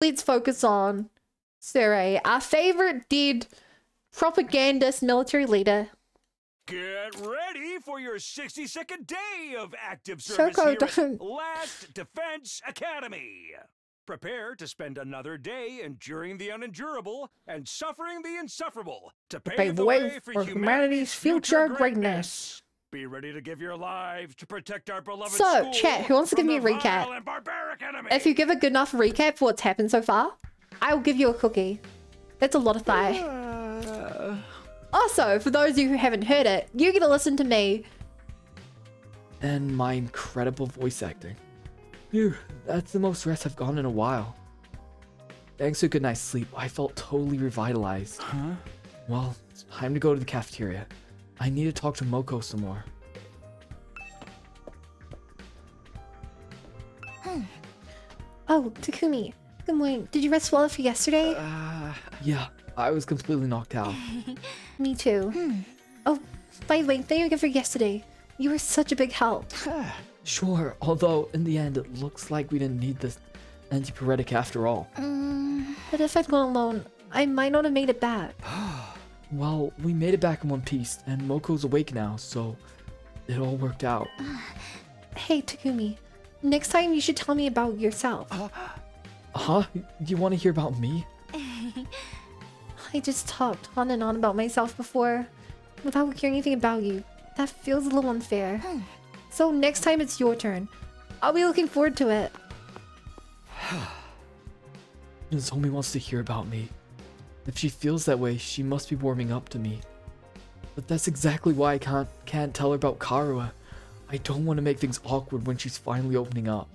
let's focus on Sere, our favorite dead propagandist military leader. Get ready for your 60-second day of active service Shoko here doesn't... at Last Defense Academy. Prepare to spend another day enduring the unendurable and suffering the insufferable to pave the way for humanity's future greatness. Be ready to give your lives to protect our beloved So, school chat, who wants to give me a from the recap? vile and barbaric enemy. If you give a good enough recap for what's happened so far, I will give you a cookie. That's a lot of thigh. Also, for those of you who haven't heard it, you get to listen to me. And my incredible voice acting. Phew, that's the most rest I've gotten in a while. Thanks to a good night's sleep, I felt totally revitalized. Huh? Well, it's time to go to the cafeteria. I need to talk to Moko some more. Oh, Takumi. Good morning. Did you rest well for yesterday? Yeah, I was completely knocked out. Me too. Oh, by the way, thank you again for yesterday. You were such a big help. Sure, although in the end it looks like we didn't need this antipyretic after all. But if I'd gone alone, I might not have made it back. Well, we made it back in one piece, and Moko's awake now, so it all worked out. Hey, Takumi. Next time you should tell me about yourself. Huh? You want to hear about me? I just talked on and on about myself before, without hearing anything about you. That feels a little unfair. So next time it's your turn. I'll be looking forward to it. Nozomi wants to hear about me. If she feels that way, she must be warming up to me. But that's exactly why I can't tell her about Karua. I don't want to make things awkward when she's finally opening up.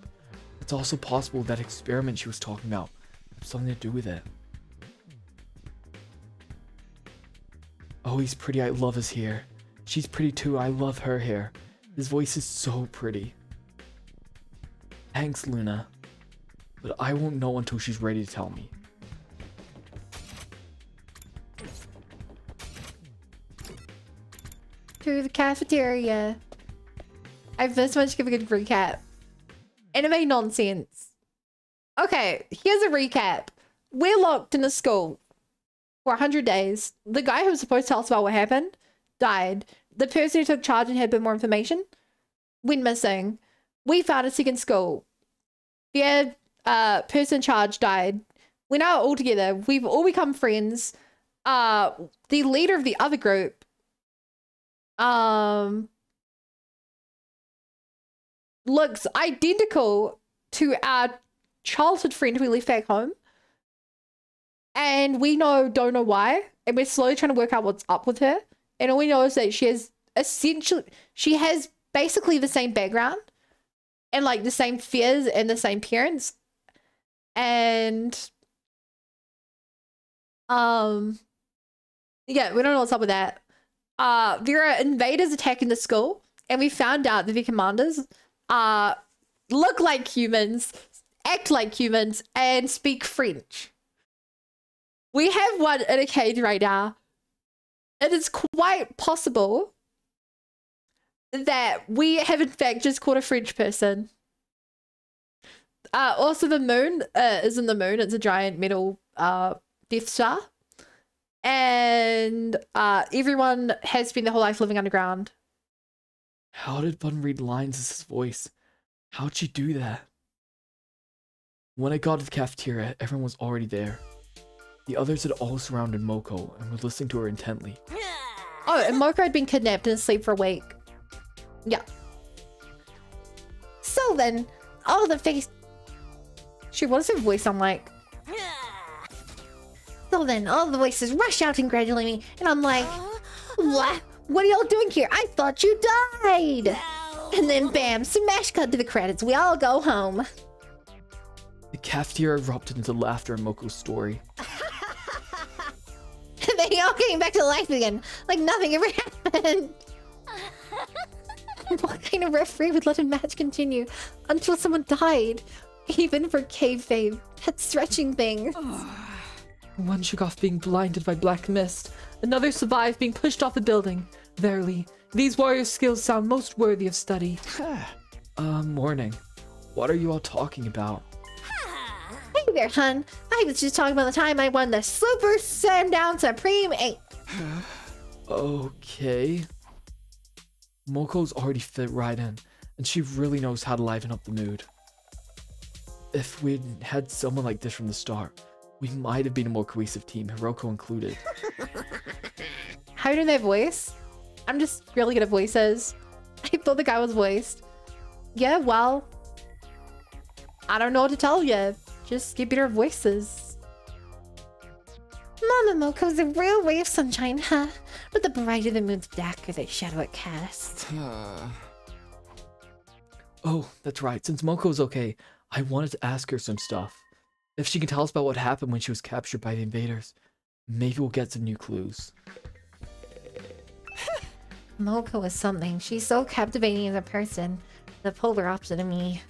It's also possible that experiment she was talking about has something to do with it. Oh, he's pretty. I love his hair. She's pretty too. I love her hair. His voice is so pretty. Thanks, Luna. But I won't know until she's ready to tell me. To the cafeteria. I've this much give a good recap. Anime nonsense. Okay, here's a recap. We're locked in a school for 100 days. The guy who was supposed to tell us about what happened died. The person who took charge and had a bit more information went missing. We found a second school. The person in charge died. We're now all together. We've all become friends. The leader of the other group looks identical to our childhood friend who we left back home. And we don't know why. And we're slowly trying to work out what's up with her. And all we know is that she has basically the same background. And like the same fears and the same parents. And yeah, we don't know what's up with that. There are invaders attacking the school, and we found out that the commanders look like humans, act like humans, and speak French. We have one in a cage right now. It is quite possible that we have in fact just caught a French person. Also, the moon isn't the moon. It's a giant metal Death Star. And everyone has spent their whole life living underground. How did Bun read lines as his voice? How'd she do that? When I got to the cafeteria, everyone was already there. The others had all surrounded Moko and were listening to her intently. Oh, and Moko had been kidnapped and asleep for a week. Yeah. So then, all the face... Shoot, what does her voice sound like? So then, all the voices rush out and congratulate me, and I'm like, what? What are y'all doing here? I thought you died! And then bam, smash cut to the credits. We all go home. The cafeteria erupted into laughter at Moko's story. They all came back to life again, like nothing ever happened. What kind of referee would let a match continue until someone died? Even for kayfabe, that stretching thing. One shook off being blinded by black mist. Another survived being pushed off the building. Verily, these warrior skills sound most worthy of study. Morning. What are you all talking about? Hey, there, hun. I was just talking about the time I won the Super Sundown Supreme 8. Okay. Moko's already fit right in, and she really knows how to liven up the mood. If we'd had someone like this from the start, we might have been a more cohesive team, Hiroko included. How do they voice? I'm just really good at voices. I thought the guy was voiced. Yeah, well, I don't know what to tell you. Just keep your voices. Mama Moko's a real ray of sunshine, huh? But the brighter the moon's darker the shadow it casts. Oh, that's right. Since Moko's okay, I wanted to ask her some stuff. If she can tell us about what happened when she was captured by the invaders, maybe we'll get some new clues. Moko is something. She's so captivating as a person. The polar opposite of me.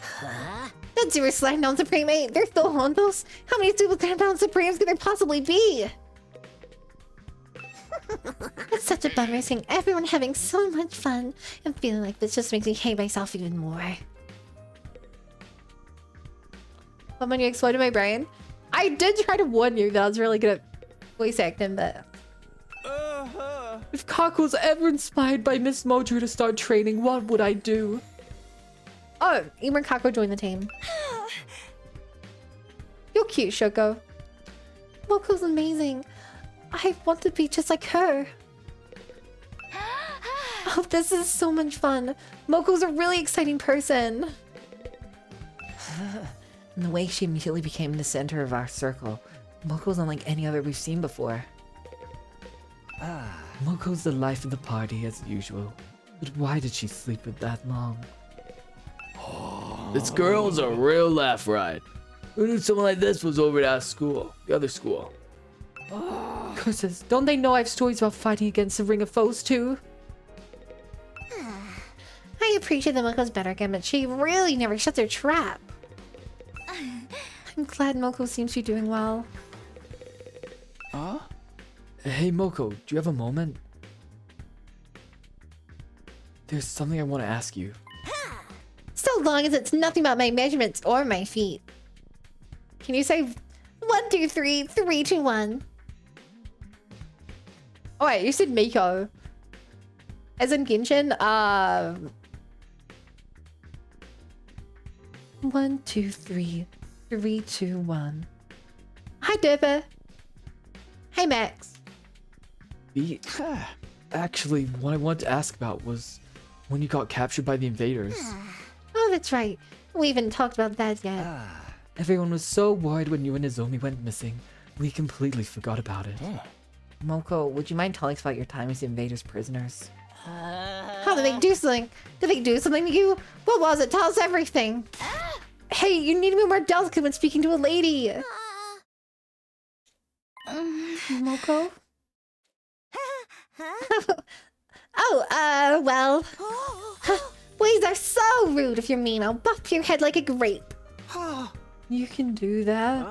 Huh? The Zero Slide on Supreme 8. They're still Hondos? How many Super Compound Supremes could there possibly be? It's such a bummer seeing everyone having so much fun and feeling like this just makes me hate myself even more. But when you exploded my brain, I did try to warn you that I was really good at voice acting, but... If Kako was ever inspired by Miss Mojo to start training, what would I do? Oh, even Kako joined the team. You're cute, Shoko. Moko's amazing. I want to be just like her. Oh, this is so much fun. Moko's a really exciting person. And the way she immediately became the center of our circle. Moko's unlike any other we've seen before. Moko's the life of the party as usual. But why did she sleep for that long? This girl's a real laugh ride. Who knew someone like this was over at our school? The other school. Curses, don't they know I have stories about fighting against the Ring of Foes too? I appreciate that Moko's better again, but she really never shuts her trap. I'm glad Moko seems to be doing well. Huh? Hey Moko, do you have a moment? There's something I want to ask you. So long as it's nothing about my measurements or my feet. Can you say 1, 2, 3, 3, 2, 1? Oh wait, you said Miko. As in Genshin, 1, 2, 3, 3, 2, 1. Hi, Dipper. Hey, Max. Actually, what I wanted to ask about was when you got captured by the invaders. Oh, that's right. We haven't talked about that yet. Everyone was so worried when you and Nozomi went missing. We completely forgot about it. Moko, would you mind telling us about your time as the invaders' prisoners? How did they do something? Did they do something to you? What was it? Tell us everything. Hey, you need to be more delicate when speaking to a lady. Moko? Well. Boys are so rude. If you're mean, I'll bop your head like a grape. You can do that?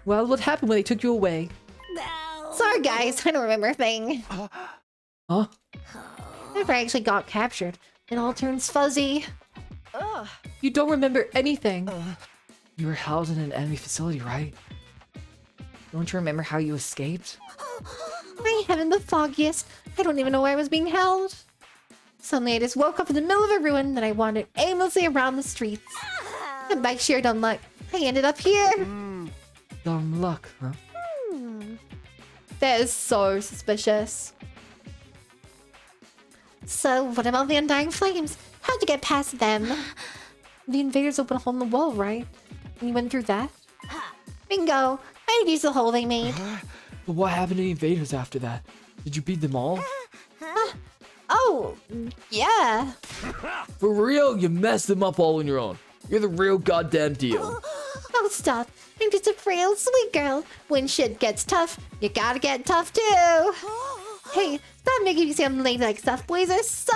Well, what happened when they took you away? No. Sorry, guys. I don't remember a thing. Huh? Never actually got captured. It all turns fuzzy. You don't remember anything. You were housed in an enemy facility, right? Don't you remember how you escaped? I haven't the foggiest. I don't even know where I was being held. Suddenly, I just woke up in the middle of a ruin that I wandered aimlessly around the streets. And by sheer dumb luck, I ended up here. Dumb luck, huh? That is so suspicious. So, what about the Undying Flames? How'd you get past them? The invaders opened a hole in the wall, right? And you went through that? Bingo! I could use the hole they made. But what happened to the invaders after that? Did you beat them all? Oh, yeah. For real? You messed them up all on your own. You're the real goddamn deal. Oh, stop. I'm just a frail, sweet girl. When shit gets tough, you gotta get tough too. Hey, stop making me sound like stuff. Boys are so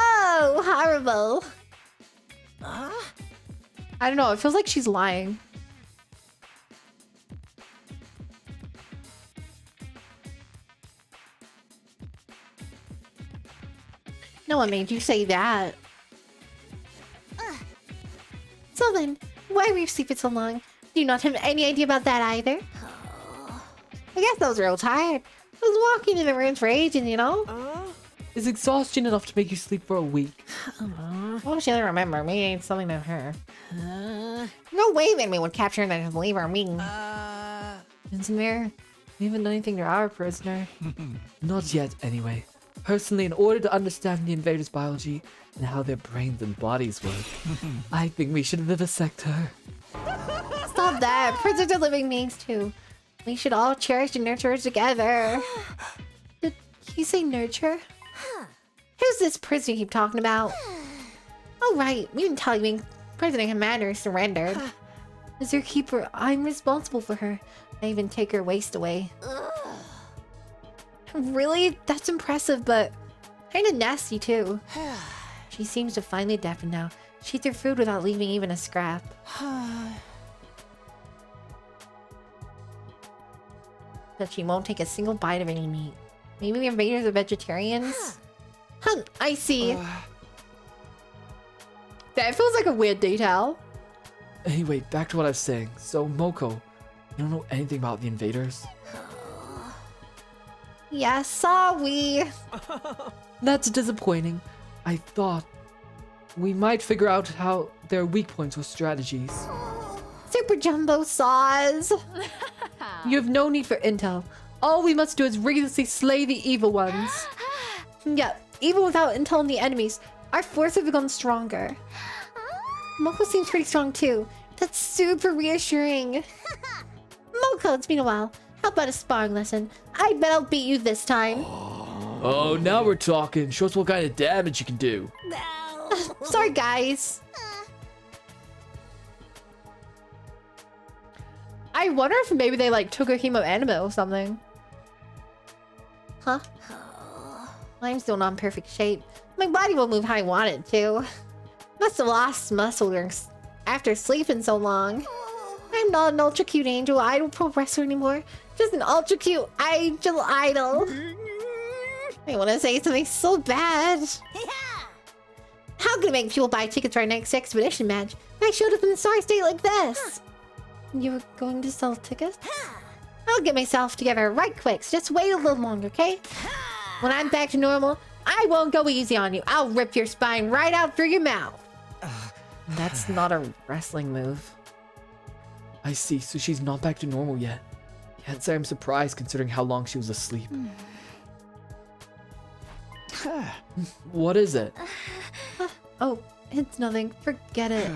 horrible. I don't know. It feels like she's lying. No one made you say that. So then, why were you asleep for so long? Did You not have any idea about that either? I guess I was real tired. I was walking in the rooms for ages, you know? Is exhaustion enough to make you sleep for a week? Well, she doesn't remember. Maybe it's something to her. No way that we would capture her and just leave her meeting. Isn't there? We haven't done anything to our prisoner. Not yet, anyway. Personally, in order to understand the invaders' biology and how their brains and bodies work, I think we should vivisect her. Stop that. Prisoners are living beings too. We should all cherish and nurture her together. Did he say nurture? Who's this prisoner you keep talking about? Oh right, we didn't tell you prisoner commander surrendered. As your keeper, I'm responsible for her. I even take her waste away. Really? That's impressive, but kinda nasty too. She seems to finally deafen now. She eats her food without leaving even a scrap. But she won't take a single bite of any meat. Maybe the invaders are vegetarians? Huh, I see. That feels like a weird detail. Anyway, back to what I was saying. So, Moko, you don't know anything about the invaders? Yeah, sorry. That's disappointing. I thought we might figure out how their weak points with strategies. Super Jumbo saws. You have no need for intel. All we must do is rigorously slay the evil ones. Yeah, even without intel on the enemies, our force have become stronger. Moko seems pretty strong too. That's super reassuring. Moko, it's been a while. How about a sparring lesson? I bet I'll beat you this time. Oh, now we're talking. Show us what kind of damage you can do. Sorry, guys. I wonder if maybe they like took a hemo anima or something. Huh? I'm still not in perfect shape. My body won't move how I want it to. Must have lost muscle after sleeping so long. I'm not an ultra cute angel idol pro wrestler anymore. Just an ultra cute angel idol. I want to say something so bad. How can I make people buy tickets for our next expedition match if I showed up in the sorry state like this? You were going to sell tickets? I'll get myself together right quick, so just wait a little longer, okay? When I'm back to normal, I won't go easy on you. I'll rip your spine right out through your mouth. That's not a wrestling move. I see, so she's not back to normal yet. Can't say I'm surprised considering how long she was asleep. What is it? Oh, it's nothing. Forget it.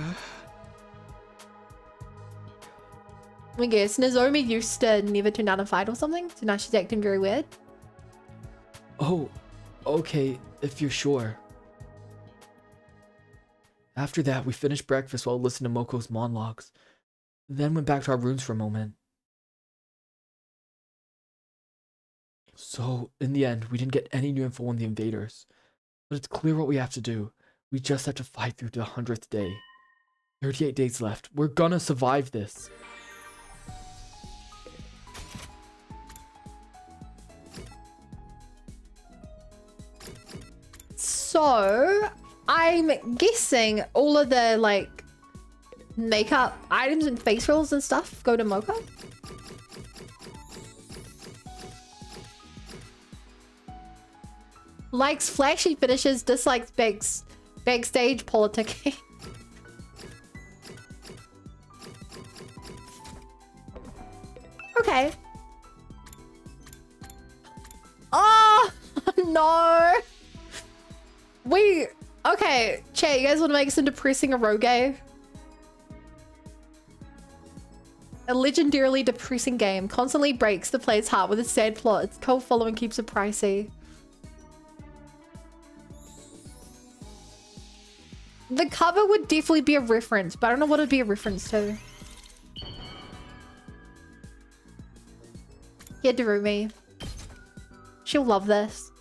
I guess Nozomi used to never turn down a fight or something, so now she's acting very weird. Oh, okay, if you're sure. After that, we finished breakfast while listening to Moko's monologues. Then went back to our rooms for a moment. So, in the end, we didn't get any new info on the invaders. But it's clear what we have to do. We just have to fight through to the 100th day. 38 days left. We're gonna survive this. So, I'm guessing all of the, like, makeup items and face rolls and stuff go to Moko? Likes flashy finishes, dislikes backstage politicking. Okay. Oh, no. Okay, chat, you guys want to make some depressing eroge? A legendarily depressing game. Constantly breaks the player's heart with a sad plot. Its cult following keeps it pricey. The cover would definitely be a reference, but I don't know what it'd be a reference to. Yeah, Darumi. She'll love this.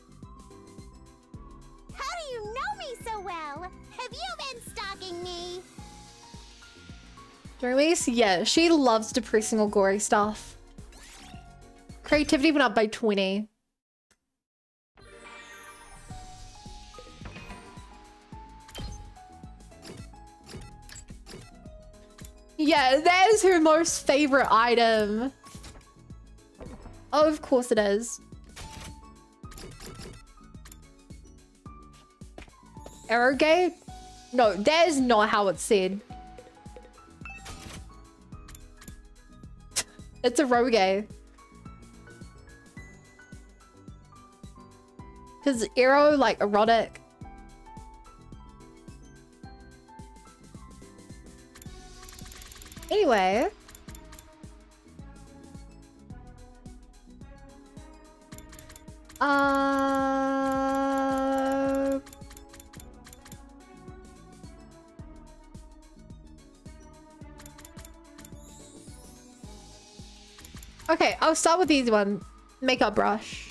How do you know me so well? Have you been stalking me? Darumi, yeah, she loves depressing or gory stuff. Creativity went up by 20. Yeah, that is her most favorite item. Oh, of course it is. Arrogate? No, that is not how it's said. It's a Roge. Because arrow, like erotic. Anyway. Okay, I'll start with the easy one. Makeup brush.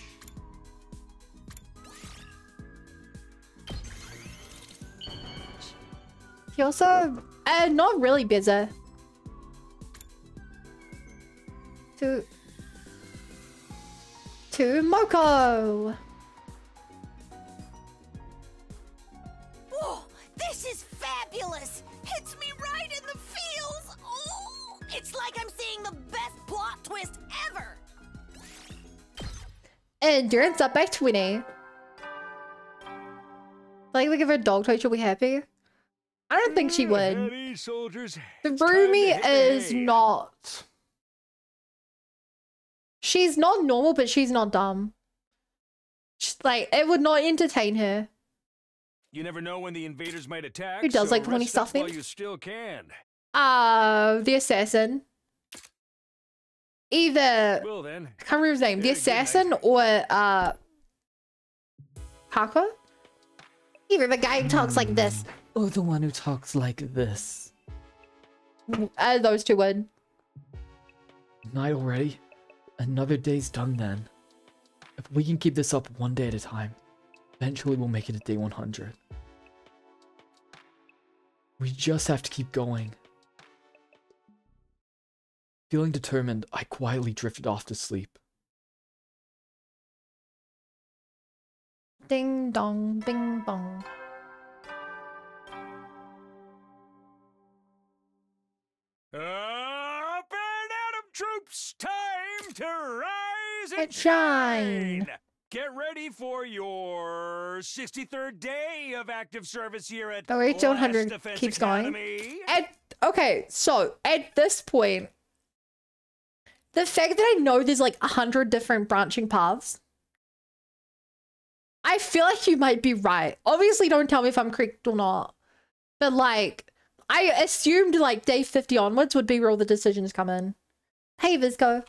He also, not really busy. To Moko. Whoa, this is fabulous. Hits me right in the feels. Oh, it's like I'm seeing the best plot twist ever. Endurance up by 20. Like if a dog toy, she'll be happy. I don't think she would. Heady, soldiers. The Rumi is not. She's not normal, but she's not dumb. She's like, it would not entertain her. You never know when the invaders might attack. Who does so like the funny rest stuff up then? while you still can. The assassin. Either Well then. I can't remember his name. The Good assassin night. or Parker? Either the guy who talks like this. Or the one who talks like this. Those two would. Night already? Another day's done then. If we can keep this up one day at a time, eventually we'll make it to day 100. We just have to keep going. Feeling determined, I quietly drifted off to sleep. Ding dong, bing bong. Up and Atom troops, time to rise and And shine. Get ready for your 63rd day of active service here at Oh, wait, 100 Last Defense keeps going. Academy. Okay, so at this point, the fact that I know there's like 100 different branching paths, I feel like you might be right. Obviously, don't tell me if I'm correct or not. But like, I assumed like day 50 onwards would be where all the decisions come in. Hey, Vizco.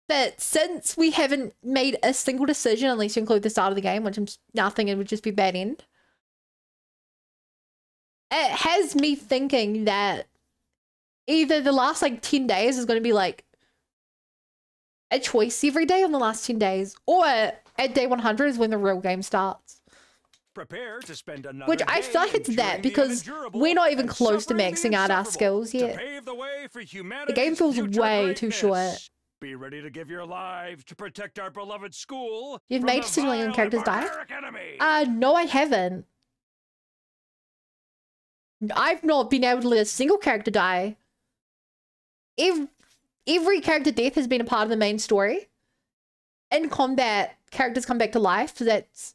But since we haven't made a single decision, unless you include the start of the game, which I'm now thinking would just be bad end, it has me thinking that either the last like 10 days is going to be like a choice every day on the last 10 days, or at day 100 is when the real game starts. Prepare to spend another Which I day feel like it's enduring that the because unendurable we're not even and close to suffering maxing the out our insufferable skills to yet. pave the way for The game humanity's feels future way too greatness. short. Be ready to give your lives to protect our beloved school. You've from made the decisions when vile characters and die? barbaric enemy. No, I haven't. I've not been able to let a single character die. Every character death has been a part of the main story. In combat, characters come back to life, so that's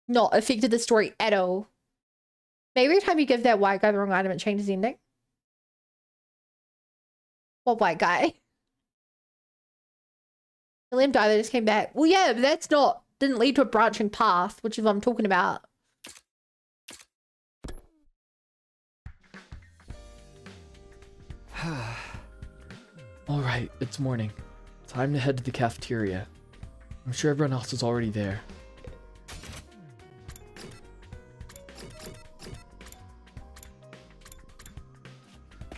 not affected the story at all. Maybe every time you give that white guy the wrong item, it changes the ending. What white guy? William died, they just came back. Well, yeah, but that's not, didn't lead to a branching path, which is what I'm talking about. Alright, it's morning. Time to head to the cafeteria. I'm sure everyone else is already there.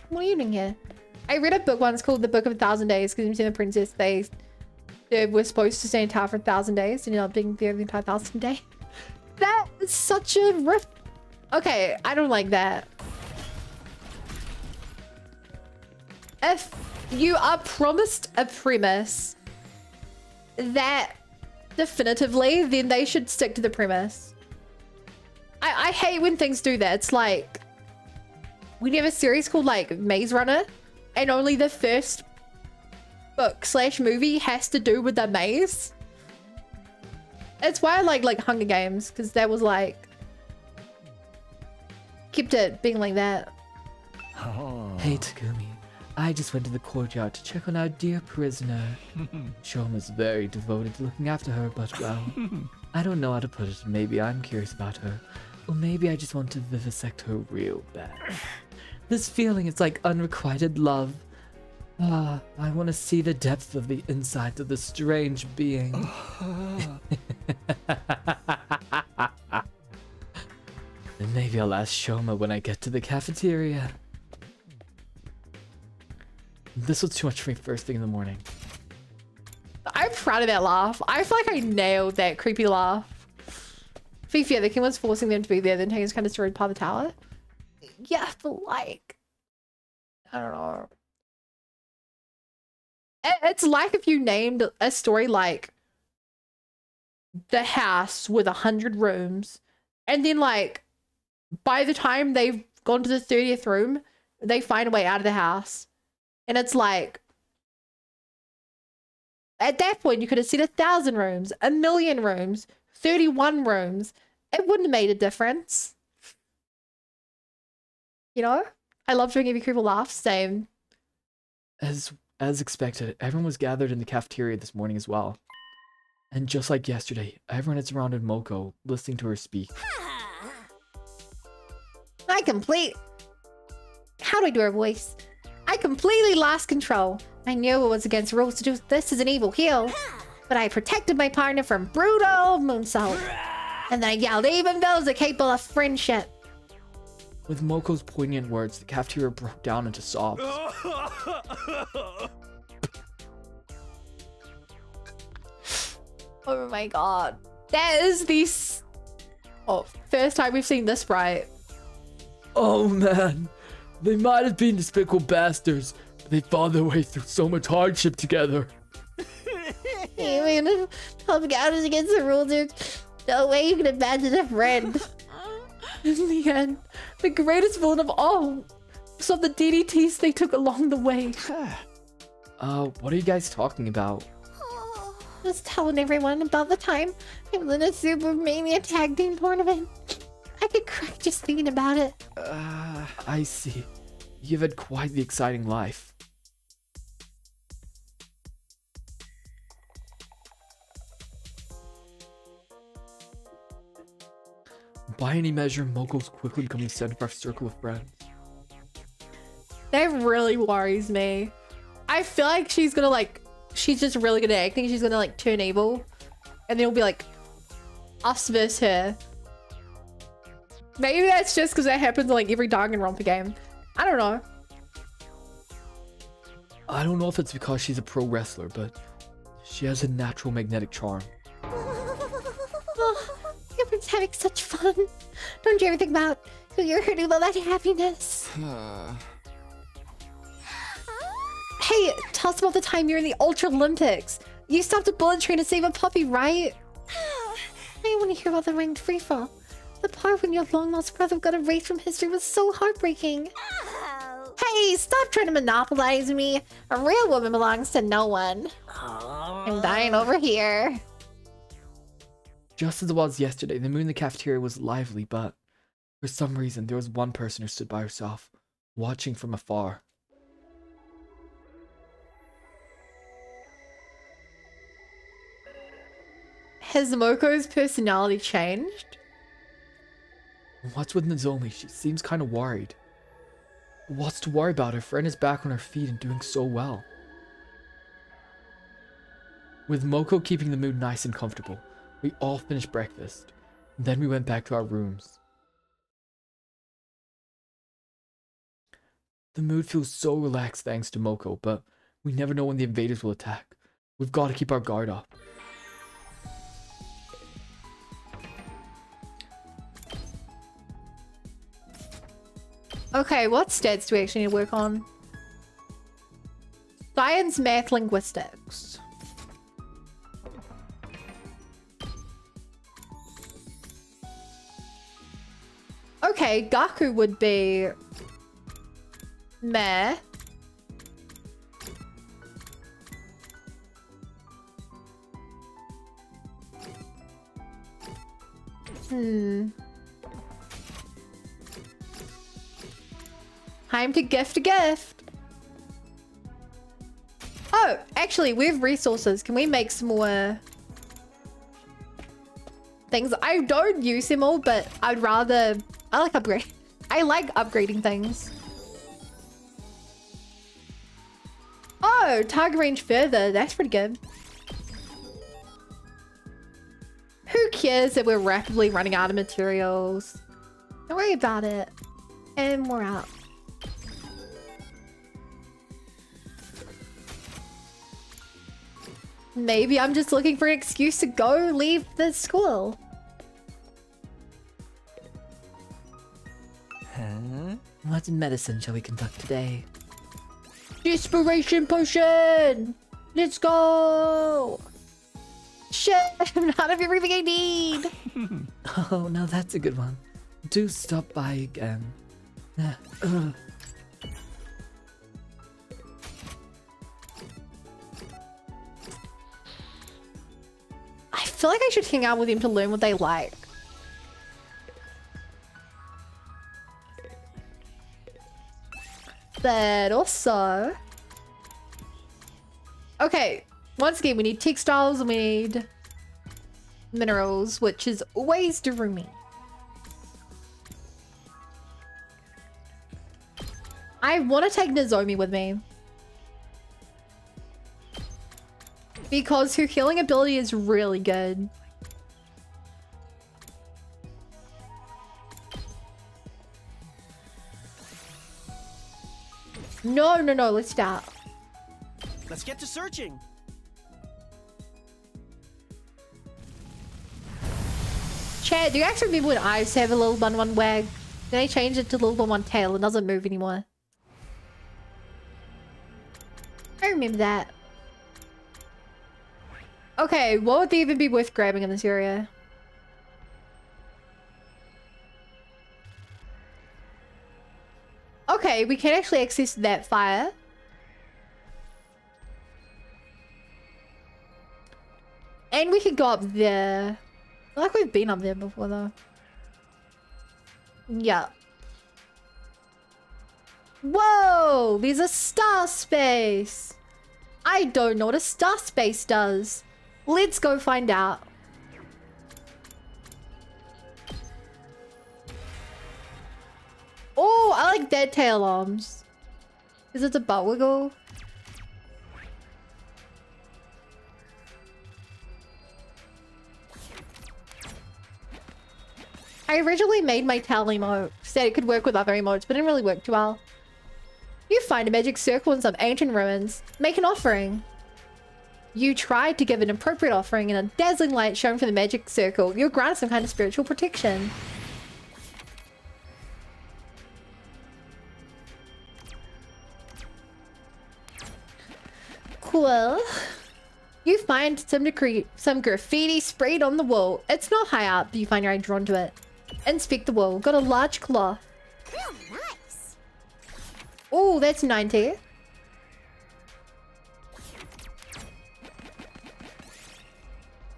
What are you doing here? I read a book once called The Book of 1,000 Days because in the Princess they were supposed to stay in tower for 1,000 days and ended up being there the entire 1,000th day. That is such a riff. Okay, I don't like that. If you are promised a premise that definitively, then they should stick to the premise. I hate when things do that. It's like, we have a series called like Maze Runner, and only the first book / movie has to do with the maze. It's why I like Hunger Games, because that was like kept it being like that. Oh. Hey Takumi, I just went to the courtyard to check on our dear prisoner. Shoma's very devoted to looking after her, but well, I don't know how to put it. Maybe I'm curious about her, or maybe I just want to vivisect her real bad. This feeling is like unrequited love. I want to see the depth of the inside of this strange being. And maybe I'll ask Shoma when I get to the cafeteria. This was too much for me first thing in the morning. I'm proud of that laugh. I feel like I nailed that creepy laugh. Fifi, the king was forcing them to be there, then Tangus kind of destroyed part of the tower. Yeah, but like, I don't know. It's like if you named a story like The House with 100 rooms, and then like by the time they've gone to the 30th room, they find a way out of the house. And it's like, at that point, you could have said 1,000 rooms, 1,000,000 rooms, 31 rooms. It wouldn't have made a difference. You know? I love doing every creeple laugh. Same. As expected, everyone was gathered in the cafeteria this morning as well. And just like yesterday, everyone had surrounded Moko, listening to her speak. How do I do her voice? I completely lost control. I knew it was against rules to do this as an evil heel, but I protected my partner from brutal moonsault. And then I yelled, even those are capable of friendship. With Moko's poignant words, the cafeteria broke down into sobs. Oh my god. That is the first time we've seen this sprite. Oh man, they might have been despicable bastards, but they fought their way through so much hardship together. Even public outers against the rules, there's no way you can abandon a friend. In the end, the greatest villain of all saw the DDTs they took along the way. What are you guys talking about? Just telling everyone about the time I was in a Super Mania tag team tournament. I could cry just thinking about it. I see. You've had quite the exciting life. By any measure, Moko's quickly becoming the center of our circle of friends. That really worries me. I feel like she's gonna like, she's just really good at acting. She's gonna like turn evil, and then it'll be like us versus her. Maybe that's just because that happens in like every Danganronpa game. I don't know. I don't know if it's because she's a pro wrestler, but she has a natural magnetic charm. Everyone's having such fun. Don't you ever think about who you're hurting with all that happiness? Hey, tell us about the time you're in the Ultra Olympics. You stopped a bullet train to save a puppy, right? I want to hear about the ranked freefall. The part when your long-lost brother got erased from history was so heartbreaking. Hey, stop trying to monopolize me. A real woman belongs to no one. I'm dying over here. Just as it was yesterday, the moon in the cafeteria was lively, but for some reason, there was one person who stood by herself, watching from afar. Has Moko's personality changed? What's with Nozomi? She seems kind of worried. What's to worry about? Her friend is back on her feet and doing so well. With Moko keeping the mood nice and comfortable, we all finished breakfast. Then we went back to our rooms. The mood feels so relaxed thanks to Moko, but we never know when the invaders will attack. We've got to keep our guard up. Okay, what stats do we actually need to work on? Science, math, linguistics. Okay, Gaku would be Meh. Time to gift a gift. Oh, actually, we have resources. Can we make some more things? I don't use them all, but I'd rather... I like upgrade. I like upgrading things. Oh, target range further. That's pretty good. Who cares that we're rapidly running out of materials? Don't worry about it. And we're out. Maybe I'm just looking for an excuse to go leave the school. Huh? What medicine shall we conduct today? Desperation potion! Let's go! Shit, I'm out of everything I need! Oh, now that's a good one. Do stop by again. I feel like I should hang out with him to learn what they like. But also... Okay, once again, we need textiles and we need minerals, which is always Darumi. I want to take Nozomi with me. Because her healing ability is really good. No, let's start. Let's get to searching. Chad, do you actually remember when I used to have a little bun one wag? Then I changed it to little bun one tail and doesn't move anymore. I remember that. Okay, what would even be worth grabbing in this area? Okay, we can actually access that fire. And we could go up there. I feel like we've been up there before though. Yeah. Whoa! There's a star space! I don't know what a star space does. Let's go find out. Oh, I like dead tail arms. Is it a butt wiggle? I originally made my tail emote, said it could work with other emotes, but it didn't really work too well. You find a magic circle in some ancient ruins. Make an offering. You tried to give an appropriate offering and a dazzling light shone from the magic circle. You're granted some kind of spiritual protection. Cool. You find some graffiti sprayed on the wall. It's not high up, but you find your eye drawn to it. Inspect the wall. Got a large cloth. Oh, nice. Oh, that's 90.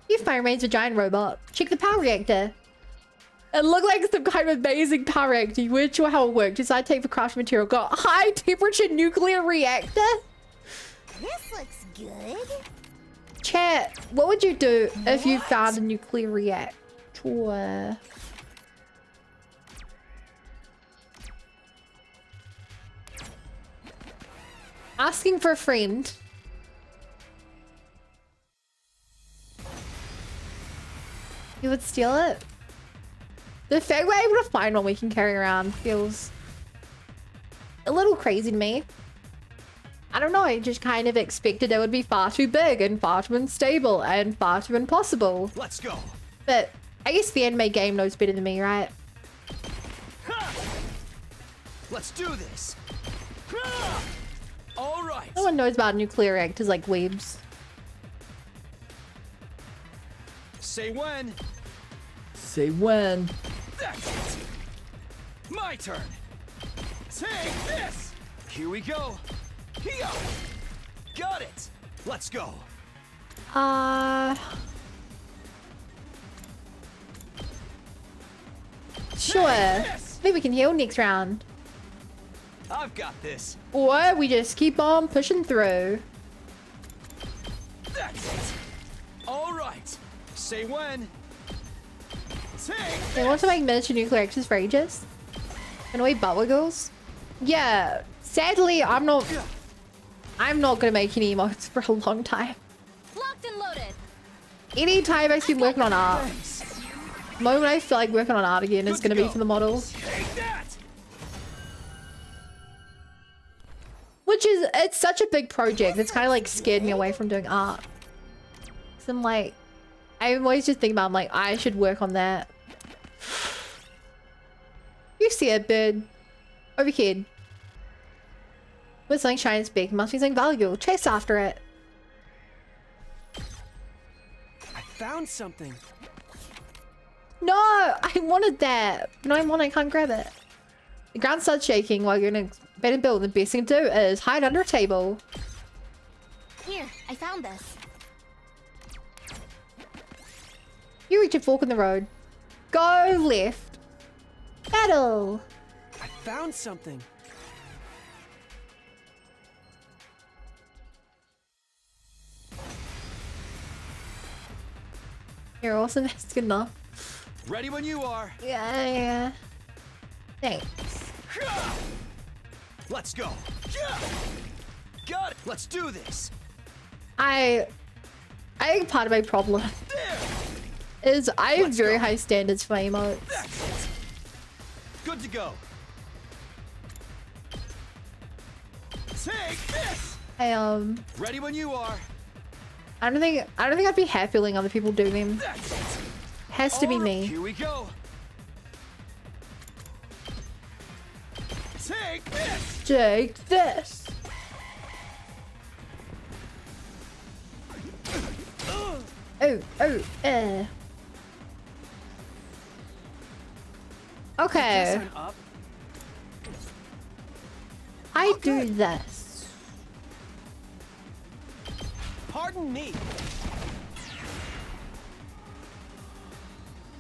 You find remains of a giant robot. Check the power reactor. It looked like some kind of amazing power reactor. You weren't sure how it worked. Decide to take the craft material. Got a high temperature nuclear reactor. This looks good. Chat, what would you do if you found a nuclear reactor? Asking for a friend. You would steal it? The fact we're able to find one we can carry around feels a little crazy to me. I don't know, I just kind of expected it would be far too big and far too unstable and far too impossible. Let's go. But I guess the anime game knows better than me, right? Let's do this. All right. No one knows about nuclear reactors like weebs. Say when. Say when. That's it. My turn. Take this. Here we go. Here. Got it. Let's go. Sure. Maybe we can heal next round. I've got this. Or we just keep on pushing through. That's it. All right. Say when. They want to make miniature nuclear reactors for ages. And we butt wiggles. Yeah. Sadly, I'm not gonna make any emotes for a long time. Locked and loaded. Anytime I've been working on art. The moment I feel like working on art again is gonna be for the models. Take that. Which is, it's such a big project. It's kind of like scared me away from doing art. So I'm like, I'm always just thinking about, I'm like, I should work on that. You see a bird overhead with something shiny and big. Must be something valuable. Chase after it. I found something. No, I wanted that. No, I can't grab it. The ground starts shaking while you're in a bed and build. The best thing to do is hide under a table. Here, I found this. You reach a fork in the road. Go left. Battle. I found something. You're awesome. That's good enough. Ready when you are. Yeah. Thanks. Let's go. Got it. Let's do this. I think part of my problem is I have very high standards for my emotes. That's it. Good to go. Take this. Ready when you are. I don't think I'd be happy letting other people do them. That's it. Has to be me. Here we go. Take this. Take this. Oh. Okay. I do this. Pardon me.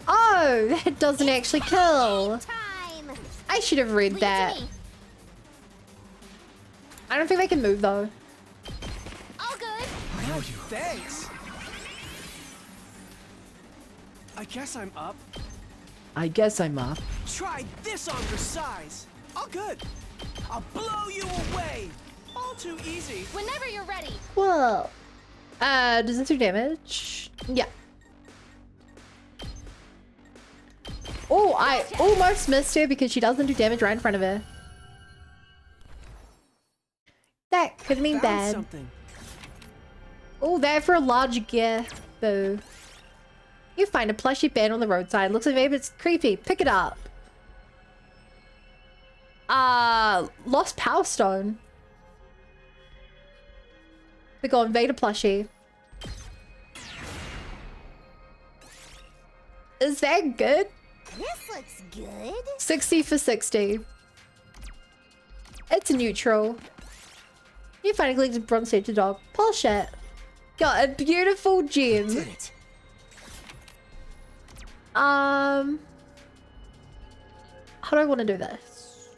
Oh, that doesn't actually kill. Time. I should have read that. I don't think they can move though. All good. Oh, thanks. I guess I'm up. Try this on your size. All good. I'll blow you away. All too easy. Whenever you're ready. Whoa. Does this do damage? Yeah. Oh, I almost missed her because she doesn't do damage right in front of her. That could mean bad. Oh, there for a large gift. Boo. You find a plushy band on the roadside. Looks like maybe it's creepy. Pick it up. Lost Power Stone. We go invade a plushie. Is that good? This looks good. 60 for 60. It's neutral. You find a collected bronze statue dog. Polish it. Got a beautiful gem. How do I want to do this?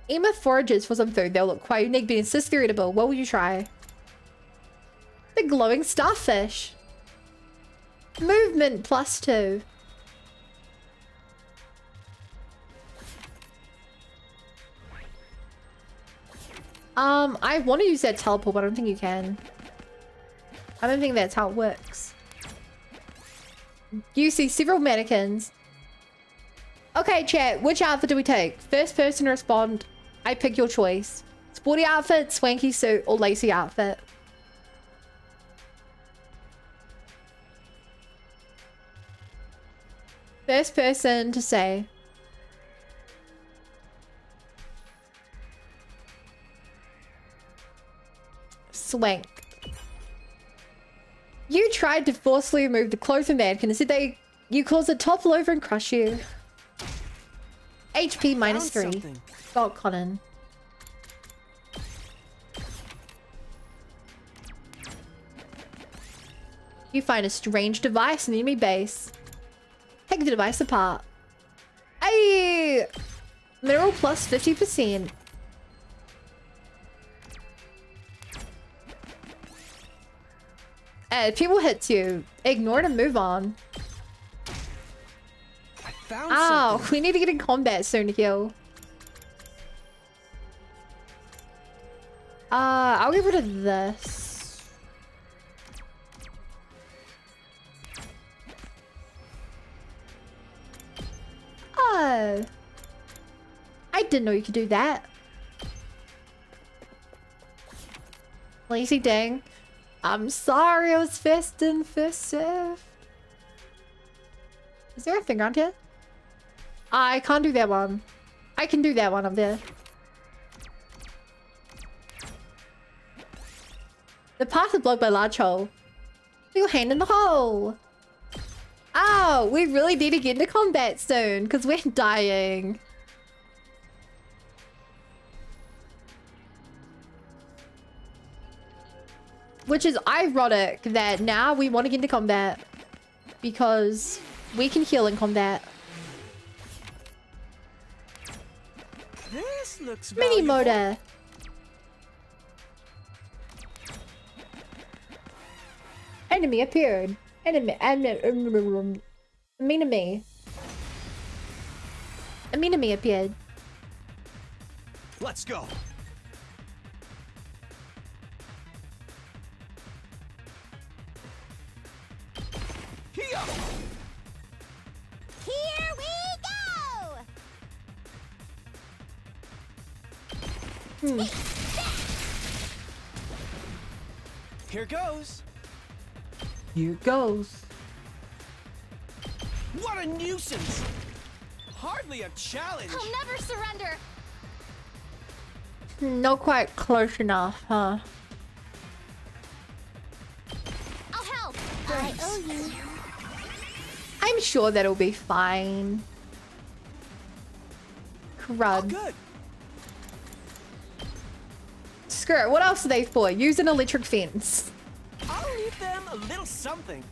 Emma forages for some food. They'll look quite unique, but insist they're eatable. What will you try? The glowing starfish. Movement +2. I want to use that teleport, but I don't think you can. I don't think that's how it works. You see several mannequins. Okay, chat. Which outfit do we take? First person to respond. I pick your choice. Sporty outfit, swanky suit, or lacy outfit. First person to say. Swank. You tried to forcefully remove the clothes from the mannequin. Instead, you caused it to topple over and crush you. HP minus Found 3. something. Got Conan. You find a strange device in the enemy base. Take the device apart. Hey! Mineral plus 50%. If people hit you, ignore it and move on. I found Oh, something. we need to get in combat soon to heal. I'll get rid of this. Oh. I didn't know you could do that. Lazy dang. I'm sorry, I was fast and festive. Is there a thing around here? I can't do that one. I can do that one up there. The path is blocked by large hole. Put your hand in the hole. Oh, we really need to get into combat soon because we're dying. Which is ironic that now we want to get into combat because we can heal in combat. This looks Mini valuable. motor. Enemy appeared. Enemy. Enemy appeared. Let's go. Here. Here we go! Here goes. Here goes. What a nuisance! Hardly a challenge. I'll never surrender! Not quite close enough, huh? I'll help! I owe you. I'm sure that'll be fine. Oh, Crud. good. Screw it. What else are they for? Use an electric fence. I'll leave them a little something.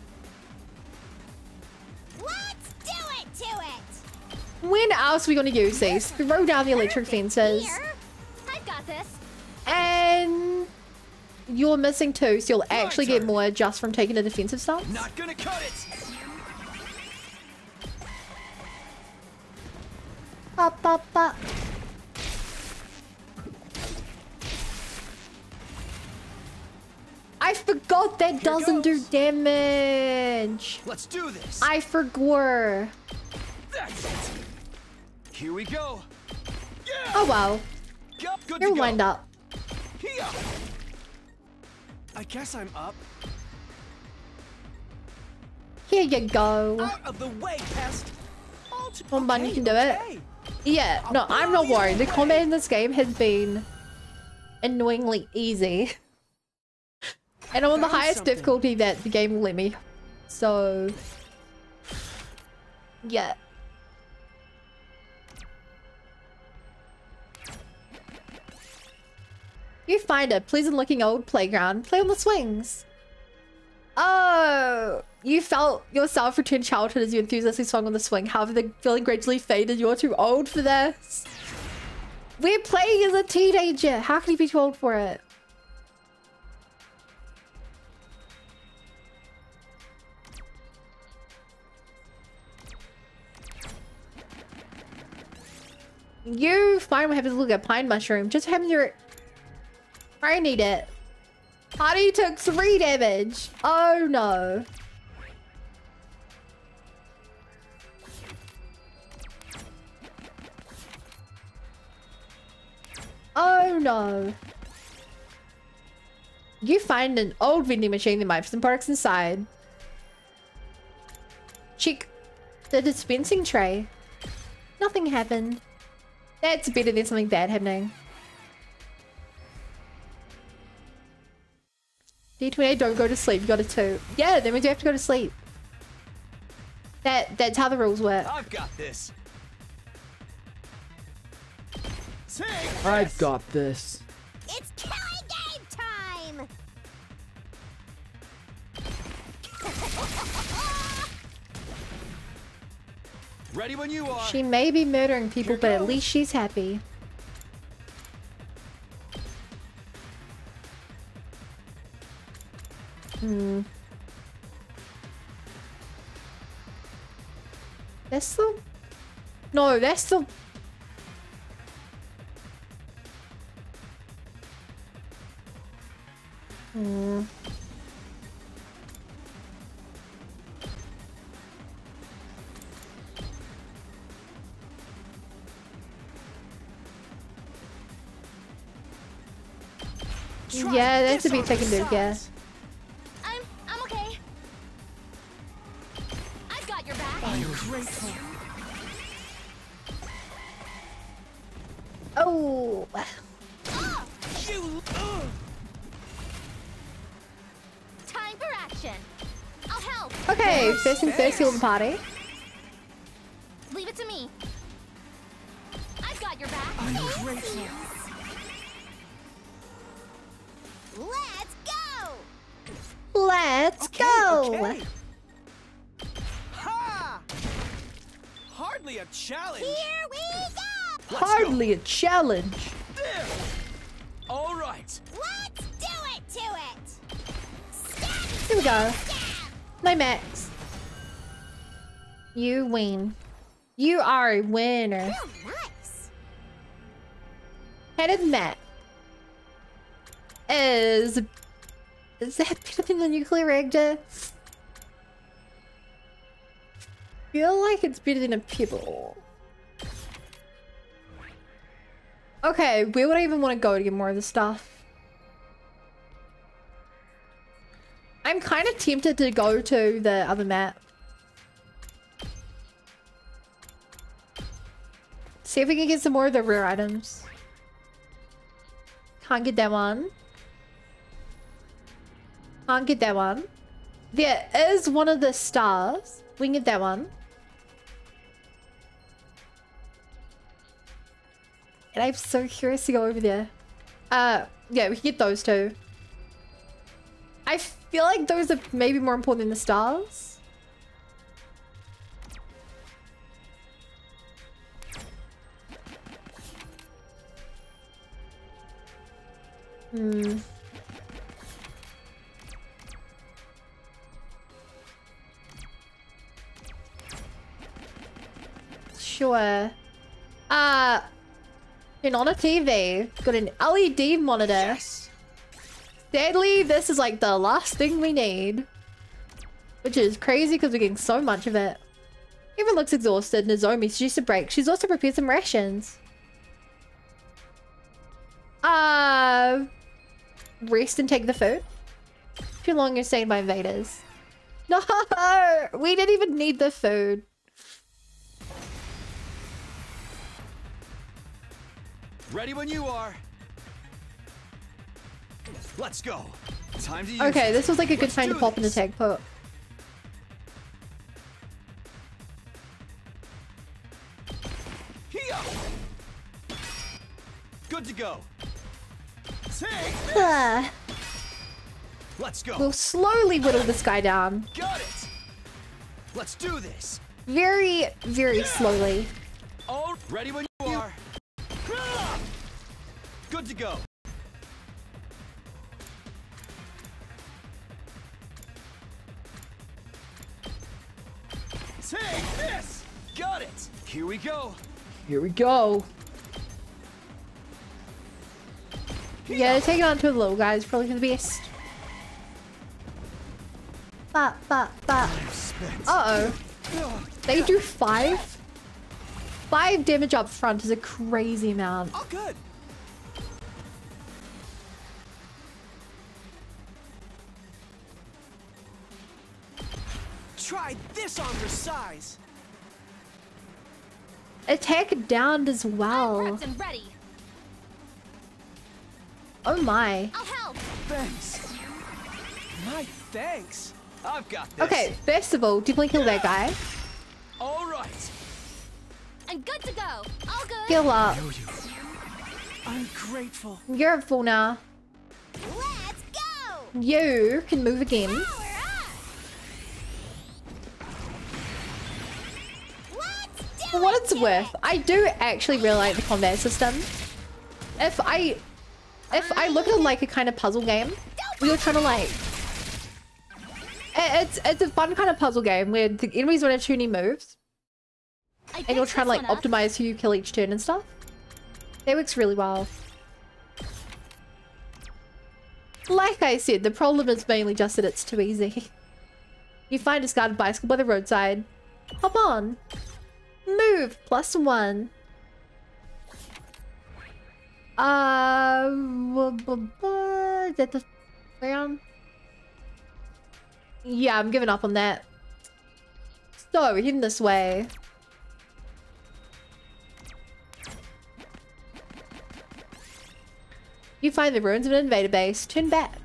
Let's do it to it! When else are we going to use these? Throw down the electric fences. Here. I've got this. And you're missing 2, so you'll actually get turn. more just from taking a defensive stance. Not gonna cut it. Up, up, up. I forgot that doesn't do goes. damage. Let's do this. I forgot. That's it. Here we go. Yeah. Oh wow. Go. Good You're to go. lined up. Here. I guess I'm up. Here you go. Out of the way, pest. Come on, you can do it. Yeah, no, I'm not worried. The combat in this game has been annoyingly easy. And I'm on the Found highest something. difficulty that the game will let me. So, yeah. You find a pleasant looking old playground. Play on the swings. Oh, you felt yourself return to childhood as you enthusiastically swung on the swing. However, the feeling gradually faded. You're too old for this. We're playing as a teenager. How can you be too old for it? You find what happens to look at pine mushroom. Just having your... I need it. Hardy took 3 damage. Oh no. Oh no. You find an old vending machine that might have some products inside. Check the dispensing tray. Nothing happened. That's better than something bad happening. D28, don't go to sleep. You got a 2. Yeah, that means you have to go to sleep. That's how the rules work. I've got this. I've got this. It's killing game time! Ready when you are. She may be murdering people, but at least she's happy. That's the... No, that's the... Yeah, that's a bit taken to, yeah. I'm okay. I've got your back. I'm grateful. Oh! You. Time for action. I'll help. Okay, first and first on the party. Leave it to me. I've got your back. I'm grateful. Let's go. Let's go! Okay. Ha! Hardly a challenge. Here we go. Let's Hardly a challenge. go. There. All right. Let's do it to it. Stab, Here we go. stab. No, Max. You win. You are a winner. Oh, nice. Headed map is that better than the nuclear reactor? Feel like it's better than a pebble. Okay, where would I even want to go to get more of the stuff? I'm kind of tempted to go to the other map. See if we can get some more of the rare items. Can't get that one. Can't get that one. There is one of the stars. We can get that one. And I'm so curious to go over there. Yeah, we can get those two. I feel like those are maybe more important than the stars. Sure. And on a TV, got an LED monitor. Yes. Sadly, this is like the last thing we need. Which is crazy because we're getting so much of it. Everyone looks exhausted. Nozomi suggests a break. She's also prepared some rations. Rest and take the food. Too long you're staying by invaders. No! We didn't even need the food. Ready when you are. Let's go. Time to use Okay, it. this was like a good Let's time to do pop into this. tag put. Here. Good to go. Take this. Ah, Let's go. we'll slowly whittle this guy down. Got it. Let's do this. Very, very slowly. All ready when you are. Good to go. Take this. Got it. Here we go. Here we go. Yeah, take it on to the little guys. Probably the best. Uh-oh. They do 5? 5 damage up front is a crazy amount. All good. Try this on your size. Attack downed as I'm well. prepped and ready. Oh my. I'll help. Thanks. My thanks. I've got this. Okay, first of all, definitely kill that guy. All right. I'm good to go. All good. Heal up. Know you. I'm grateful. You're at full now. Let's go! You can move again. Power up! Let's do For what it, it's worth, I do actually really like the combat system. If I look at it like a kind of puzzle game, where you're trying to like, it's a fun kind of puzzle game where the enemies don't have too many moves, and you're trying to like optimize who you kill each turn and stuff. That works really well. Like I said, the problem is mainly just that it's too easy. You find a discarded bicycle by the roadside. Hop on. Move +1. Is that the ground? Yeah, I'm giving up on that. So, we're heading this way. You find the ruins of an invader base. Turn back.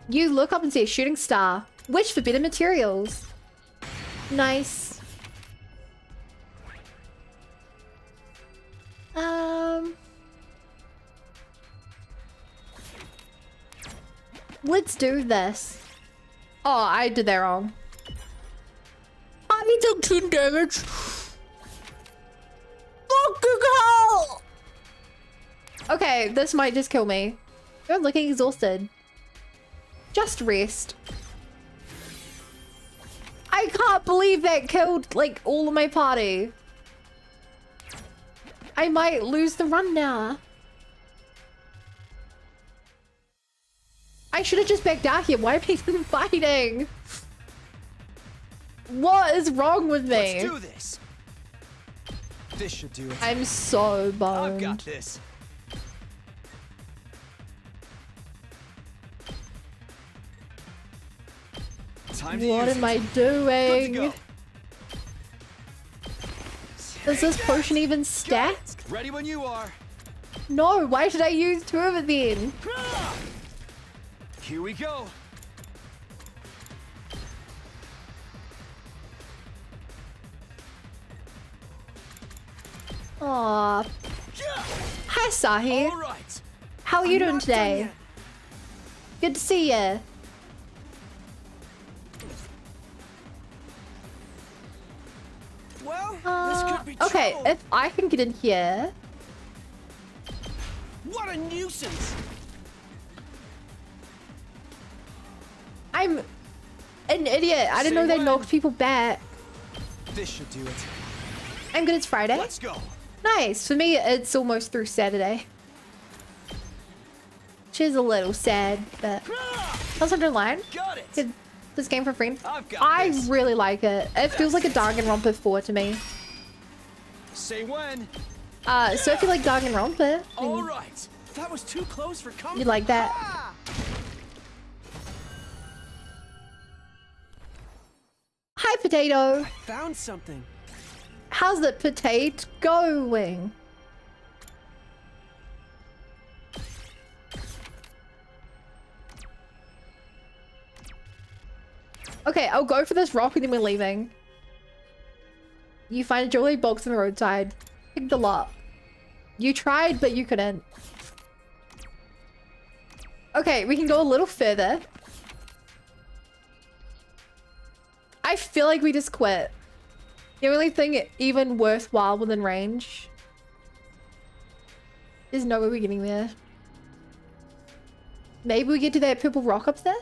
You look up and see a shooting star. Wish for better materials. Nice. Let's do this. Oh, I did that wrong. I took 10 damage. Fucking hell! Okay, this might just kill me. You're looking exhausted. Just rest. I can't believe that killed, like, all of my party. I might lose the run now. I should have just backed out here. Why am I even fighting? What is wrong with me? Let's do this. This should do it. I'm so bummed. I've got this. Time to What use am it. I Good to doing? go. Does this potion even stack? Ready when you are. No, why should I use 2 of it then? Here we go. Aw. Hi, Sahi. All right. How are you I'm doing not done today? yet. Good to see you. Well, this could be Okay, trouble. if I can get in here. What a nuisance. I'm an idiot. I didn't Say know they when. knocked people back. This should do it. I'm good, it's Friday. Let's go. Nice. For me, it's almost through Saturday. Which is a little sad, but... How's Underline? Got it. Did this game for free? I've got I this. really like it. It feels like a Danganronpa 4 to me. Say when. So if you like Danganronpa, All right. That was too close for comfort. you like that. Ah! Hi, Potato. Found something. How's the potato going? Okay, I'll go for this rock and then we're leaving. You find a jewelry box on the roadside. Pick the lock. You tried, but you couldn't. Okay, we can go a little further. I feel like we just quit. The only thing even worthwhile within range is no way we're getting there. Maybe we get to that purple rock up there?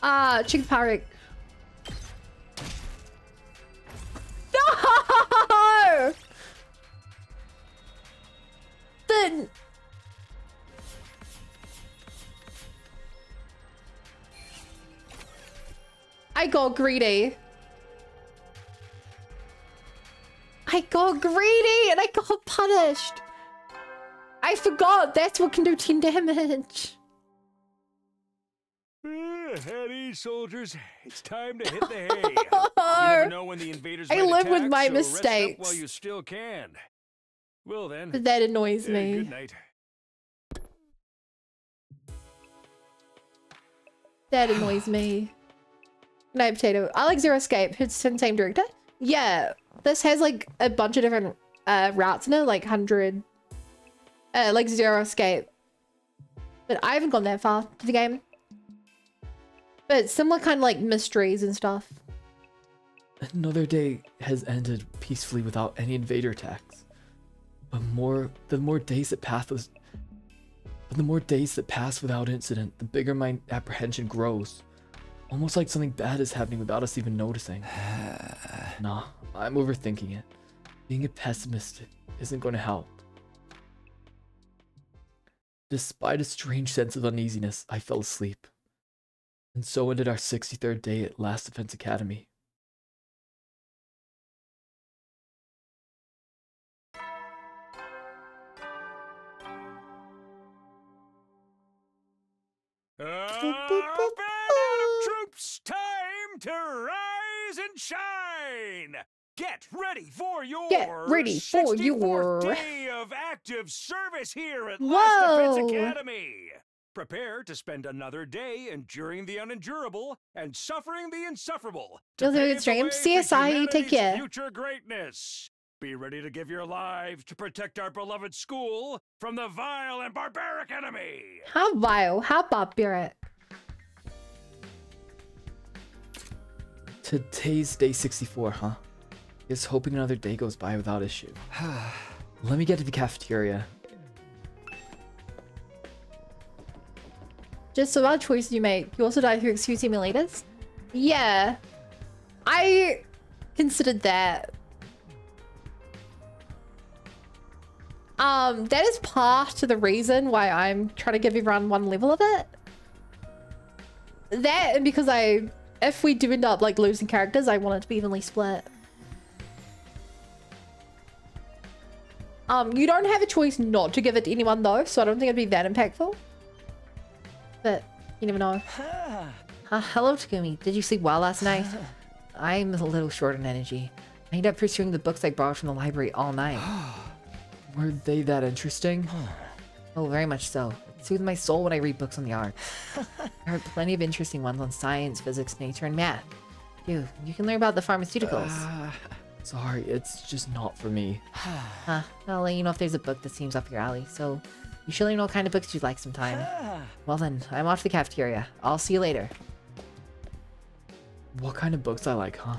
Ah, Chicken Park. No! Then... I got greedy. I got greedy and I got punished. I forgot that's what can do 10 damage. At ease, soldiers. It's time to hit the hay. You never know when the invaders I might live with attack, my so rest up mistakes. while you still can. Well then. That annoys Good me. night. That annoys me. No potato. I like Zero Escape. It's the same director. Yeah, this has like a bunch of different routes in it, like 100, like Zero Escape. But I haven't gone that far to the game. But similar kind of like mysteries and stuff. Another day has ended peacefully without any invader attacks. But the more days that pass without incident, the bigger my apprehension grows. Almost like something bad is happening without us even noticing. Nah, I'm overthinking it. Being a pessimist isn't going to help. Despite a strange sense of uneasiness, I fell asleep. And so ended our 63rd day at Last Defense Academy. Troops, time to rise and shine! Get ready for your 64th day of active service here at Last Defense Academy. Prepare to spend another day enduring the unendurable and suffering the insufferable. You'll do a good stream. CSI, take care. Future greatness. Be ready to give your lives to protect our beloved school from the vile and barbaric enemy. How vile? How barbaric? Today's day 64, huh? Just hoping another day goes by without issue. Let me get to the cafeteria. Just so what choices you make. You also die through excuse simulators? Yeah. I considered that. That is part of the reason why I'm trying to give everyone one level of it. That, and because if we do end up like losing characters, I want it to be evenly split. You don't have a choice not to give it to anyone though, so I don't think it'd be that impactful. But you never know. Hello, Takumi. Did you sleep well last night? I'm a little short on energy. I ended up pursuing the books I borrowed from the library all night. Were they that interesting? Oh, very much so. It soothes my soul when I read books on the art. There are plenty of interesting ones on science, physics, nature, and math. You can learn about the pharmaceuticals. Sorry, it's just not for me. I'll let you know if there's a book that seems up your alley, so you should let me know what kind of books you'd like sometime. Well then, I'm off to the cafeteria. I'll see you later. What kind of books I like, huh?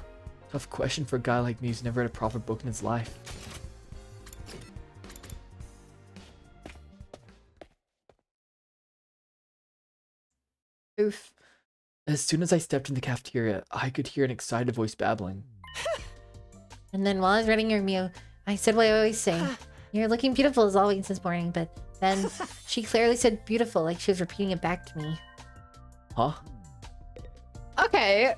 Tough question for a guy like me who's never read a proper book in his life. Oof. As soon as I stepped in the cafeteria, I could hear an excited voice babbling. And then while I was reading your meal, I said what I always say. You're looking beautiful as always this morning, but then she clearly said beautiful like she was repeating it back to me. Huh? Okay.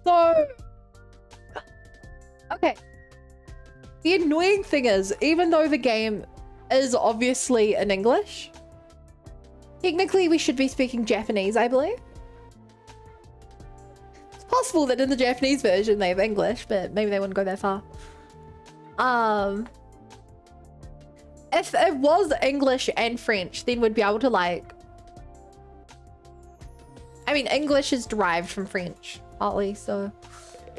So... Okay. The annoying thing is, even though the game is obviously in English, technically we should be speaking Japanese, I believe. It's possible that in the Japanese version they have English, but maybe they wouldn't go that far. If it was English and French, then we'd be able to like... I mean, English is derived from French, partly, so...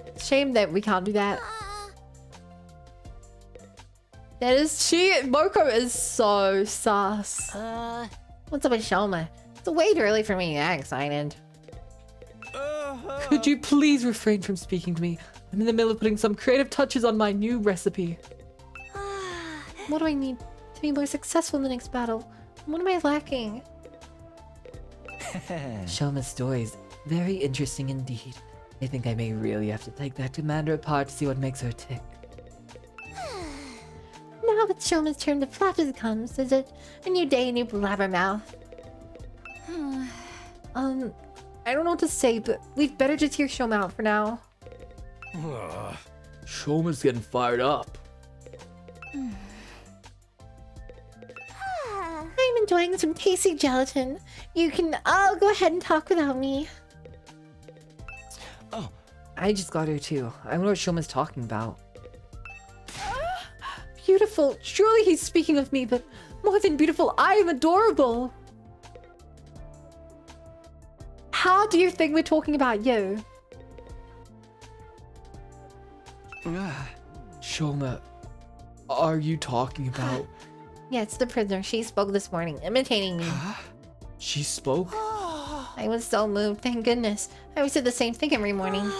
It's a shame that we can't do that. That is... Moko is so sus. What's up with Shoma? It's way too early for me to get excited. Could you please refrain from speaking to me? I'm in the middle of putting some creative touches on my new recipe. What do I need to be more successful in the next battle? What am I lacking? Shoma's story is very interesting indeed. I think I may really have to take that commander apart to see what makes her tick. Now it's Shoma's turn to flap as it comes, is it? A new day, a new blabbermouth. I don't know what to say, but we'd better just hear Shoma out for now. Shoma's getting fired up. I'm enjoying some tasty gelatin. You can all go ahead and talk without me. Oh, I just got here too. I wonder what Shoma's talking about. Beautiful. Surely he's speaking of me, but more than beautiful, I am adorable. How do you think we're talking about you? Shoma, are you talking about... Yeah, it's the prisoner. She spoke this morning, imitating me. She spoke? I was so moved, thank goodness. I always said the same thing every morning.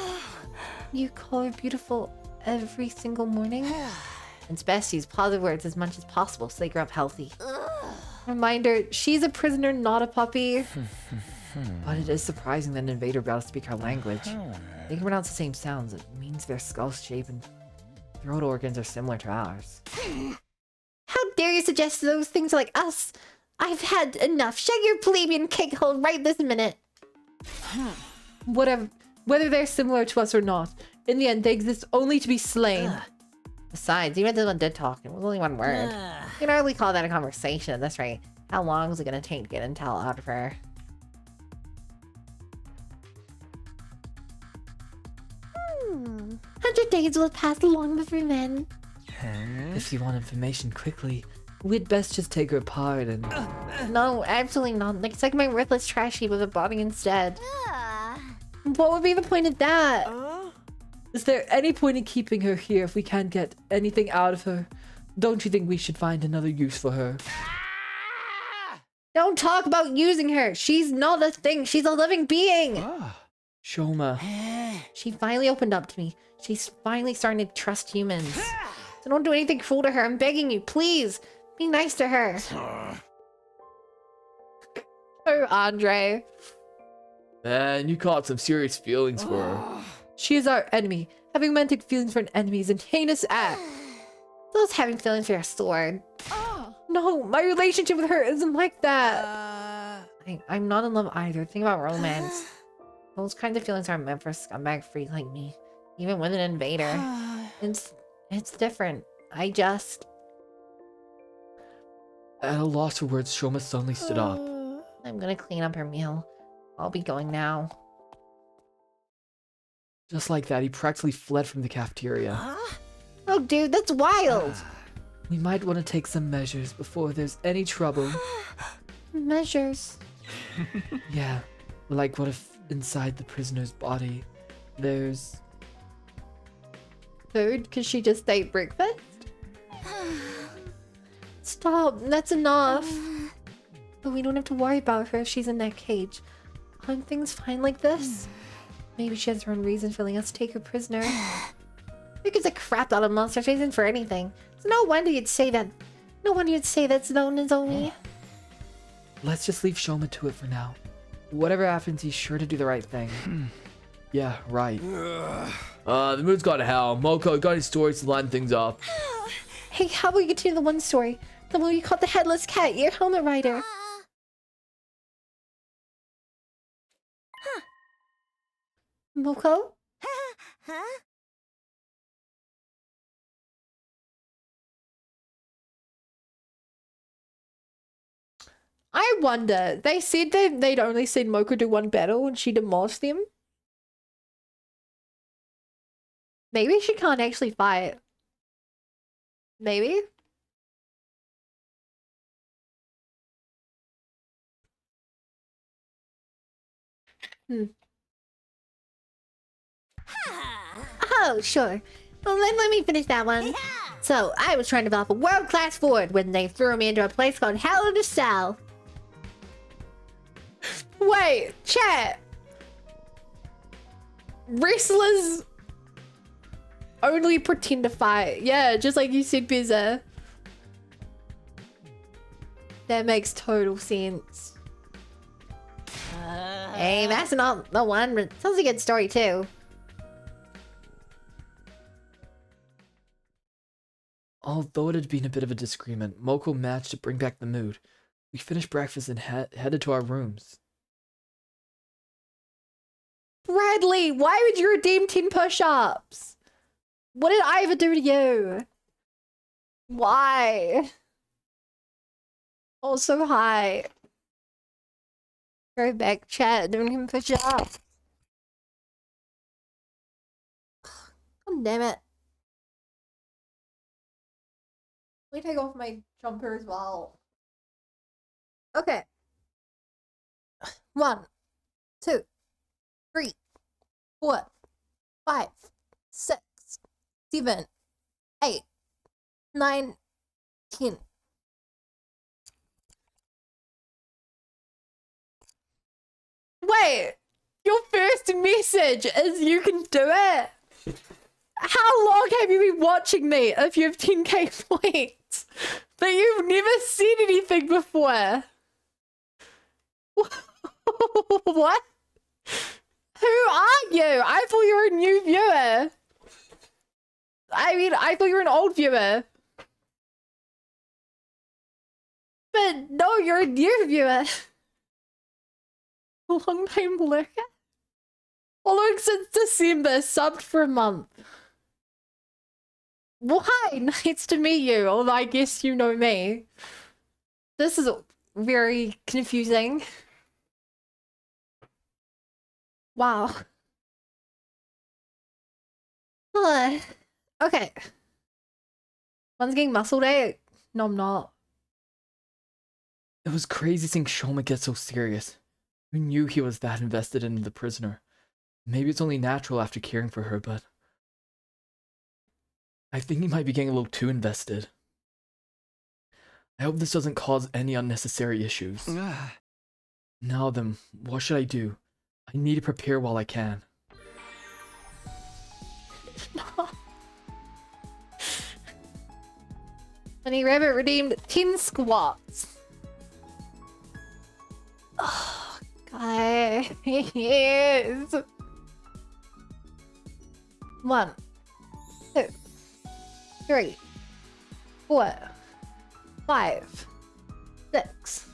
You call her beautiful every single morning? It's best to use positive words as much as possible so they grow up healthy. Reminder, she's a prisoner, not a puppy. But it is surprising that an invader brought to speak our language. They can pronounce the same sounds. It means their skull shape and throat organs are similar to ours. How dare you suggest those things like us? I've had enough. Shut your plebeian cake hole right this minute. Whatever, whether they're similar to us or not, in the end, they exist only to be slain. Besides, even if this one did talk, it was only one word. You can hardly call that a conversation at this rate. How long is it gonna take to get intel out of her? Hmm. 100 days will have passed long before then. If you want information quickly, we'd best just take her apart and... No, absolutely not. Like, take my worthless trash heap with a body instead. What would be the point of that? Is there any point in keeping her here if we can't get anything out of her? Don't you think we should find another use for her? Don't talk about using her. She's not a thing. She's a living being. Shoma. She finally opened up to me. She's finally starting to trust humans. So don't do anything cruel to her. I'm begging you, please. Be nice to her. Oh, Andre. Man, you caught some serious feelings for her. She is our enemy. Having romantic feelings for an enemy is a heinous act. Those having feelings for your sword. No, my relationship with her isn't like that. I'm not in love either. Think about romance. Those kinds of feelings aren't meant for a scumbag freak like me. Even with an invader. It's different. I just... At a loss for words, Shoma suddenly stood up. I'm gonna clean up her meal. I'll be going now. Just like that, he practically fled from the cafeteria. Oh, dude, that's wild. We might want to take some measures before there's any trouble. Measures? Yeah, like what if inside the prisoner's body there's... Food? Cause she just ate breakfast? Stop, that's enough. But we don't have to worry about her if she's in that cage. Aren't things fine like this? Maybe she has her own reason for letting us take her prisoner. Who gives a crap out of monster chasing for anything? So no wonder you'd say that. No wonder you'd say that's known as only. Let's just leave Shoma to it for now. Whatever happens, he's sure to do the right thing. Yeah, right. The mood's gone to hell. Moko, got any stories to line things up? Hey, how about we continue the one story? The one you caught the headless cat, your helmet rider. Moko? I wonder, they said that they'd only seen Moko do one battle and she demolished them. Maybe she can't actually fight. Maybe? Oh, sure. Well, let me finish that one. So, I was trying to develop a world-class Ford when they threw me into a place called Hell in the Cell. Wait, chat. Wrestlers only pretend to fight. Yeah, just like you said, Bizza. That makes total sense. Hey, that's not the one, but sounds like a good story too. Although it had been a bit of a disagreement, Moko managed to bring back the mood. We finished breakfast and headed to our rooms. Bradley, why would you redeem 10 push-ups? What did I ever do to you? Why? Oh, so high. Go back, chat, don't even push up. God damn it. Let me take off my jumper as well. Okay. 1. 2, 3, 4, 5, 6, 7, 8, 9, 10. Wait, your first message is you can do it? How long have you been watching me if you have 10k points? But you've never said anything before. What? Who are you? I thought you were a new viewer. I mean, I thought you were an old viewer. But no, you're a new viewer. Long time lurker? Following since December, subbed for a month. Why? Nice to meet you. Although I guess you know me. This is very confusing. Wow. Okay. One's getting muscle day. No, I'm not. It was crazy seeing Shoma get so serious. Who knew he was that invested in the prisoner? Maybe it's only natural after caring for her, but I think he might be getting a little too invested. I hope this doesn't cause any unnecessary issues. Now then, what should I do? I need to prepare while I can. Bunny Rabbit redeemed 10 squats. Oh, guys. 1, 2, 3, 4, 5, 6,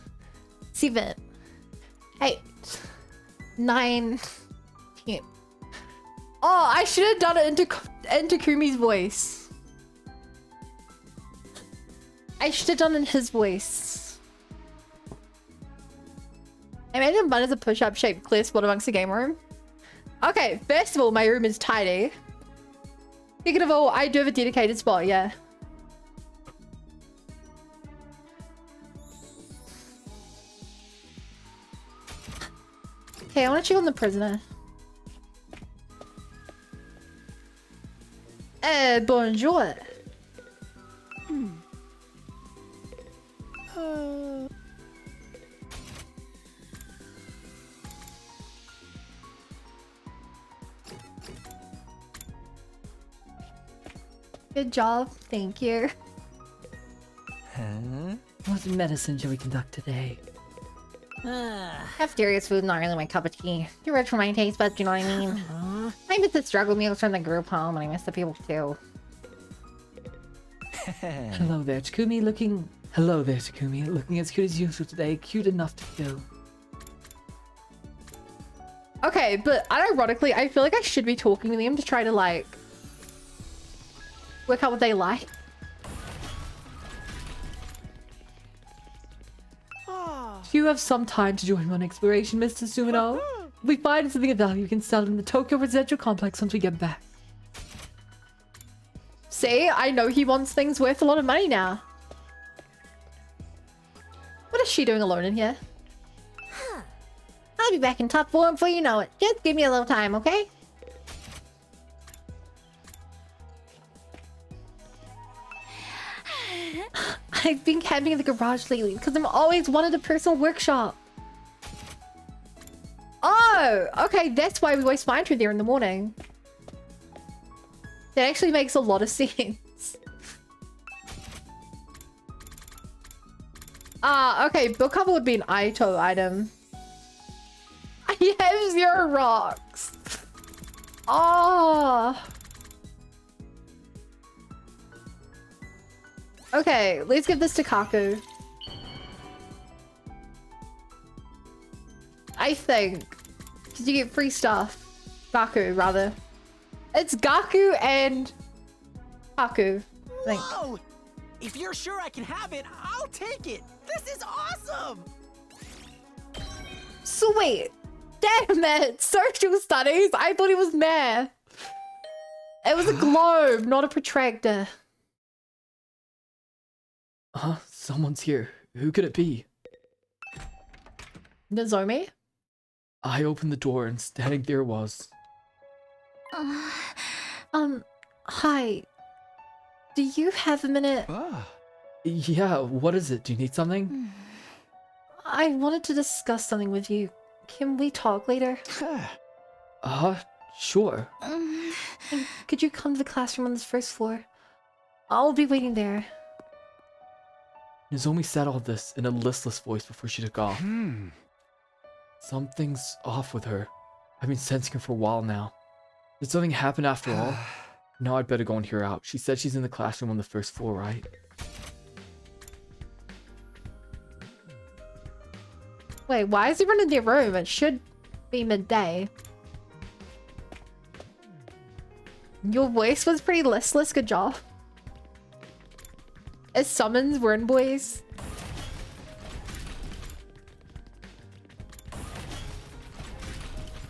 7, 8, 9, 10. Oh, I should have done it into Kumi's voice. I should have done it in his voice. I made him bun as a push-up shaped clear spot amongst the game room. Okay, first of all, my room is tidy. Second of all, I do have a dedicated spot, yeah. Okay, I want to check on the prisoner. Bonjour. Good job, thank you. What medicine shall we conduct today? Cafeteria's food not really my cup of tea. Too rich for my taste buds, you know what I mean? I miss the struggle meals from the group home, and I miss the people too. Hello there, Takumi, looking... Hello there, Takumi, looking as cute as usual today. Cute enough to kill. Okay, but unironically, I feel like I should be talking to them to try to, like, work out what they like. Do you have some time to join me on exploration, Mr. Sumino? If we find something of value, we can sell it in the Tokyo Residential Complex once we get back. See, I know he wants things worth a lot of money now. What is she doing alone in here? I'll be back in top form before you know it. Just give me a little time, okay? I've been camping in the garage lately because I'm always wanted a personal workshop. Oh, okay, that's why we always find her there in the morning. That actually makes a lot of sense. Okay, book cover would be an Aito item. I have 0 rocks. Oh. Okay, let's give this to Kaku. I think. Because you get free stuff. Gaku, rather. It's Gaku and Kaku. I think. Whoa! If you're sure I can have it, I'll take it. This is awesome. Sweet. Damn it. Social studies. I thought it was math. It was a globe, not a protractor. Someone's here. Who could it be? Nozomi? I opened the door and standing there was... Hi. Do you have a minute? Yeah, what is it? Do you need something? I wanted to discuss something with you. Can we talk later? Sure. And could you come to the classroom on this first floor? I'll be waiting there. Nozomi said all this in a listless voice before she took off. Something's off with her. I've been sensing her for a while now. Did something happen after all? Now I'd better go and hear her out. She said she's in the classroom on the first floor, right? Wait, why is he running their room? It should be midday. Your voice was pretty listless. Good job. As summons were in boys.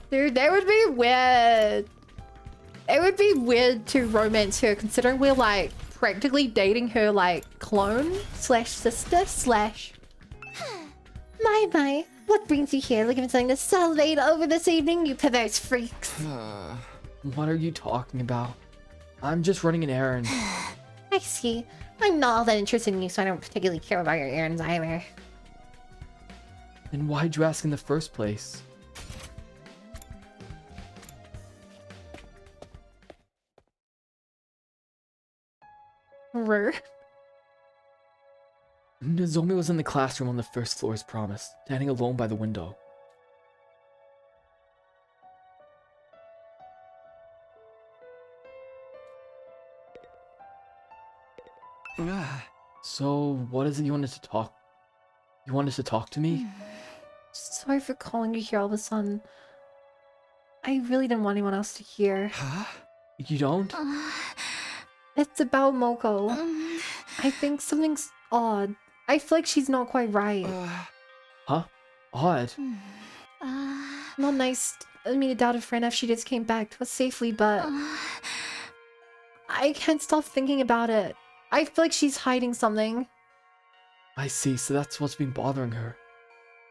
Dude, that would be weird. It would be weird to romance her considering we're like practically dating her like clone slash sister slash... My, what brings you here? Looking for something to salivate over this evening, you perverse freaks. What are you talking about? I'm just running an errand. I see. I'm not all that interested in you, so I don't particularly care about your errands either. Then why'd you ask in the first place? Rude. Nozomi was in the classroom on the first floor as promised, standing alone by the window. So, what is it you wanted to talk? You wanted to talk to me? Sorry for calling you here all of a sudden. I really didn't want anyone else to hear. You don't? It's about Moko. I think something's odd. I feel like she's not quite right. Huh? Odd? Not nice of me to doubt a friend after she just came back to us safely, but... I can't stop thinking about it. I feel like she's hiding something. I see, so that's what's been bothering her.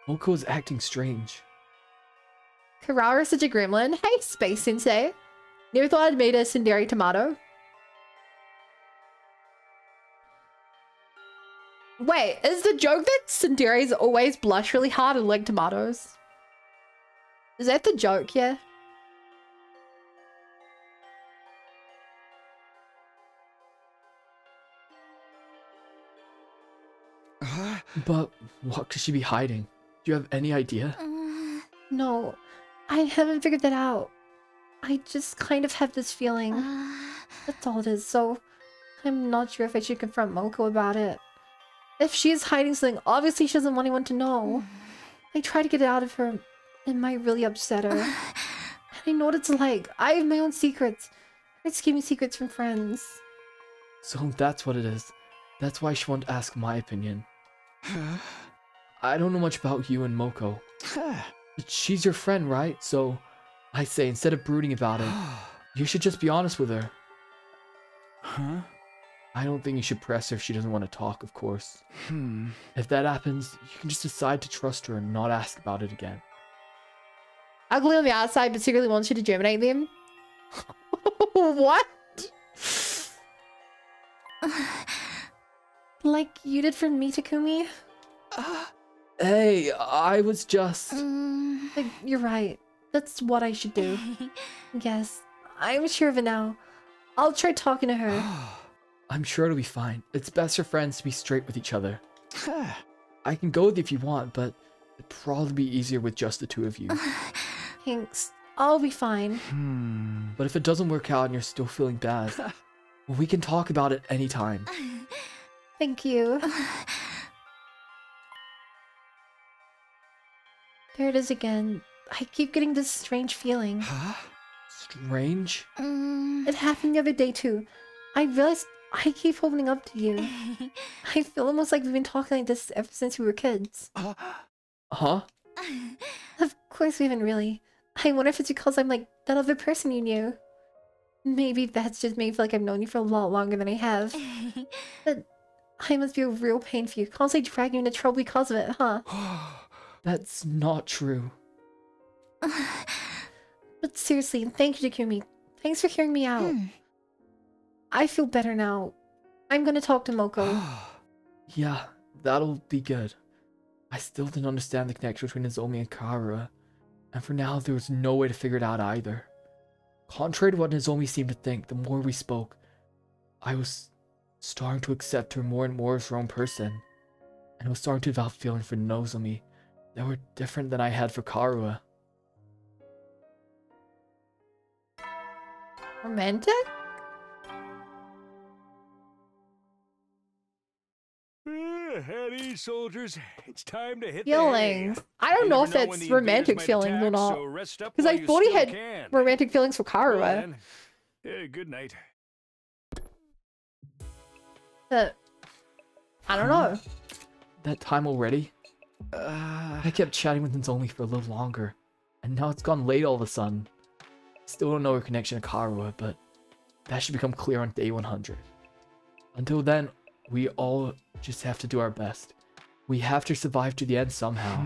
Moko is acting strange. Karaura is such a gremlin. Hey, Space Sensei. Never thought I'd made a Tsundere tomato. Wait, is the joke that Tsunderes always blush really hard and like tomatoes? Is that the joke, yeah? But what could she be hiding? Do you have any idea? No, I haven't figured that out. I just kind of have this feeling. That's all it is, so I'm not sure if I should confront Moko about it. If she is hiding something, obviously she doesn't want anyone to know. I try to get it out of her. It might really upset her. And I know what it's like. I have my own secrets. It's keeping secrets from friends. So that's what it is. That's why she won't ask my opinion. I don't know much about you and Moko. But she's your friend, right? So I say, instead of brooding about it, you should just be honest with her. I don't think you should press her if she doesn't want to talk, of course. If that happens, you can just decide to trust her and not ask about it again. Ugly on the outside, but secretly wants you to germinate them? What? Like you did for me, Takumi? Hey, I was just... Like, you're right. That's what I should do. Yes, I'm sure of it now. I'll try talking to her. I'm sure it'll be fine. It's best for friends to be straight with each other. I can go with you if you want, but it'd probably be easier with just the two of you. Thanks. I'll be fine. But if it doesn't work out and you're still feeling bad, well, we can talk about it anytime. Thank you. There it is again. I keep getting this strange feeling. Strange? It happened the other day too. I realized I keep opening up to you. I feel almost like we've been talking like this ever since we were kids. Huh? Of course we haven't really. I wonder if it's because I'm like that other person you knew. Maybe that's just made me feel like I've known you for a lot longer than I have. But I must be a real pain for you. Constantly dragging you into trouble because of it, huh? That's not true. But seriously, thank you, Takumi. Thanks for hearing me out. I feel better now. I'm gonna talk to Moko. Yeah, that'll be good. I still didn't understand the connection between Nozomi and Karua, and for now there was no way to figure it out either. Contrary to what Nozomi seemed to think, the more we spoke, I was starting to accept her more and more as her own person, and I was starting to develop feelings for Nozomi that were different than I had for Karua. Romantic? Heady soldiers, it's time to hit Feelings. I don't know if that's romantic feelings or not. Because I thought he had romantic feelings for Karua. Good night. But I don't know. That time already? I kept chatting with Nozomi for a little longer, and now it's gone late all of a sudden. Still don't know her connection to Karua, but that should become clear on day 100. Until then, we all just have to do our best. We have to survive to the end somehow.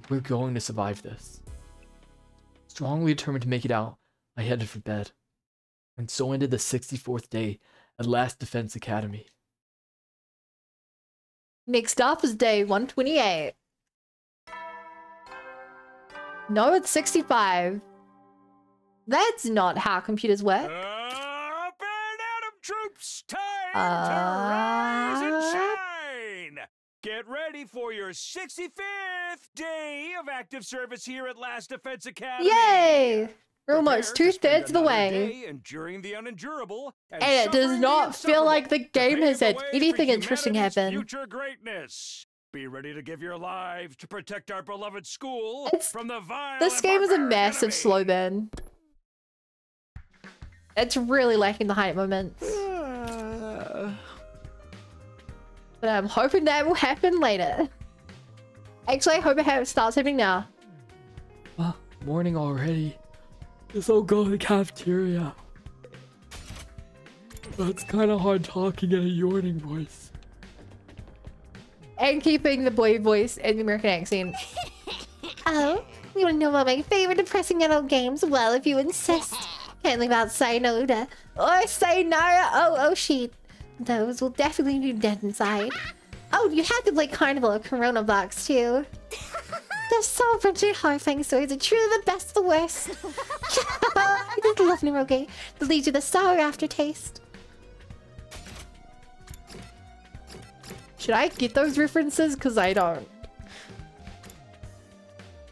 We're going to survive this. Strongly determined to make it out, I headed for bed. And so ended the 64th day at Last Defense Academy. Next up is day 128. No, it's 65. That's not how computers work. Up and Atom troops, time to rise and shine. Get ready for your 65th day of active service here at Last Defense Academy. Yay! We're almost Prepare to 2/3 of the spend way. another day enduring the unendurable And it does suffering not the feel like the insufferable game to has pave had the way anything for interesting humanity's happen. Future greatness. Be ready to give your lives to protect our beloved school from the vile This game is a massive enemy. slow burn. It's really lacking the hype moments. But I'm hoping that will happen later. Actually, I hope it starts happening now. Morning already. Guess I'll go to the cafeteria. That's kind of hard talking in a yawning voice. And keeping the boy voice and the American accent. Oh, you want to know about my favorite depressing adult games? Well, if you insist. Can't leave out Sayonara or Sayonara Oshi. Those will definitely be dead inside. Oh, you have to play Carnival or Corona Box too. The soul wrenching horrifying stories are truly the best of the worst. I just love Niroge. That leaves you the sour aftertaste. Should I get those references? Because I don't.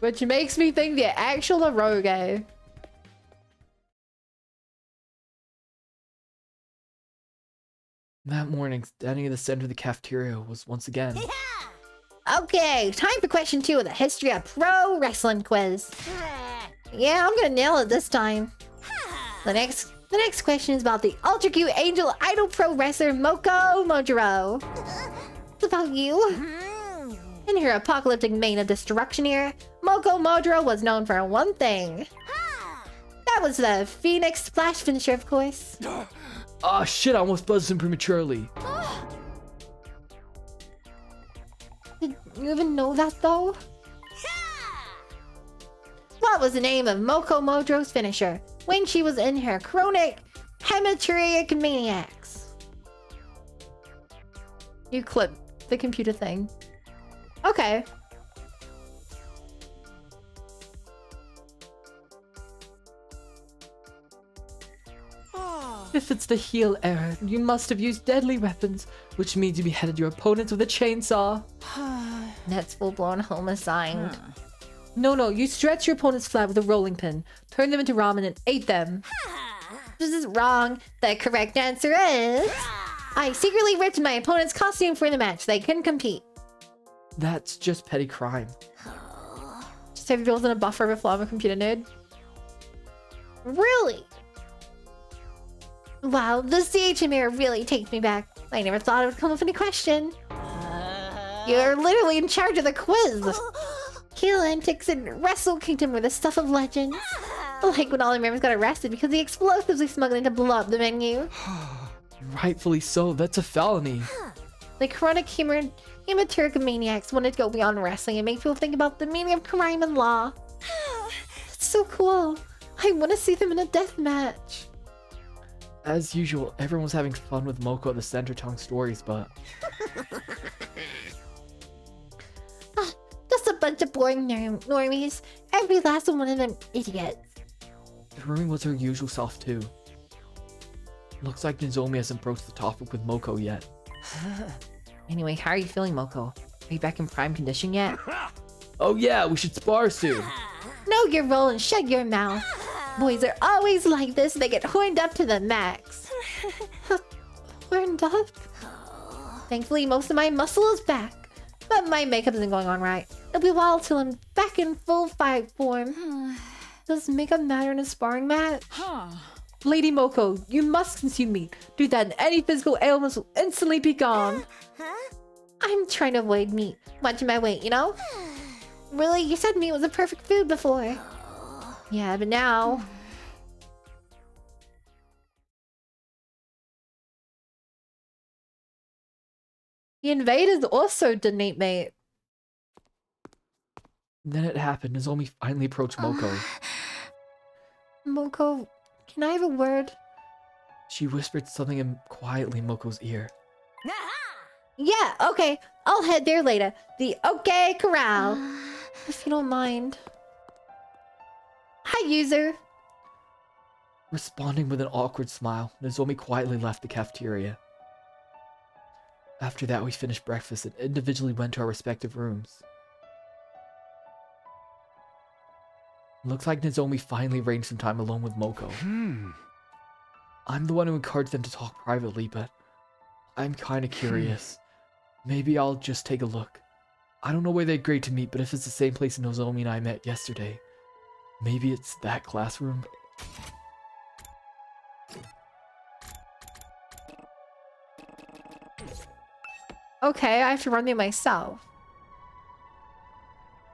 Which makes me think they're actual Niroge. That morning, standing in the center of the cafeteria was once again. Okay, time for question 2 of the History of Pro Wrestling quiz. Yeah, I'm gonna nail it this time. The next question is about the ultra cute angel idol pro wrestler Moko Mojiro. It's about you. In her apocalyptic mane of destruction era, Moko Mojiro was known for one thing. That was the Phoenix Splash finisher, of course. Ah, shit, I almost buzzed him prematurely. Did you even know that, though? What was the name of Moko Mojiro's finisher when she was in her chronic hematuria maniacs? You clipped the computer thing. Okay. If it's the heel era, you must have used deadly weapons, which means you beheaded your opponents with a chainsaw. That's full-blown homicide. No, you stretch your opponents flat with a rolling pin, turn them into ramen, and ate them. This is wrong. The correct answer is... I secretly ripped my opponent's costume for the match. They couldn't compete. That's just petty crime. Just have you built in a buffer before I'm a computer nerd? Really? Wow, the CHM era really takes me back. I never thought it would come up in a question. You're literally in charge of the quiz. Heel antics in Wrestle Kingdom were the stuff of legends. Like when all the members got arrested because the explosives they smuggled in to blow up the venue. Rightfully so, that's a felony. The chronic hematuric maniacs wanted to go beyond wrestling and make people think about the meaning of crime and law. So cool. I want to see them in a death match. As usual, everyone was having fun with Moko at the center telling stories, but... Just a bunch of boring normies. Every last one of them idiots. Hirumi was her usual self too. Looks like Nozomi hasn't broached the topic with Moko yet. Anyway, how are you feeling, Moko? Are you back in prime condition yet? Oh yeah, we should spar soon. Know your role and shut your mouth. Boys are always like this. They get horned up to the max. Horned up? Thankfully, most of my muscle is back. But my makeup isn't going on right. It'll be a while till I'm back in full fight form. Does makeup matter in a sparring match? Lady Moko, you must consume meat. Do that and any physical ailments will instantly be gone. I'm trying to avoid meat. Watching my weight, you know? Really? You said meat was a perfect food before. Yeah, but now... The invaders also didn't mate. Then it happened. Nozomi finally approached Moko. Moko, can I have a word? She whispered something quietly in Moko's ear. Yeah, okay. I'll head there later. The OK Corral. If you don't mind. Hi, user. Responding with an awkward smile, Nozomi quietly left the cafeteria. After that, we finished breakfast and individually went to our respective rooms. Looks like Nozomi finally arranged some time alone with Moko. I'm the one who encouraged them to talk privately, but I'm kinda curious. Maybe I'll just take a look. I don't know where they agreed to meet, but if it's the same place Nozomi and I met yesterday, maybe it's that classroom? Okay, I have to run there myself.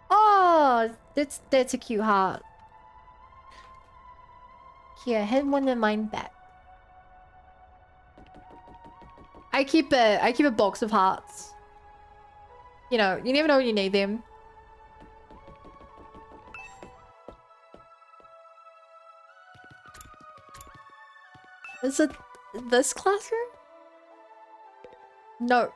Oh, that's a cute heart. Here, head one of mine back. I keep a box of hearts. You know, you never know when you need them. Is it this classroom? No.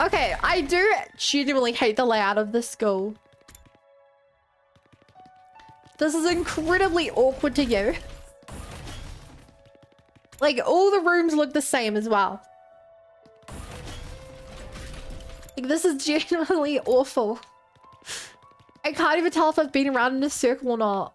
Okay, I do genuinely hate the layout of this school. This is incredibly awkward to you. Like, all the rooms look the same as well. Like, this is genuinely awful. I can't even tell if I've been around in a circle or not.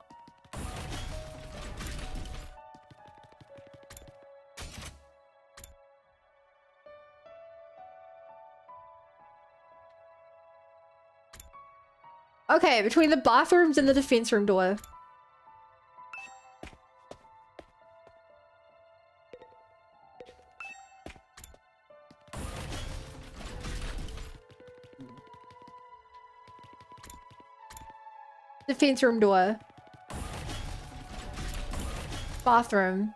Okay, between the bathrooms and the defense room door. Defense room door. Bathroom.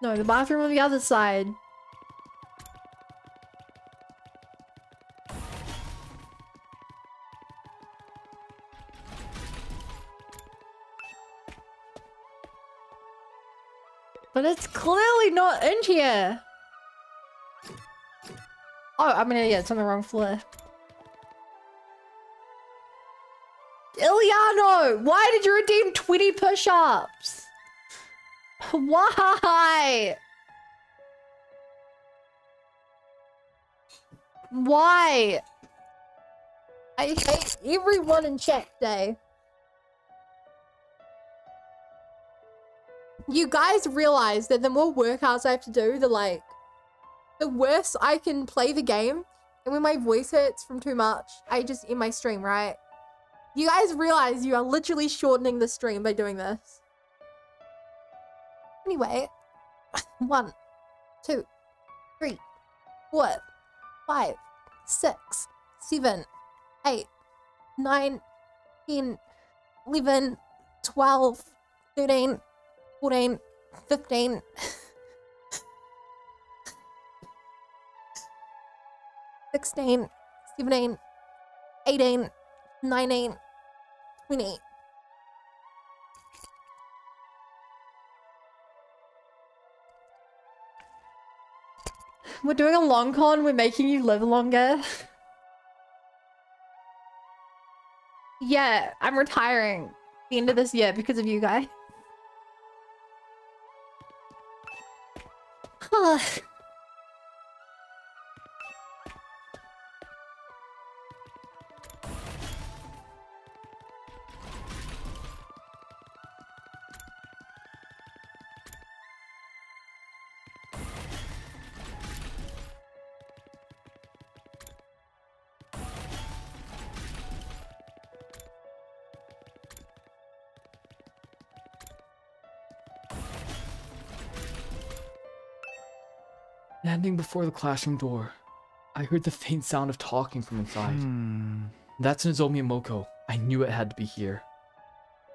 No, the bathroom on the other side. But it's clearly not in here. Oh, I'm an idiot. It's on the wrong floor. Iliano, why did you redeem 20 push-ups? Why? Why? I hate everyone in chat today. You guys realize that the more workouts I have to do, the worse I can play the game. And when my voice hurts from too much, I just end my stream, right? You guys realize you are literally shortening the stream by doing this. Anyway, 1, 2, 3, 4, 5, 6, 7, 8, 9, 10, 11, 12, 13, 14, 15, 16, 17, 18, 19, 20. We're doing a long con, we're making you live longer. Yeah, I'm retiring the end of this year because of you guys. Standing before the classroom door, I heard the faint sound of talking from inside. That's Nozomi and Moko. I knew it had to be here.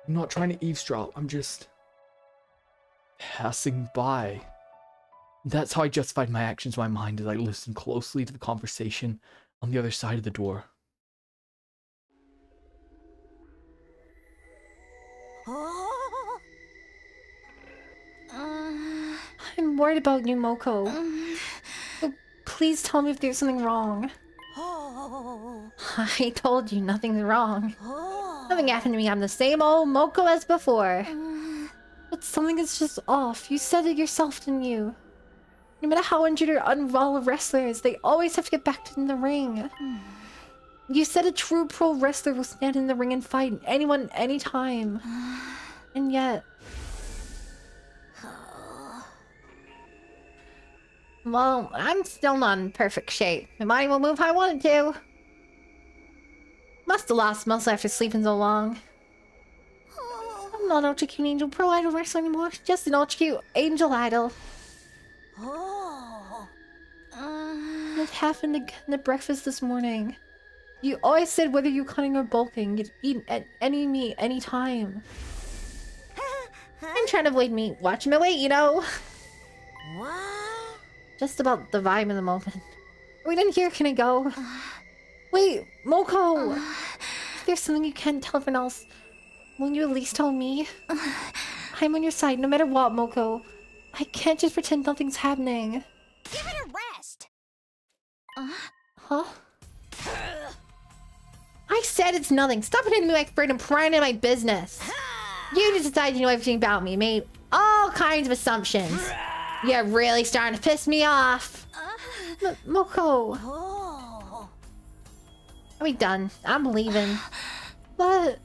I'm not trying to eavesdrop, I'm just passing by. That's how I justified my actions in my mind as I listened closely to the conversation on the other side of the door. I'm worried about you, Moko. So please tell me if there's something wrong. I told you nothing's wrong. Nothing happened to me. I'm the same old Moko as before. But something is just off. You said it yourself, didn't you? No matter how injured or unwell a wrestler is, they always have to get back in the ring. You said a true pro wrestler will stand in the ring and fight anyone, anytime. And yet... Well, I'm still not in perfect shape. My body will move how I want it to. Must have lost muscle after sleeping so long. I'm not Ultra Cute Angel Pro Idol Wrestler anymore. Just an Ultra Cute Angel Idol. What happened again at breakfast this morning? You always said whether you're cutting or bulking, you'd eat at any meat, any time. I'm trying to avoid meat. Watching my weight, you know. What? Just about the vibe in the moment. Are we done here? Can I go? Wait, Moko! If there's something you can't tell everyone else, won't you at least tell me? I'm on your side no matter what, Moko. I can't just pretend nothing's happening. Give it a rest! Huh? I said it's nothing. Stop pretending to be my friend and prying into my business. You just decided you know everything about me, made all kinds of assumptions. You're really starting to piss me off. Moko. Are we done? I'm leaving. But...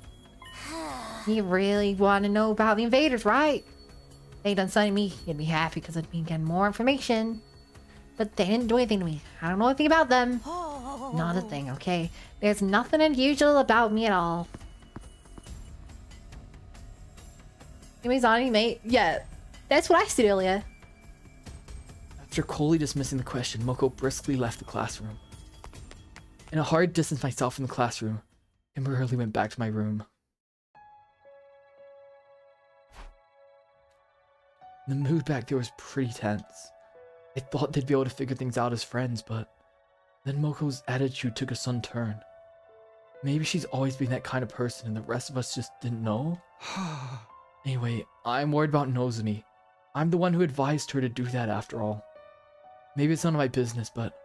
You really want to know about the invaders, right? They done something to me. You'd be happy because I'd be getting more information. But they didn't do anything to me. I don't know anything about them. Not a thing, okay? There's nothing unusual about me at all. Anyways, on mate? Yeah. That's what I said earlier. After coldly dismissing the question, Moko briskly left the classroom. In a hard distance myself from the classroom, I temporarily went back to my room. The mood back there was pretty tense. I thought they'd be able to figure things out as friends, but then Moko's attitude took a sudden turn. Maybe she's always been that kind of person and the rest of us just didn't know? Anyway, I'm worried about Nozomi. I'm the one who advised her to do that after all. Maybe it's none of my business, but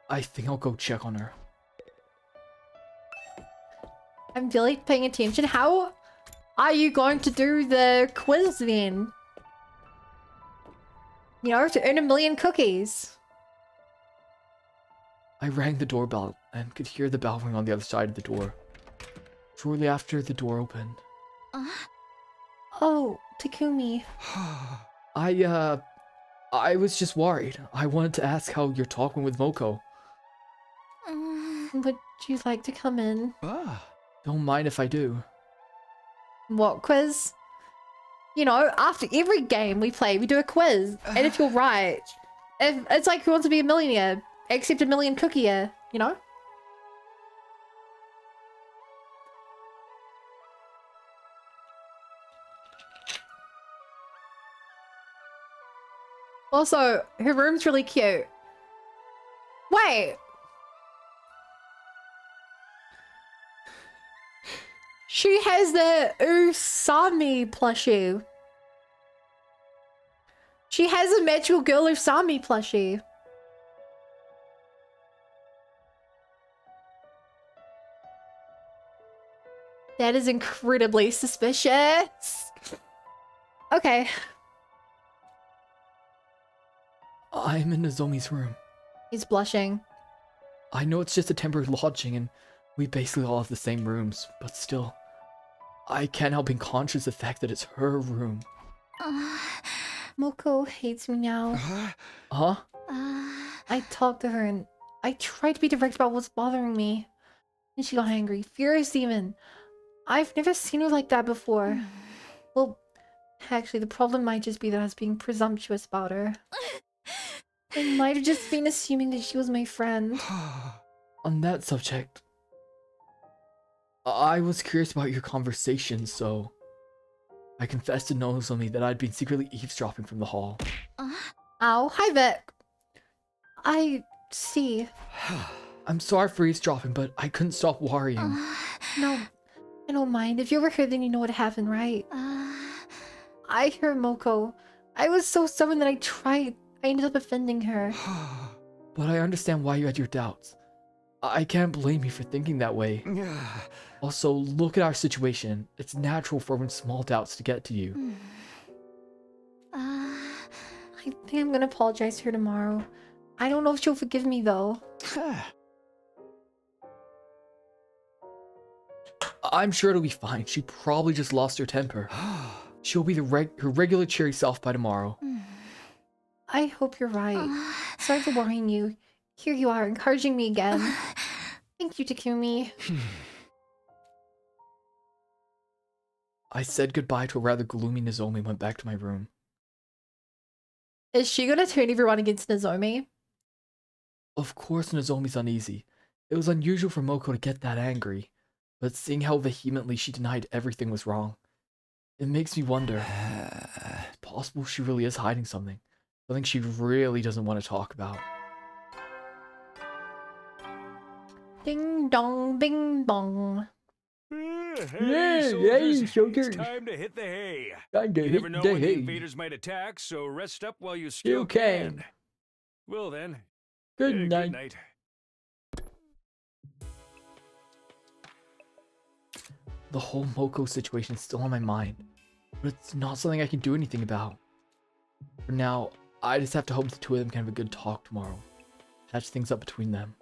I think I'll go check on her. I'm really paying attention. How are you going to do the quiz then? You know, to earn 1,000,000 cookies. I rang the doorbell and could hear the bell ring on the other side of the door. Shortly after, the door opened. Oh, Takumi. I was just worried. I wanted to ask how you're talking with Moko. Would you like to come in? Don't mind if I do. What quiz? You know, after every game we play, we do a quiz. And if you're right, if it's like Who Wants to Be a Millionaire, except 1,000,000 cookie-er, you know? Also, her room's really cute. Wait. She has the Usami plushie. She has a magical girl Usami plushie. That is incredibly suspicious. Okay. I'm in Nozomi's room. He's blushing. I know it's just a temporary lodging and we basically all have the same rooms, but still, I can't help being conscious of the fact that it's her room. Moko hates me now. Huh? I talked to her and I tried to be direct about what's bothering me. And she got angry. Furious demon. I've never seen her like that before. Well, actually, the problem might just be that I was being presumptuous about her. It might have just been assuming that she was my friend. On that subject, I was curious about your conversation, so I confessed to Nozomi that I'd been secretly eavesdropping from the hall. Ow, hi Vic. I see. I'm sorry for eavesdropping, but I couldn't stop worrying. No, I don't mind. If you were here, then you know what happened, right? I heard Moko. I was so stubborn that I ended up offending her. But I understand why you had your doubts. I can't blame you for thinking that way. Also, look at our situation. It's natural for even small doubts to get to you. I think I'm gonna apologize to her tomorrow. I don't know if she'll forgive me, though. I'm sure it'll be fine. She probably just lost her temper. She'll be her regular cheery self by tomorrow. I hope you're right. Sorry for worrying you. Here you are, encouraging me again. Thank you, Takumi. I said goodbye to a rather gloomy Nozomi and went back to my room. Is she gonna turn everyone against Nozomi? Of course Nozomi's uneasy. It was unusual for Moko to get that angry, but seeing how vehemently she denied everything was wrong, it makes me wonder, it's possible she really is hiding something. Something she really doesn't want to talk about. Ding dong, bing bong. Hey, soldiers, it's time to hit the hay. You never know when the invaders might attack, so rest up while you still can. Well then, Good night. Good night. The whole Moko situation is still on my mind, but it's not something I can do anything about. For now, I just have to hope the two of them can have a good talk tomorrow. Patch things up between them.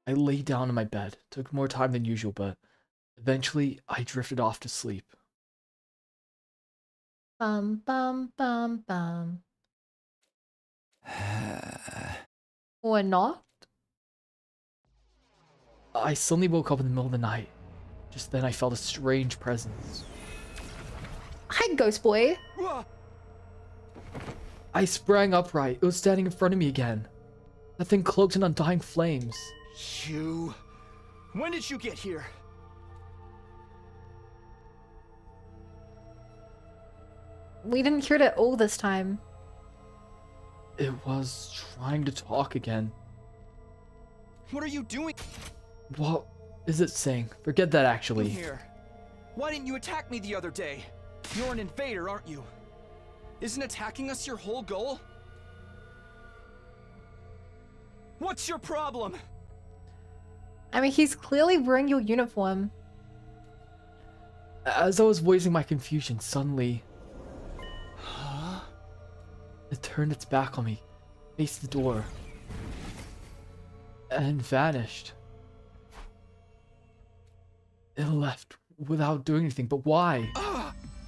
I lay down in my bed. Took more time than usual, but eventually I drifted off to sleep. Bum bum bum bum. Or not? I suddenly woke up in the middle of the night. Just then I felt a strange presence. Hi, ghost boy. I sprang upright. It was standing in front of me again. That thing cloaked in undying flames. You... When did you get here? We didn't hear it at all this time. It was trying to talk again. What are you doing What is it saying? Forget that actually. here? Why didn't you attack me the other day? You're an invader, aren't you? Isn't attacking us your whole goal? What's your problem? I mean, he's clearly wearing your uniform. As I was voicing my confusion, suddenly... It turned its back on me, faced the door, and vanished. It left without doing anything, but why?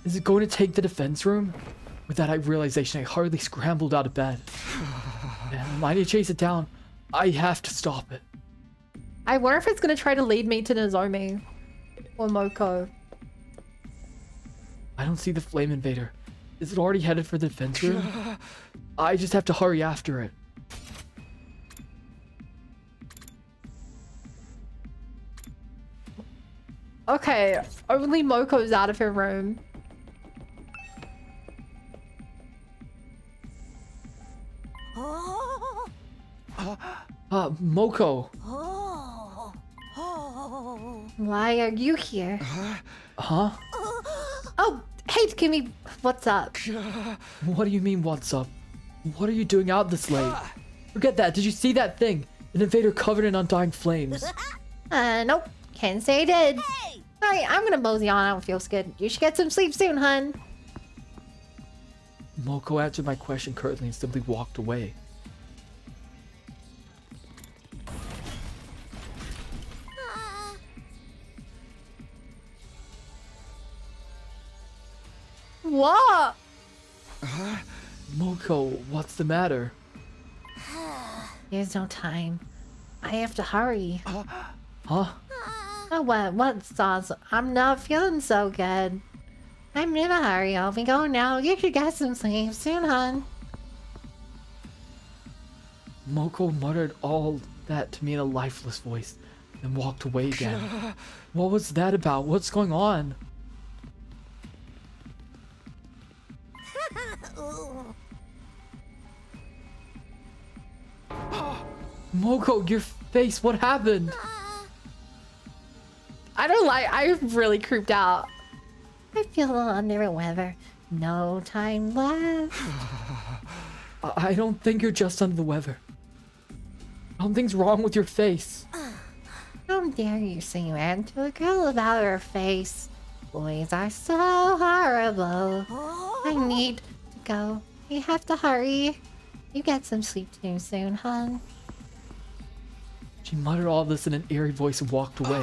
Is it going to take the defense room? With that realization, I hardly scrambled out of bed. And I need to chase it down. I have to stop it. I wonder if it's gonna try to lead me to Nozomi. Or Moko. I don't see the flame invader. Is it already headed for the defense room? I just have to hurry after it. Okay, only Moko's out of her room. Oh. Moko. Oh. Oh. Why are you here? Huh? Oh, hey, Kimmy. What's up? What do you mean, what's up? What are you doing out this late? Forget that. Did you see that thing? An invader covered in undying flames. Nope. Can't say I did. Hey! Alright, I'm gonna mosey on. I don't feel good. You should get some sleep soon, hun. Moko answered my question curtly and simply walked away. What? Moko, what's the matter? There's no time. I have to hurry. Huh? Oh, what, Stas? I'm not feeling so good. I'm in a hurry. I'll be going now. You should get some sleep soon, hun. Moko muttered all that to me in a lifeless voice, then walked away again. What was that about? What's going on? Moko, your face, what happened? I don't like. I'm really creeped out. I feel a little under the weather. No time left. I don't think you're just under the weather. Something's wrong with your face. How dare you say that to a girl about her face? Boys are so horrible. I need to go. We have to hurry. You get some sleep too soon, hun. She muttered all this in an eerie voice and walked away.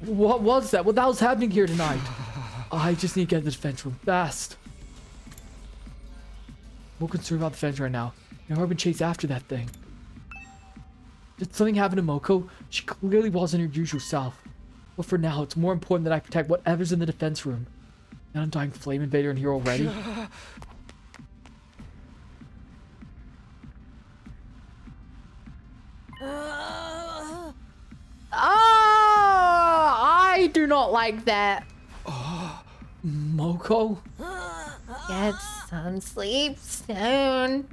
What was that? What the hell's happening here tonight? I just need to get to the defense room fast. More concerned about the defense right now. I've never been chased after that thing. Did something happen to Moko? She clearly wasn't her usual self. But for now, it's more important that I protect whatever's in the defense room. An undying flame invader in here already? I do not like that. Moko? Get some sleep soon.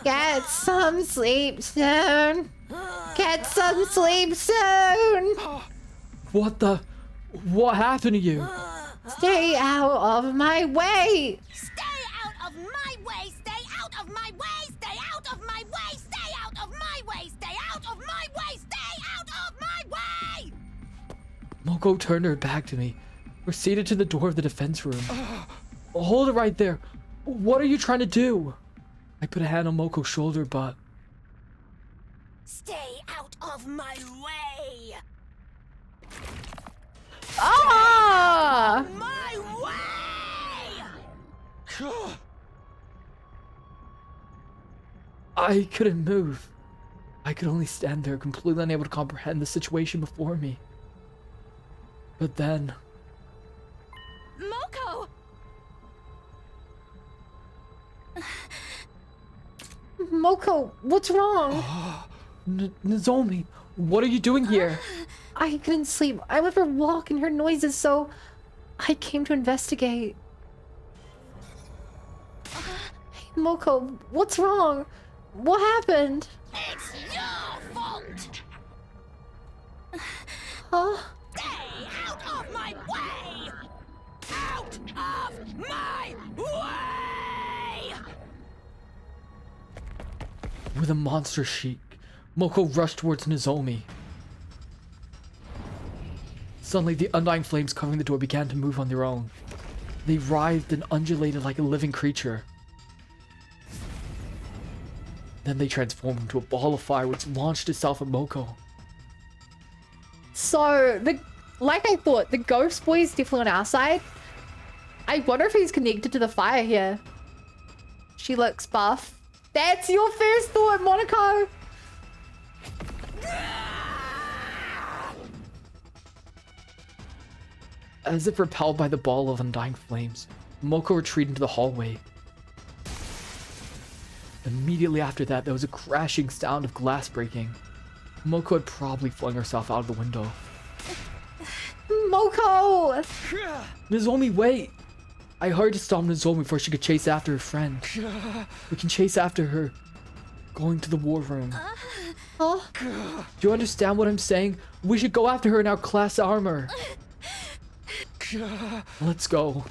Get some sleep soon. Get some sleep soon. What happened to you? Stay out of my way. Stay out of my way! Stay out of my way! Stay out of my way! Stay out of my way! Stay out of my way! Stay out of my way! Moko turned her back to me, proceeded to the door of the defense room. Hold it right there. What are you trying to do? I put a hand on Moko's shoulder, but... Stay out of my way! Ah! My way! I couldn't move. I could only stand there, completely unable to comprehend the situation before me. But then... Moko! Moko, what's wrong? Nozomi, what are you doing here? I couldn't sleep. I let her walk and heard noises, so I came to investigate. Hey, Moko, what's wrong? What happened? It's your fault! Huh? Stay out of my way! Out of my way! With a monster shriek, Moko rushed towards Nozomi. Suddenly, the undying flames covering the door began to move on their own. They writhed and undulated like a living creature. Then they transformed into a ball of fire which launched itself at Moko. So, like I thought, the ghost boy is definitely on our side. I wonder if he's connected to the fire here. She looks buff. That's your first thought, Monaco. As if repelled by the ball of undying flames, Moko retreated into the hallway. Immediately after that, there was a crashing sound of glass breaking. Moko had probably flung herself out of the window. Moko! Nozomi, wait! I hurried to stop Nozomi before she could chase after her friend. We can chase after her going to the war room. Oh, Do you understand what I'm saying? We should go after her in our class armor. Let's go.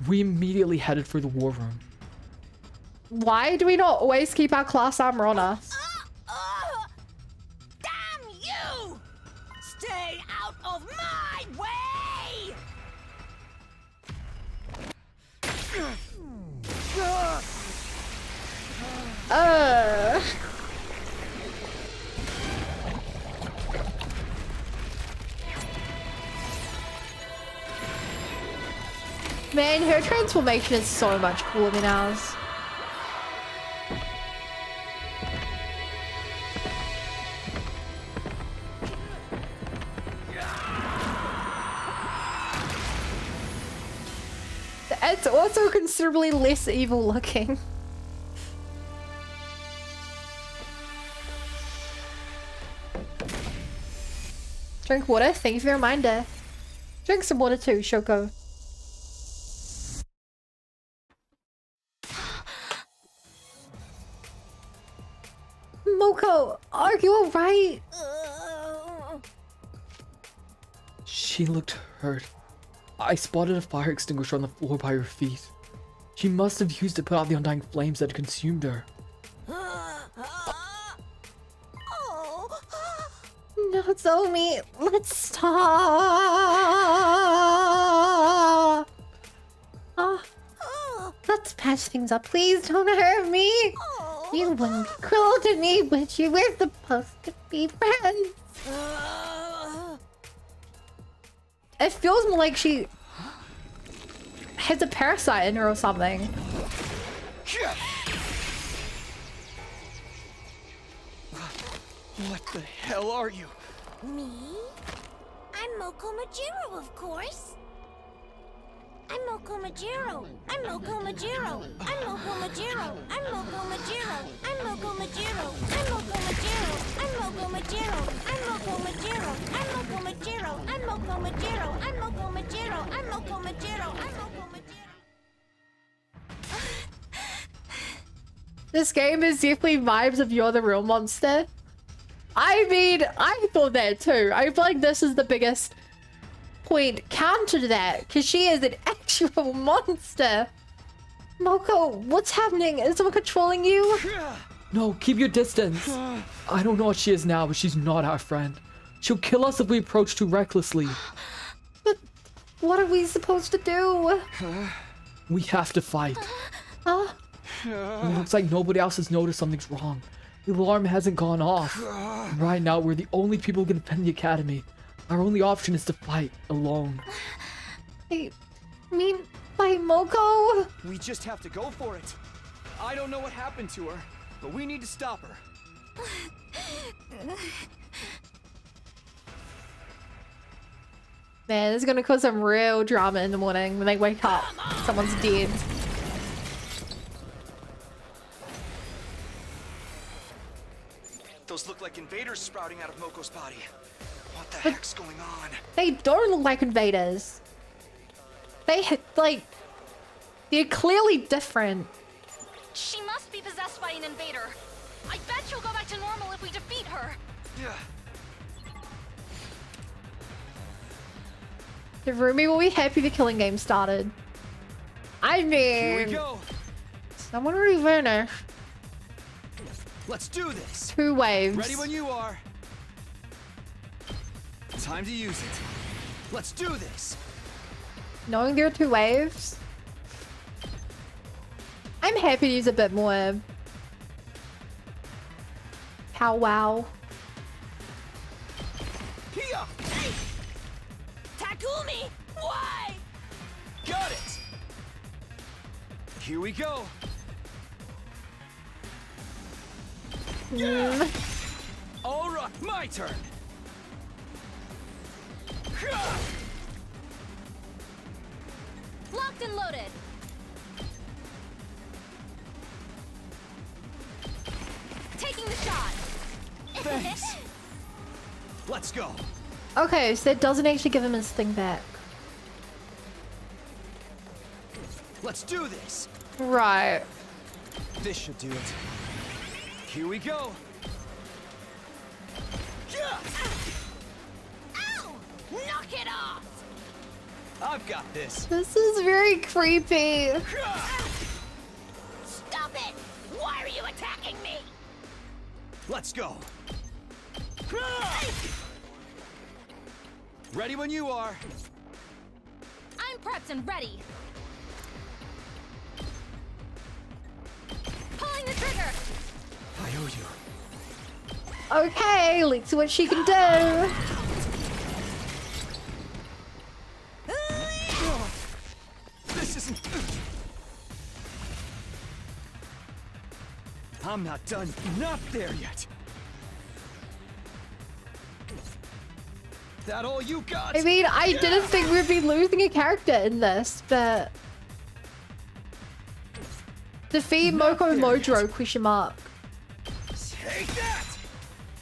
We immediately headed for the war room. why do we not always keep our class armor on us? Damn you! Stay out of my way! Man, her transformation is so much cooler than ours. It's also considerably less evil looking. Drink water, thank you for the reminder. Drink some water too, Shoko. Moko, are you alright? She looked hurt. I spotted a fire extinguisher on the floor by her feet. She must have used it to put out the undying flames that consumed her. No, Zomi, let's stop. Let's patch things up. Please don't hurt me. You wouldn't be cruel to me, but you were supposed to be friends. It feels more like she has a parasite in her or something. What the hell are you? Me? I'm Moko Majiro, of course. I'm Moko Majiro. I'm Moko Majiro. I'm Moko Majiro. I'm Moko Majiro. I'm Moko Majiro. I'm Moko Majiro. I'm Moko Majiro. I'm Moko Majiro. I'm Moko Majiro. I'm Moko Majiro. I'm Moko Majiro. I'm Moko Majiro. I'm Moko Majiro. This game is definitely vibes of You're the Real Monster. I mean, I thought that too. I feel like this is the biggest point counter to that, because she is an actual monster. Moko, what's happening? Is someone controlling you? No, keep your distance. I don't know what she is now, but she's not our friend. She'll kill us if we approach too recklessly. But what are we supposed to do? We have to fight. Huh? It looks like nobody else has noticed something's wrong. The alarm hasn't gone off. Right now, we're the only people who can defend the academy. Our only option is to fight alone. I mean, by Moko? We just have to go for it. I don't know what happened to her, but we need to stop her. Man, this is gonna cause some real drama in the morning when they wake up. Someone's dead. Those look like invaders sprouting out of Moko's body. What the heck's going on? They don't look like invaders. They like, they're clearly different. She must be possessed by an invader. I bet she'll go back to normal if we defeat her. Yeah. The Rumi will be happy the killing game started. I Here we mean, go. someone already vanished. Let's do this. 2 waves. Ready when you are. Time to use it. Let's do this. Knowing there are 2 waves, I'm happy to use a bit more powwow. Hiya! Takumi! Why? Got it. Here we go. Yeah. All right, my turn. Locked and loaded. Taking the shot. Thanks. Let's go. Okay, so it doesn't actually give him his thing back. Let's do this. Right. This should do it. Here we go. Ow! Knock it off! I've got this. This is very creepy. Stop it! Why are you attacking me? Let's go. Ready when you are. I'm prepped and ready. Pulling the trigger. I owe you. Okay, let's see what she can do. This isn't... I'm not done. Not there yet. That all you got? I mean, I didn't think we'd be losing a character in this, but... Defeat Moko Mojuro, question mark. Take that!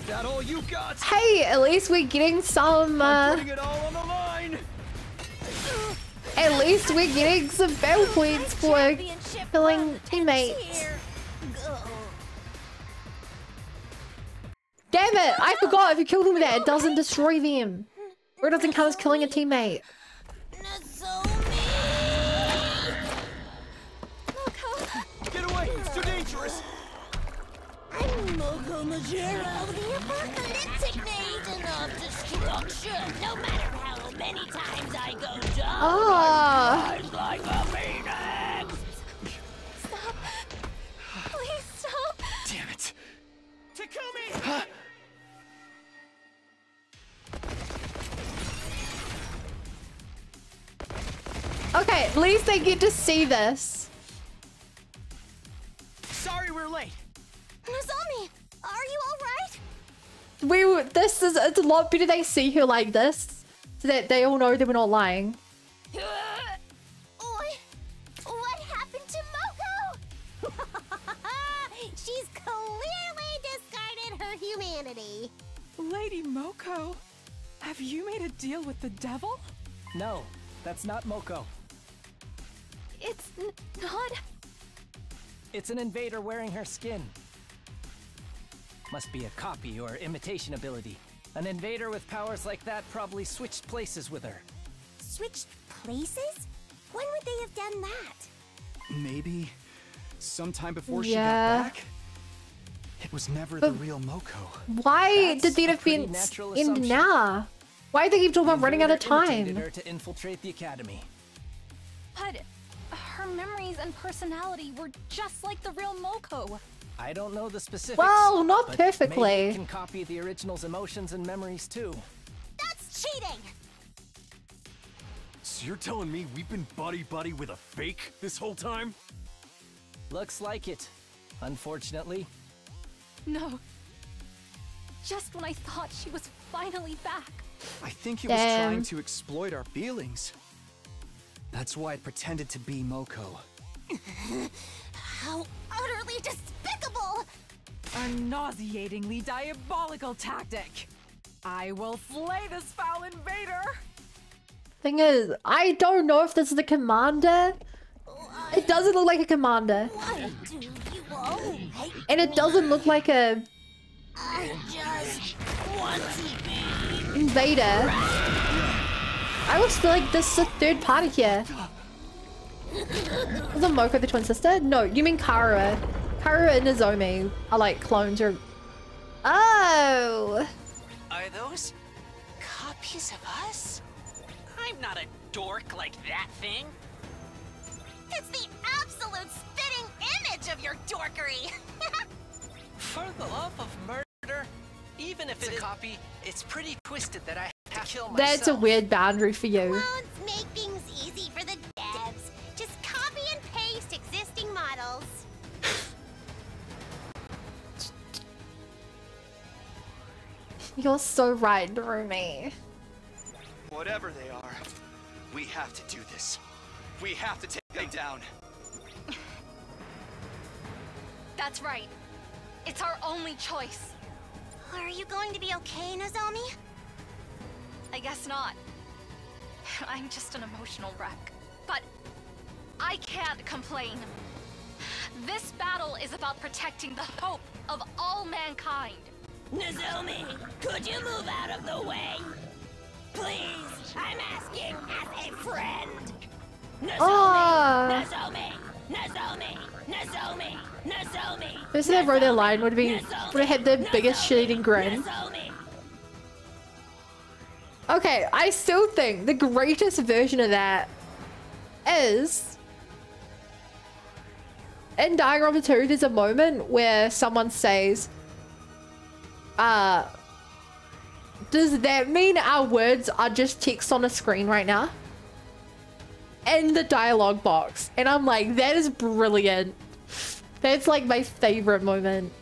That all you got? Hey, at least we're getting some, Putting it all on the line! at least we're getting some battle points for killing teammates. Damn it! I forgot if you kill them with that, it doesn't destroy them. Or it doesn't count as killing a teammate. Get away! It's too dangerous! I'm Moko Majiro, the apocalyptic agent of destruction. No matter how many times I go down, Ah. I'm like a phoenix. Stop. Please stop. Damn it! Takumi! Okay, at least they get to see this. Sorry we're late. Nozomi, are you alright? It's a lot better they see her like this, so that they all know that we're not lying. What happened to Moko? She's clearly discarded her humanity. Lady Moko, have you made a deal with the devil? No, that's not Moko. It's not. It's an invader wearing her skin. Must be a copy or imitation ability. An invader with powers like that probably switched places with her. Switched places? When would they have done that? Maybe sometime before she Yeah. got back? It was never the real Moko. Why That's did the a pretty defense natural end assumption. now? Why do they keep talking about running out of Imitated time? her to infiltrate the academy. But her memories and personality were just like the real Moko. I don't know the specifics. Well, not but perfectly. Maybe you can copy the original's emotions and memories too. That's cheating! So you're telling me we've been buddy-buddy with a fake this whole time? Looks like it, unfortunately. No. Just when I thought she was finally back. I think it was Damn. trying to exploit our feelings. That's why it pretended to be Moko. How utterly despicable! A nauseatingly diabolical tactic. I will flay this foul invader. Thing is, I don't know if this is the commander. It doesn't look like a commander. What do you all hate? And it doesn't look like a I just want to be. invader. I always feel like this is a third party here. Is it Moko the twin sister? No, you mean Karua. Karua and Nozomi are like clones or... Oh! Are those copies of us? I'm not a dork like that thing. It's the absolute spitting image of your dorkery! For the love of murder, even if it's a copy, it's pretty twisted that I have to kill myself. That's a weird boundary for you. Clones make things easy for the devs. Just copy and paste existing models. You're so right, Rumi. Whatever they are, we have to do this. We have to take them down. That's right. It's our only choice. Are you going to be okay, Nozomi? I guess not. I'm just an emotional wreck. But I can't complain. This battle is about protecting the hope of all mankind. Nozomi, could you move out of the way? Please, I'm asking as a friend. Nozomi, Nozomi, Nozomi, Nozomi, Nozomi. The person that wrote that line would have had the biggest shit-eating grin. Okay, I still think the greatest version of that is in Danganronpa 2. There's a moment where someone says, does that mean our words are just text on a screen right now? In the dialogue box. And I'm like, that is brilliant. That's like my favorite moment.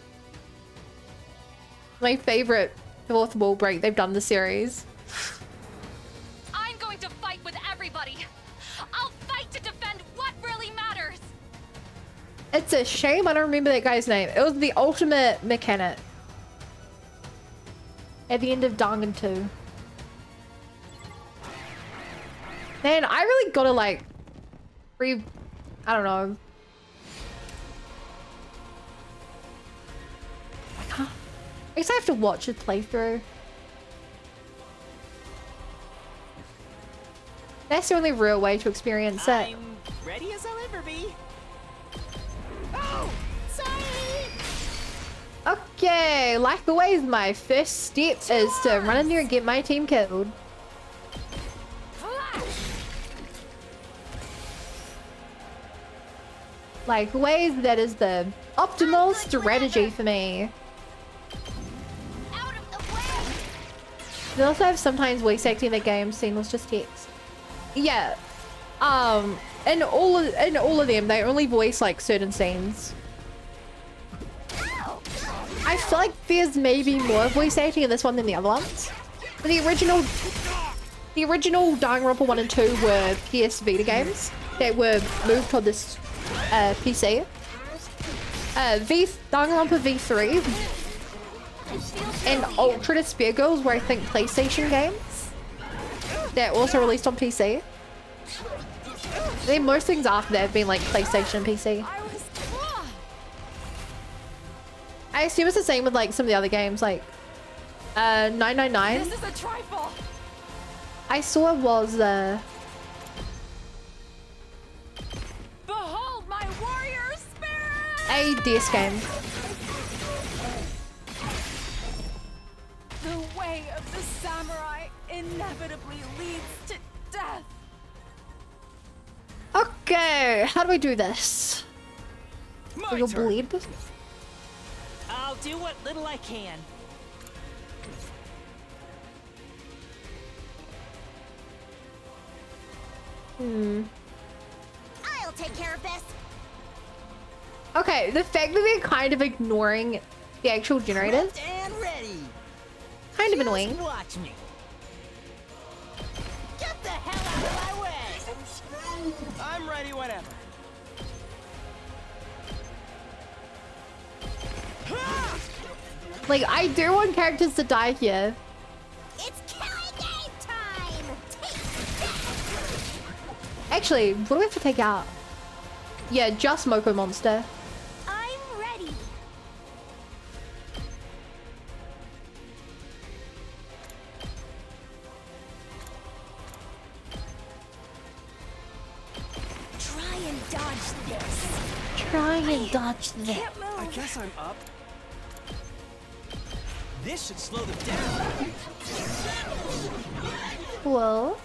My favorite fourth wall break they've done the series. I'm going to fight with everybody. I'll fight to defend what really matters. It's a shame I don't remember that guy's name. It was the ultimate mechanic at the end of Dangan 2. Man, I really gotta like I don't know. I guess I have to watch it playthrough. That's the only real way to experience it. I'm ready as I'll ever be. Oh, sorry. Okay, like always, my first step is to run in there and get my team killed. Like always, that is the optimal strategy for me. They also have sometimes voice acting in the game seen was just text. Yeah. In all of them, they only voice like certain scenes. I feel like there's maybe more voice acting in this one than the other ones. But the original Danganronpa 1 and 2 were PS Vita games that were moved to this PC. Danganronpa V3 and Ultra Despair Girls were, I think, PlayStation games that also released on PC. I think most things after that have been like PlayStation and PC. I assume it's the same with like some of the other games, like 999. This is a trifle. I saw it was Behold my warrior spirit! a DS game. The way of the samurai inevitably leads to death. Okay, how do I do this? You'll bleed. I'll do what little I can. I'll take care of this. Okay, the fact that they're kind of ignoring the actual generators, And ready. kind of annoying. Watch me. Get the hell out of my way. I'm ready whenever. Like, I do want characters to die here. It's killing game time. Take that. Actually, what do we have to take out? Yeah, just Moko Monster. I'm ready. Try and dodge this. Try and dodge this. I guess I'm up. This should slow them down. Well,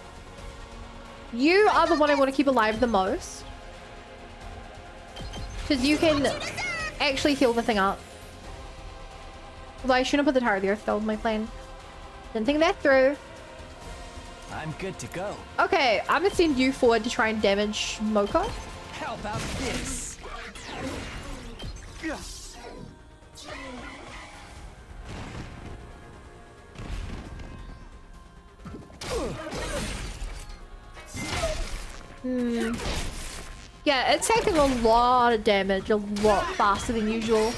you are the one I want to keep alive the most. Because you can actually heal the thing up. Although I shouldn't put the Tower of the Earth, that was my plan. Didn't think that through. I'm good to go. Okay, I'm gonna send you forward to try and damage Moko. How about this? Yeah, it's taking a lot of damage, a lot faster than usual.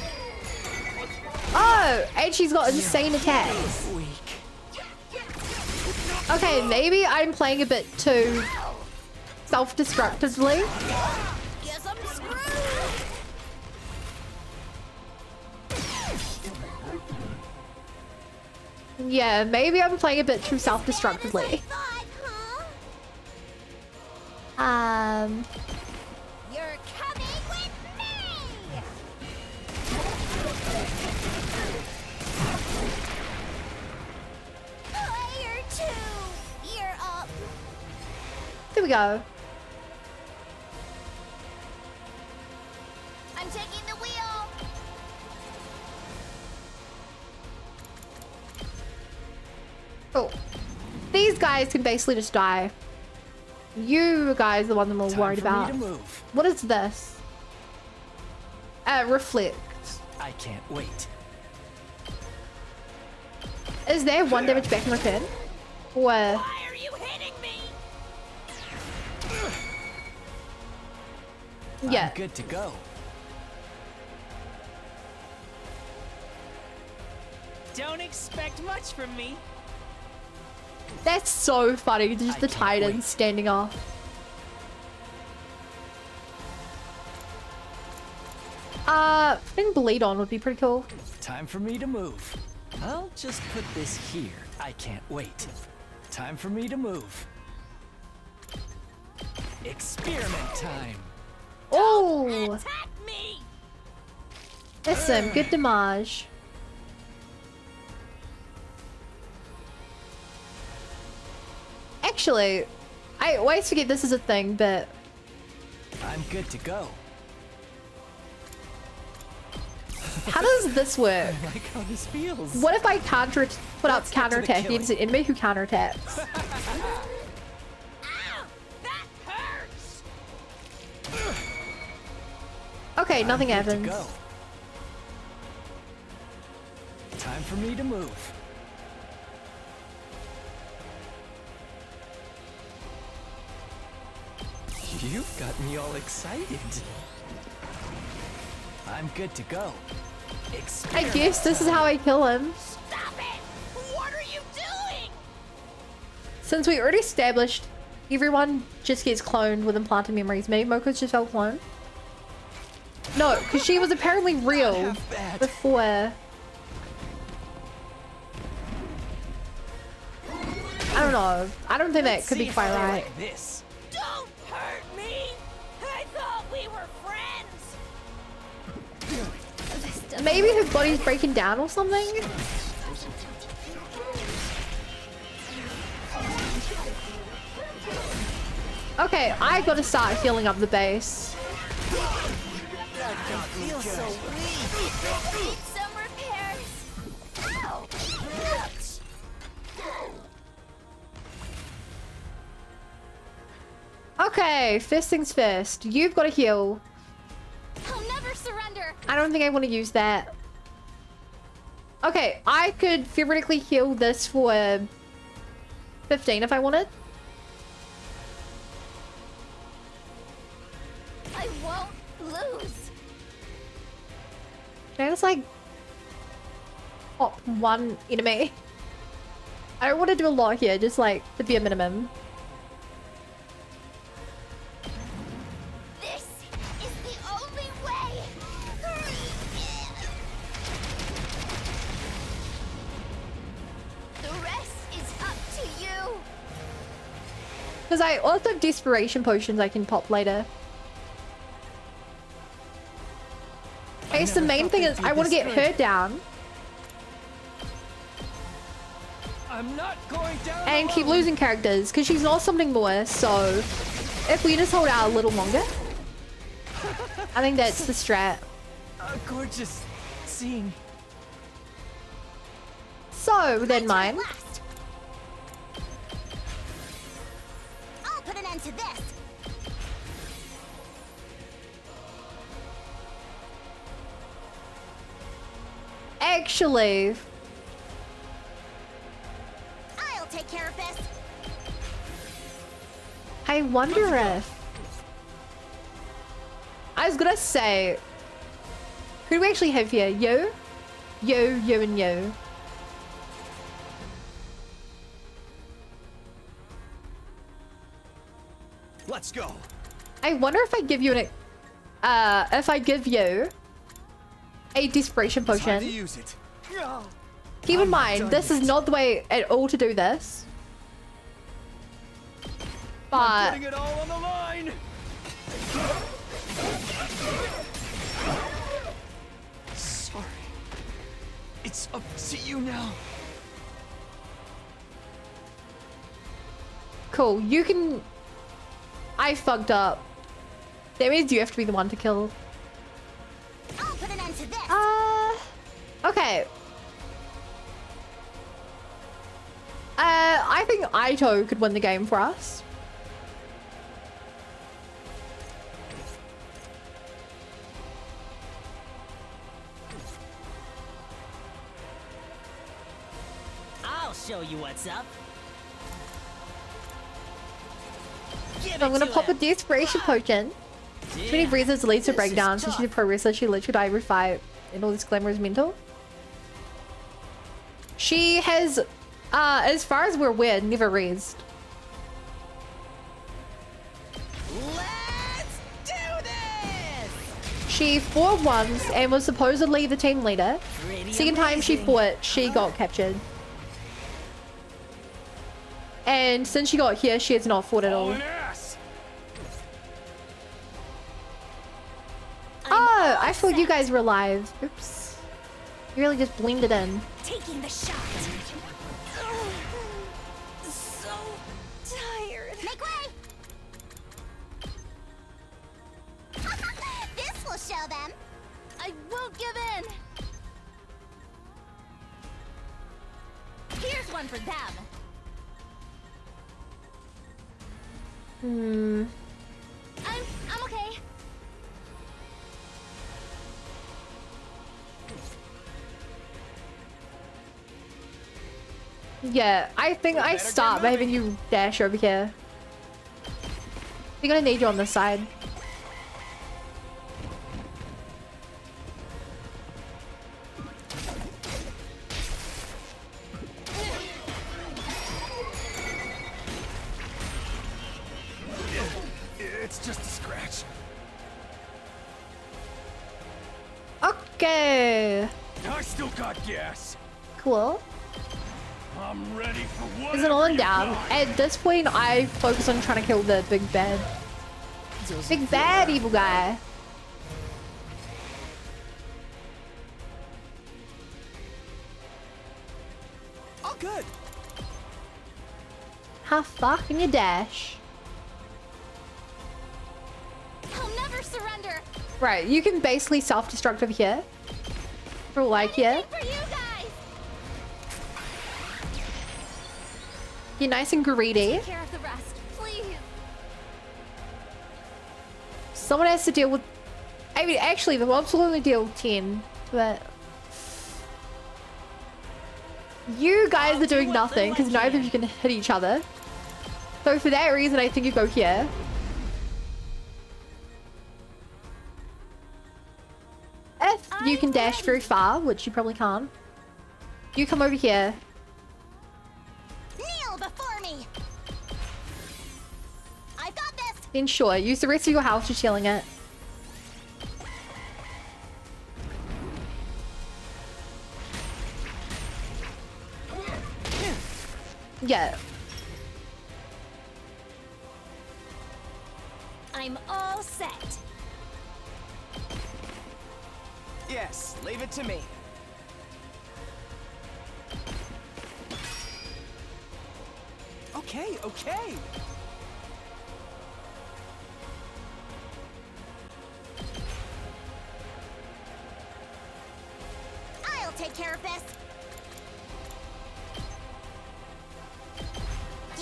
Oh, and she's got insane attacks. Okay, maybe I'm playing a bit too self-destructively. Guess I'm screwed. Yeah, maybe I'm playing a bit too self-destructively. You're coming with me! Player 2, you're up. There we go. I'm taking the wheel. Oh. These guys can basically just die. You guys are the one that we're worried about. What is this? Reflect. I can't wait. Is there 1 damage back in return? Or... Why are you hitting me? Yeah. I'm good to go. Don't expect much from me. That's so funny. Just the Titans standing off. Putting bleed on would be pretty cool. Time for me to move. I'll just put this here. I can't wait. Time for me to move. Experiment time. Oh! That's some good damage. Actually, I always forget this is a thing, but... I'm good to go. How does this work? I like how this feels. What if I put out counterattack against an enemy who counterattacks? Okay, nothing happens. Go. Time for me to move. You've got me all excited. I'm good to go. I guess this is how I kill him. Stop it! What are you doing? Since we already established everyone just gets cloned with implanted memories, maybe Moko's just felt cloned? No, because she was apparently real before. I don't know. I don't think that could be quite right. Like this. Don't hurt me! I thought we were friends! Maybe her body's breaking down or something? Okay, I gotta start healing up the base. I feel so weak. Need some repairs. Ow! Ouch! Okay, first things first. You've got to heal. I'll never surrender. I don't think I want to use that. Okay, I could theoretically heal this for 15 if I wanted. I won't lose. Can I just like pop one enemy? I don't want to do a lot here, just like the bare minimum. This is the only way. Hurry! The rest is up to you. Because I also have desperation potions I can pop later. Okay, so the main thing is I want to get her down. I'm not going down And keep losing characters because she's not something more, so if we just hold out a little longer, I think that's the strat. A gorgeous scene. So then mine. I'll put an end to this. Actually, I'll take care of this. I wonder if... I was gonna say... Who do we actually have here? You? You, and you. Let's go. I wonder if I give you an... if I give you a desperation Time to potion. use it. Keep in mind, this is not the way at all to do this. But I'm putting it all on the line. Sorry. It's up to you now. Cool, you can... I fucked up. That means you have to be the one to kill. I'll put an end to this. Okay. I think Aito could win the game for us. I'll show you what's up. So I'm gonna pop a desperation potion. Too many reasons leads to breakdown. Since she's a pro wrestler, she literally die every fight. And all this glamour is mental. She has, as far as we're aware, never raised. Let's do this! She fought once and was supposedly the team leader. Second time she fought, she got captured. And since she got here, she has not fought at all. Oh, I thought you guys were alive. Oops. You really just blended in. Taking the shot. So tired. Make way. This will show them. I won't give in. Here's one for them. I'm okay. Yeah, I think I start by having you dash over here. They're gonna need you on this side. It's just a scratch. Okay. I still got gas. Cool. I'm ready for what? There's an all in down. At this point, I focus on trying to kill the big bad. Big bad evil guy. All good. How far can you dash? I'll never surrender. Right, you can basically self-destruct over here. For like here. For you guys. You're nice and greedy. Take care of the rest, please. Someone has to deal with... I mean, actually, the mobs will only deal 10. But... You guys are doing nothing, because neither of you can hit each other. So for that reason, I think you go here. If you can dash very far, which you probably can't, you come over here. Kneel before me. I got this. Then sure, use the rest of your health to chilling it. Yeah. I'm all set. Yes, leave it to me. Okay, okay. I'll take care of this.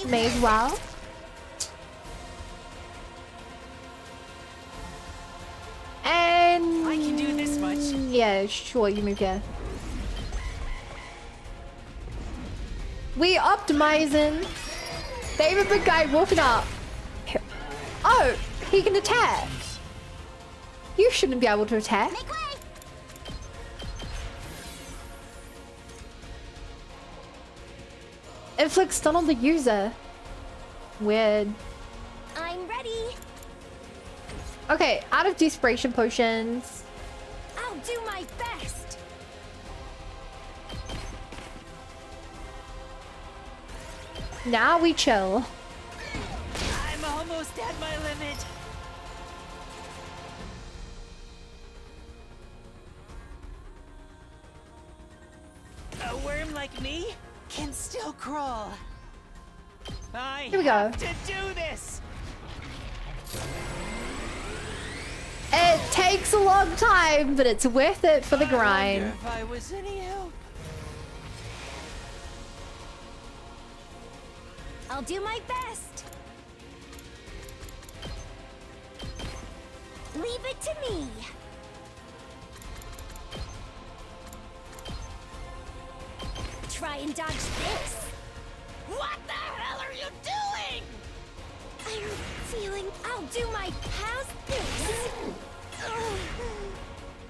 May as well. And I can do this much. Yeah, sure, you move here. We optimizing. They have a big guy walking up. Oh, he can attack. You shouldn't be able to attack. Make way. Inflict stun on the user. Weird. I'm ready. Okay, out of desperation potions. I'll do my best. Now we chill. I'm almost at my limit. A worm like me can still crawl. Here we go. have to do this. It takes a long time, but it's worth it for the grind. If I was any help. I'll do my best. Leave it to me. Try and dodge this. What the hell are you doing? I'm feeling I'll do my how's this?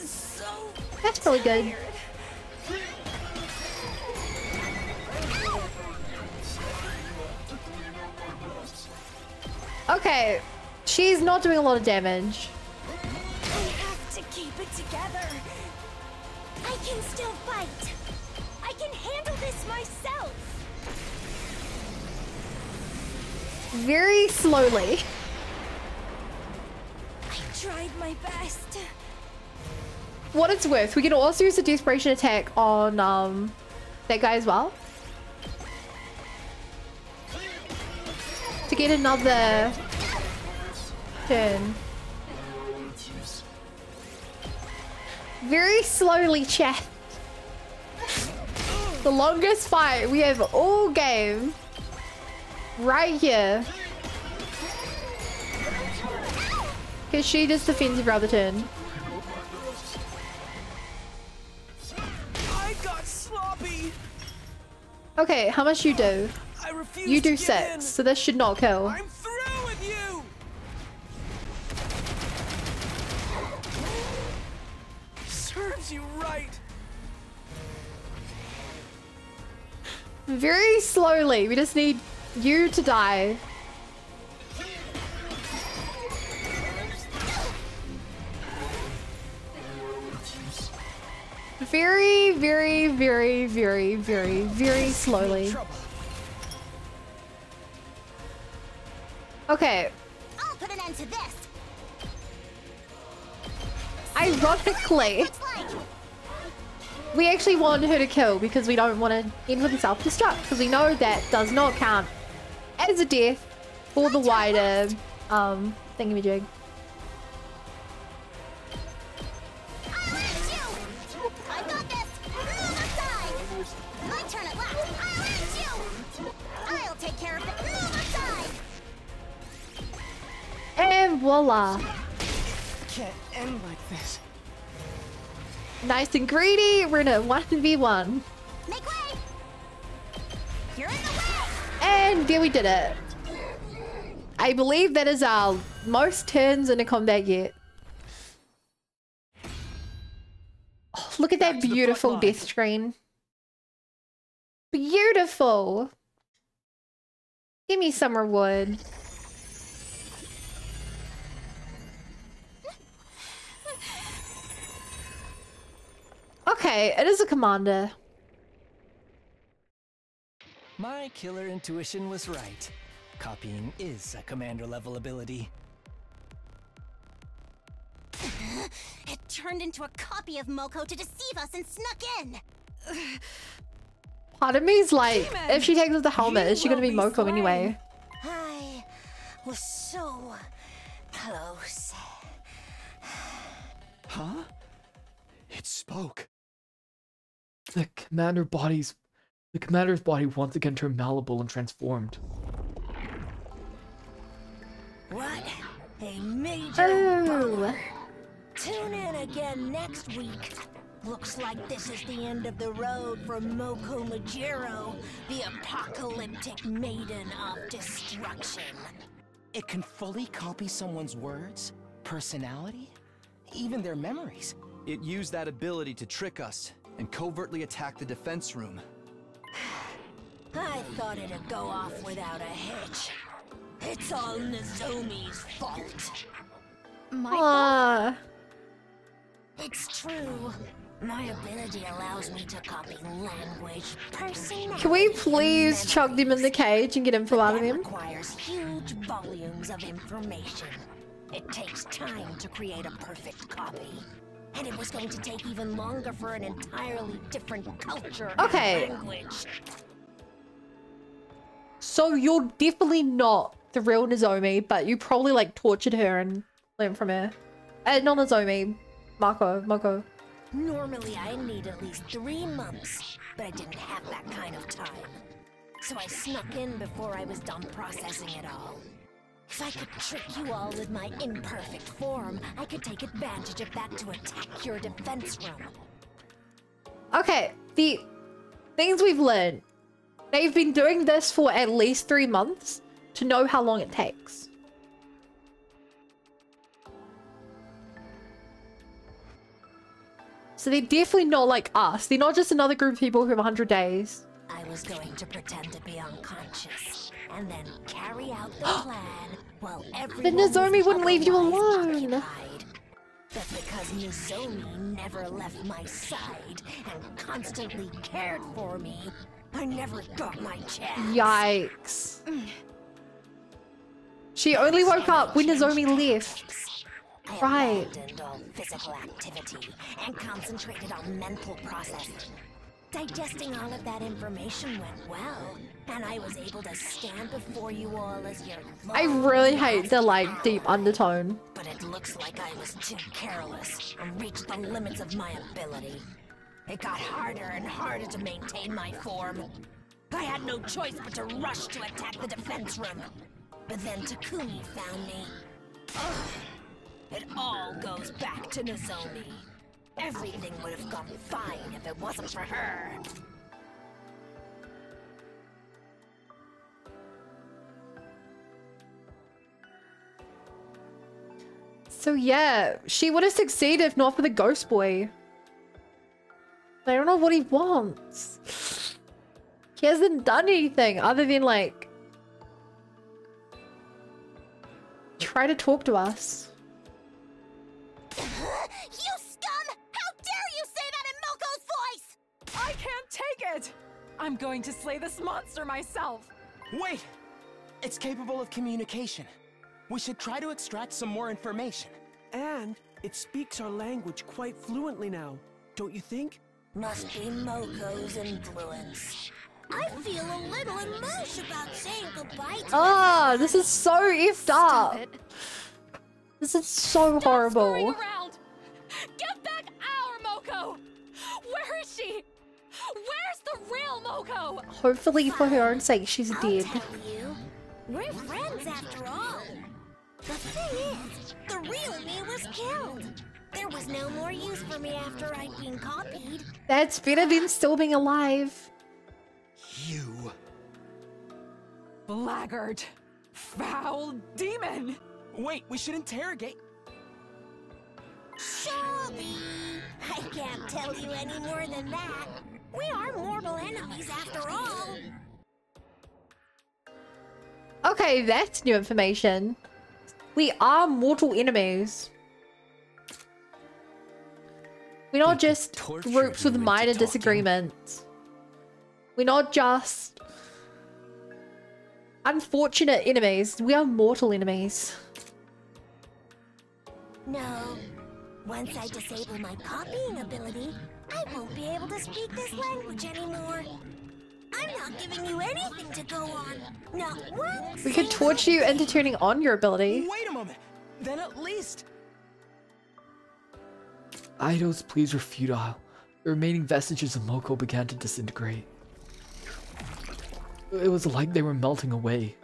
So That's really good. Okay, she's not doing a lot of damage. I have to keep it together. I can still fight. I can handle this myself. Very slowly. I tried my best. What it's worth, we can also use a desperation attack on that guy as well. To get another turn. Very slowly, chat. The longest fight we have all game. Right here. Because she just defends every other turn. I got sloppy. Okay, how much you do? I refuse You to do give 6, in. so this should not kill. I'm through with you. Serves you right. Very slowly. We just need you to die. Very, very, very, very, very, very slowly. Okay. I'll put an end to this. Ironically, we actually want her to kill because we don't want to end with a self-destruct because we know that does not count as a death for the wider thingamajig. I got this. Move aside. My turn at last. I'll hurt you. I'll take care of it. Move aside. And voila. Can't end like this. Nice and greedy. We're in a 1v1. Make way. You're in the way. And there we did it. I believe that is our most turns in a combat yet. Oh, look at that beautiful death screen. Beautiful. Give me some reward. Okay, it is a commander. My killer intuition was right. Copying is a commander level ability. It turned into a copy of Moko to deceive us and snuck in. Part of me's like, if she takes off the helmet, is she gonna be Moko anyway? I was so close. Huh? It spoke. The commander's body once again turned malleable and transformed. What a major Oh. Tune in again next week. Looks like this is the end of the road for Moko Majiro, the apocalyptic maiden of destruction. It can fully copy someone's words, personality, even their memories. It used that ability to trick us and covertly attack the defense room. I thought it'd go off without a hitch. It's all Nozomi's fault. My It's true. My ability allows me to copy language, personality. Can we please chuck them in the cage and get info out of them? Requires huge volumes of information. It takes time to create a perfect copy. And it was going to take even longer for an entirely different culture and language. So you're definitely not the real Nozomi, but you probably like tortured her and learned from her. Not Nozomi, Moko. Normally I need at least 3 months, but I didn't have that kind of time. So I snuck in before I was done processing it all. If I could trick you all with my imperfect form, I could take advantage of that to attack your defense room. Okay, the things we've learned. They've been doing this for at least 3 months to know how long it takes. So they're definitely not like us. They're not just another group of people who have 100 days. I was going to pretend to be unconscious and then carry out the plan while everyone But Nozomi wouldn't leave you alone. That's because Nozomi never left my side and constantly cared for me. I never got my chance. Yikes. She only woke up when Nozomi left. I abandoned all physical activity and concentrated on mental processing. Digesting all of that information went well, and I was able to stand before you all as your I really hate the like deep undertone. But it looks like I was too careless and reached the limits of my ability. It got harder and harder to maintain my form. I had no choice but to rush to attack the defense room. But then Takumi found me. Ugh. It all goes back to Nozomi. Everything would have gone fine if it wasn't for her. So yeah, she would have succeeded if not for the ghost boy. I don't know what he wants. He hasn't done anything other than like try to talk to us. You scum! How dare you say that in Moko's voice! I can't take it! I'm going to slay this monster myself. Wait! It's capable of communication. We should try to extract some more information. And it speaks our language quite fluently now, don't you think? Must be Moko's influence. I feel a little emotion about saying goodbye to Ah, this is so effed up. This is so horrible. Around. Get back our Moko! Where is she? Where's the real Moko? Hopefully for her own sake, she's dead. Tell you. We're friends after all. The thing is, the real me was killed. There was no more use for me after I'd been copied. That's better than still being alive. You. Blackguard. Foul demon. Wait, we should interrogate. Sorry. I can't tell you any more than that. We are mortal enemies after all. Okay, that's new information. We are mortal enemies. We're not just groups with minor disagreements. We're not just unfortunate enemies. We are mortal enemies. No. Once I disable my copying ability, I won't be able to speak this language anymore. I'm not giving you anything to go on. Not one. We could torture you into turning on your ability. Wait a moment. Then at least... Eido's pleas were futile. The remaining vestiges of Moko began to disintegrate. It was like they were melting away.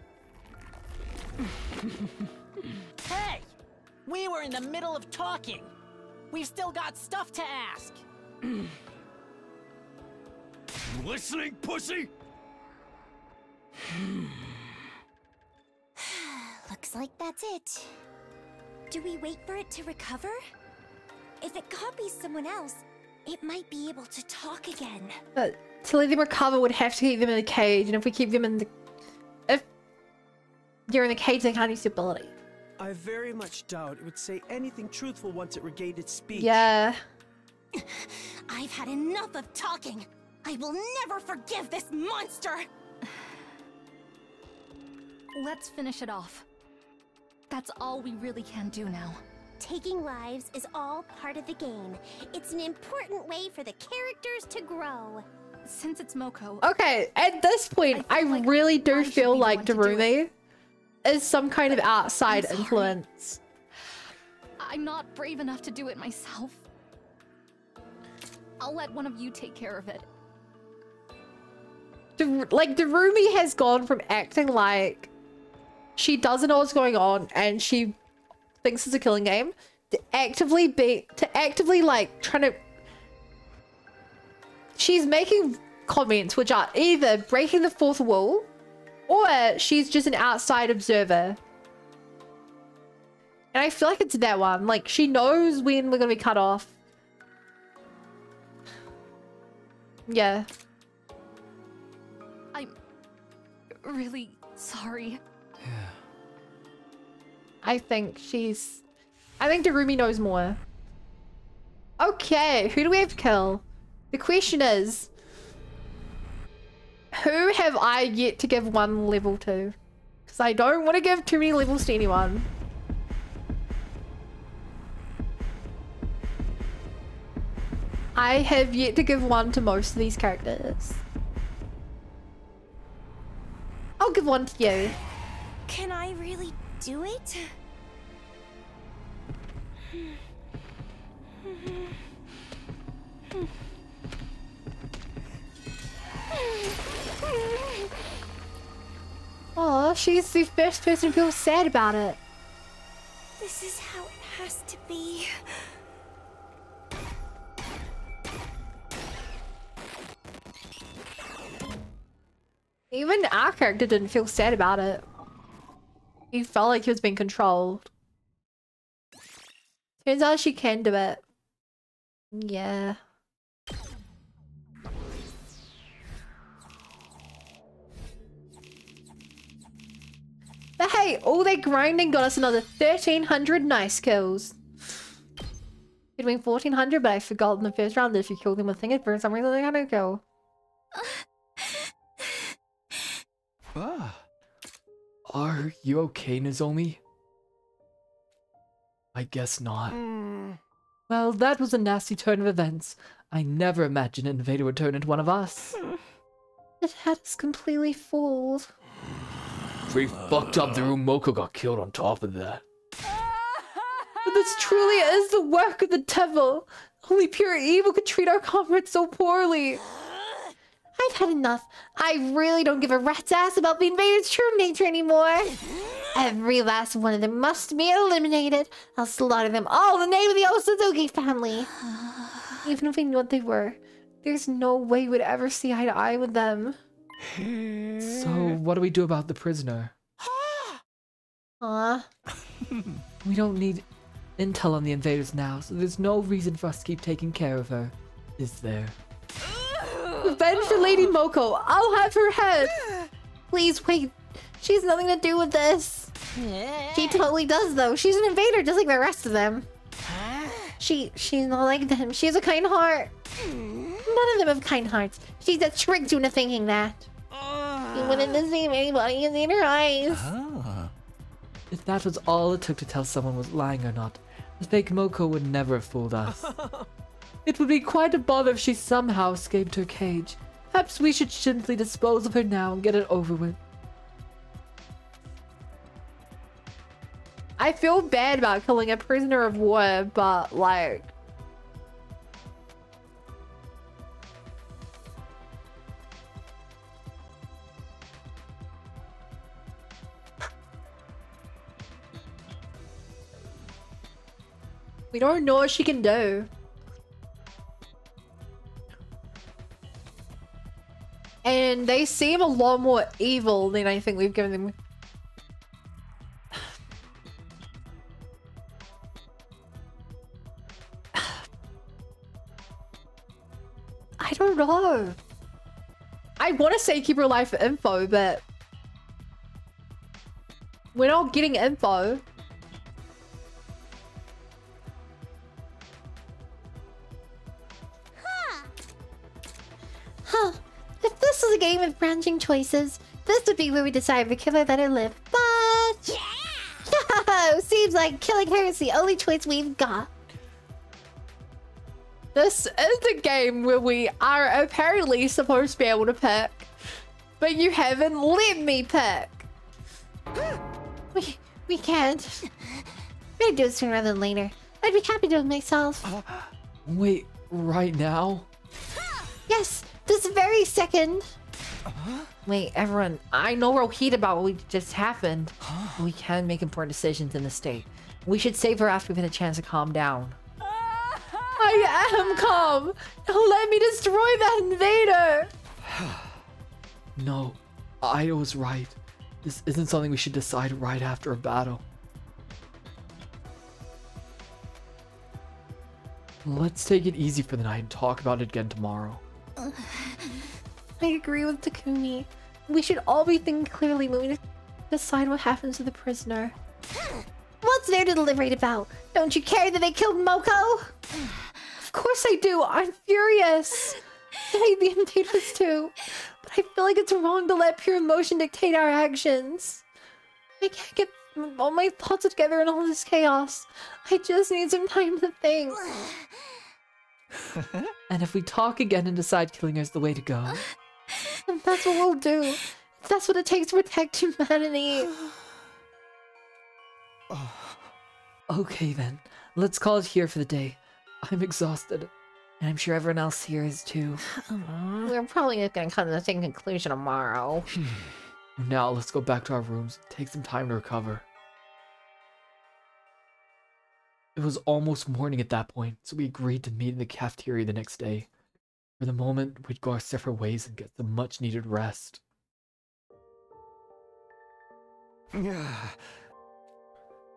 Hey! We were in the middle of talking. We've still got stuff to ask. You listening, pussy? Looks like that's it. Do we wait for it to recover? If it copies someone else, it might be able to talk again. But to let them recover, would have to keep them in the cage, and if we keep them in the... If they're in the cage, they can't use the ability. I very much doubt it would say anything truthful once it regained its speech. Yeah. I've had enough of talking. I will never forgive this monster! Let's finish it off. That's all we really can do now. Taking lives is all part of the game. It's an important way for the characters to grow. Since it's Moko... Okay, at this point, I really do feel like Darumi is some kind of outside influence. I'm not brave enough to do it myself. I'll let one of you take care of it. Like, Darumi has gone from acting like she doesn't know what's going on and she thinks it's a killing game to actively like trying to... She's making comments which are either breaking the fourth wall or she's just an outside observer. And I feel like it's that one. Like, she knows when we're gonna be cut off. Yeah. I'm really sorry. Yeah. I think Darumi knows more. Okay, who do we have to kill? The question is, who have I yet to give one level to? Because I don't want to give too many levels to anyone. I have yet to give one to most of these characters. I'll give one to you. Can I really do it? Oh, she's the first person who feels sad about it. This is how it has to be. Even our character didn't feel sad about it. He felt like he was being controlled. Turns out she can do it. Yeah. But hey, all that grinding got us another 1,300 nice kills. Between 1,400, but I forgot in the first round that if you kill them with thing, for some reason they gotta go. Are you okay, Nozomi? I guess not. Well, that was a nasty turn of events. I never imagined an invader would turn into one of us. It had us completely fooled. Pretty fucked up the room Moko got killed on top of that. But this truly is the work of the devil. Only pure evil could treat our comrades so poorly. I've had enough. I really don't give a rat's ass about the invader's true nature anymore. Every last one of them must be eliminated. I'll slaughter them all in the name of the Osazuki family. Even if we knew what they were, there's no way we'd ever see eye to eye with them. So, what do we do about the prisoner? We don't need intel on the invaders now, so there's no reason for us to keep taking care of her, is there? Revenge for Lady Moko. I'll have her head. Please wait. She has nothing to do with this. She totally does, though. She's an invader, just like the rest of them. She's not like them. She has a kind heart. None of them have kind hearts. She's a tricked you into thinking that. She wouldn't deceive anybody and in her eyes. If that was all it took to tell someone was lying or not, the fake Moko would never have fooled us. It would be quite a bother if she somehow escaped her cage. Perhaps we should simply dispose of her now and get it over with. I feel bad about killing a prisoner of war, but like... we don't know what she can do. And they seem a lot more evil than I think we've given them. I don't know. I want to say keep her alive for info, but we're not getting info. Huh. If this was a game of branching choices, this would be where we decide the killer let her live. But... yeah! Seems like killing her is the only choice we've got. This is a game where we are apparently supposed to be able to pick. But you haven't let me pick. We can't. We're gonna do it sooner rather than later. I'd be happy to do it myself. Wait, right now? Yes, this very second. Wait, everyone, I know we're heated about what just happened. We can make important decisions in the state. We should save her after we've had a chance to calm down. I am calm. Now let me destroy that invader. No, I was right. This isn't something we should decide right after a battle. Let's take it easy for the night and talk about it again tomorrow. I agree with Takumi. We should all be thinking clearly when we decide what happens to the prisoner. What's there to deliberate about? Don't you care that they killed Moko? Of course I do. I'm furious. I hate the invaders too. But I feel like it's wrong to let pure emotion dictate our actions. I can't get all my thoughts together in all this chaos. I just need some time to think. And if we talk again and decide killing her is the way to go, then that's what we'll do. That's what it takes to protect humanity. Okay then, let's call it here for the day. I'm exhausted, and I'm sure everyone else here is too. We're probably not gonna come to the same conclusion tomorrow. Now let's go back to our rooms, take some time to recover. It was almost morning at that point, so we agreed to meet in the cafeteria the next day. For the moment, we'd go our separate ways and get some much needed rest.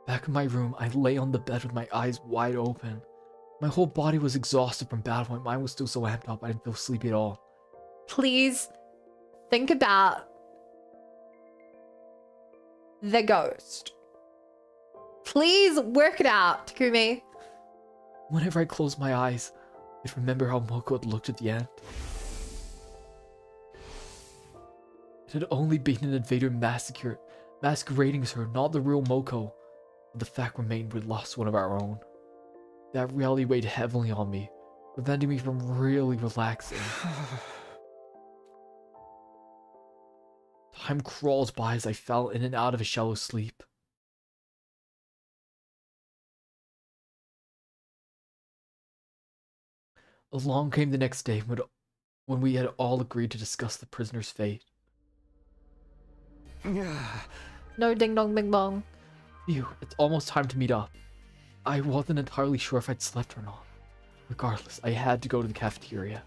Back in my room, I lay on the bed with my eyes wide open. My whole body was exhausted from battle, my mind was still so amped up I didn't feel sleepy at all. Please think about the ghost. Please work it out, Takumi. Whenever I closed my eyes, I'd remember how Moko had looked at the end. It had only been an invader masquerading as her, not the real Moko. But the fact remained we'd lost one of our own. That reality weighed heavily on me, preventing me from really relaxing. Time crawled by as I fell in and out of a shallow sleep. Along came the next day when we had all agreed to discuss the prisoner's fate. No ding dong bing bong. Phew, it's almost time to meet up. I wasn't entirely sure if I'd slept or not. Regardless, I had to go to the cafeteria.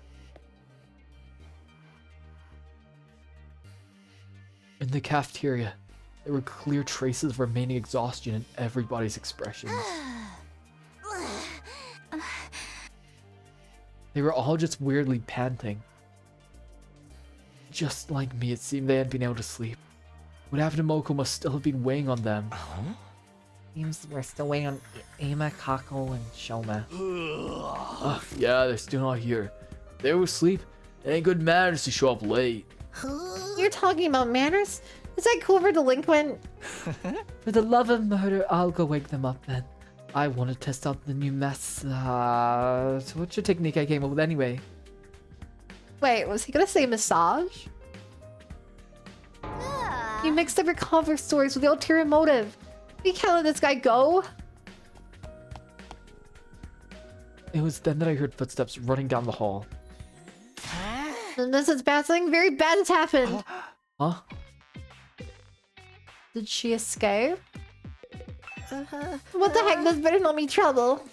In the cafeteria, there were clear traces of remaining exhaustion in everybody's expressions. They were all just weirdly panting. Just like me, it seemed they hadn't been able to sleep. What happened to Moko must still have been weighing on them. Seems we're still waiting on Ima, Kako, and Shoma. Yeah, they're still not here. They were asleep. It ain't good manners to show up late. You're talking about manners? Is that cool for delinquent? For the love of murder, I'll go wake them up then. I want to test out the new massage. What's your technique I came up with anyway? Wait, was he gonna say massage? You mixed up your cover stories with the ulterior motive. We can't let this guy go. It was then that I heard footsteps running down the hall. And this is bad. Something very bad has happened. Huh? Did she escape? What the heck? This better not be trouble.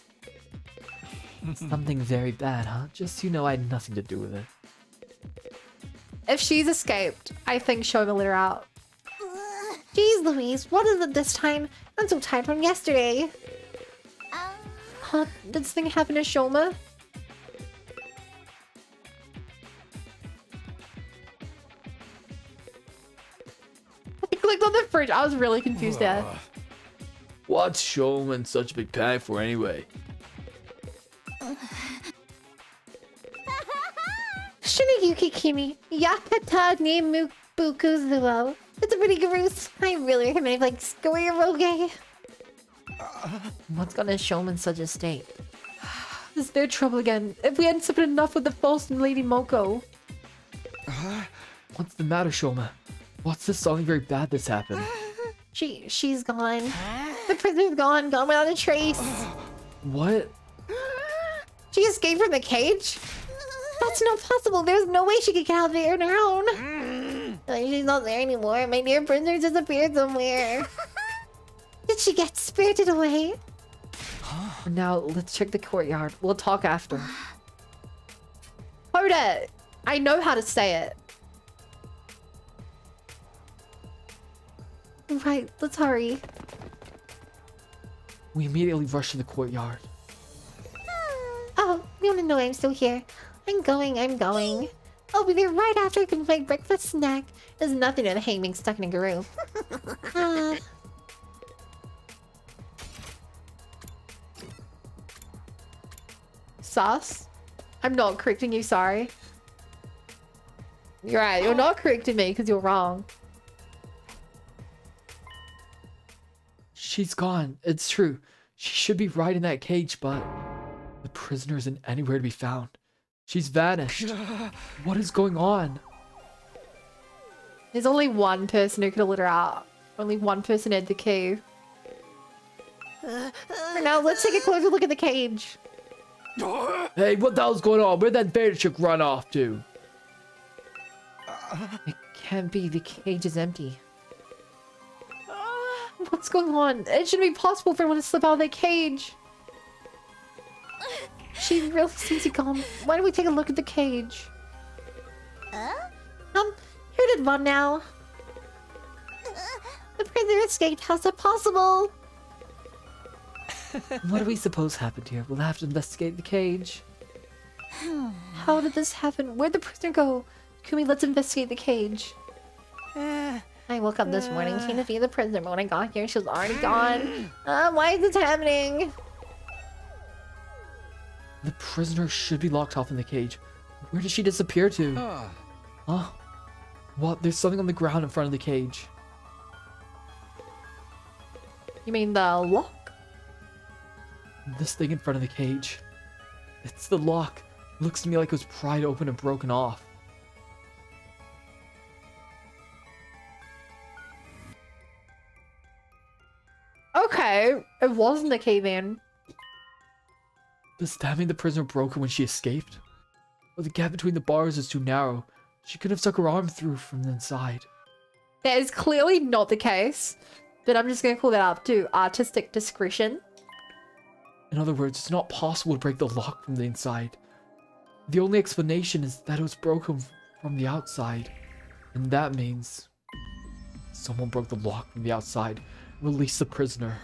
Something very bad, huh? Just so you know I had nothing to do with it. If she's escaped, I think Shoma let her out. Jeez Louise, what is it this time? I'm so tired from yesterday. Huh? Did this thing happen to Shoma? I clicked on the fridge. I was really confused there. What's Shoma in such a big panic for anyway? Shinayuki Kimi, Yakata ni Mubukuzuo. It's a pretty gross. I really recommend like Scoiroge. What's gonna show him in such a state? Is there trouble again? If we hadn't suffered enough with the false Lady Moko. What's the matter, Shoma? What's this? Something very bad that's happened. She's gone. The prisoner's gone without a trace. What? She escaped from the cage? That's not possible. There's no way she could get out there on her own. She's not there anymore. My dear prisoner disappeared somewhere. Did she get spirited away? Now, let's check the courtyard. We'll talk after. Hoda! I know how to say it. Right, let's hurry. We immediately rushed to the courtyard. Oh, you wanna know I'm still here? I'm going. I'll be there right after I finish my breakfast snack. There's nothing to the hang being stuck in a groove. Sus? I'm not correcting you, sorry. You're right, you're not correcting me because you're wrong. She's gone. It's true. She should be right in that cage, but the prisoner isn't anywhere to be found. She's vanished. What is going on? There's only one person who could have let her out. Only one person had the key. For now, let's take a closer look at the cage. Hey, what the hell's going on? Where'd that bear chick run off to? It can't be. The cage is empty. What's going on? It shouldn't be possible for anyone to slip out of that cage. She really seems to come. Why don't we take a look at the cage? Who did one now? The prisoner escaped. How's that possible? What do we suppose happened here? We'll have to investigate the cage. How did this happen? Where'd the prisoner go? Kumi, let's investigate the cage. I woke up this morning, seeing to see the prisoner, but when I got here, she was already gone. Why is this happening? The prisoner should be locked off in the cage. Where did she disappear to? Huh? What? There's something on the ground in front of the cage. You mean the lock? This thing in front of the cage. It's the lock. Looks to me like it was pried open and broken off. Okay, it wasn't the key then. Does that mean the prisoner broke her when she escaped? Or the gap between the bars is too narrow? She could have stuck her arm through from the inside. That is clearly not the case, but I'm just going to call that up to artistic discretion. In other words, it's not possible to break the lock from the inside. The only explanation is that it was broken from the outside. And that means someone broke the lock from the outside. Release the prisoner.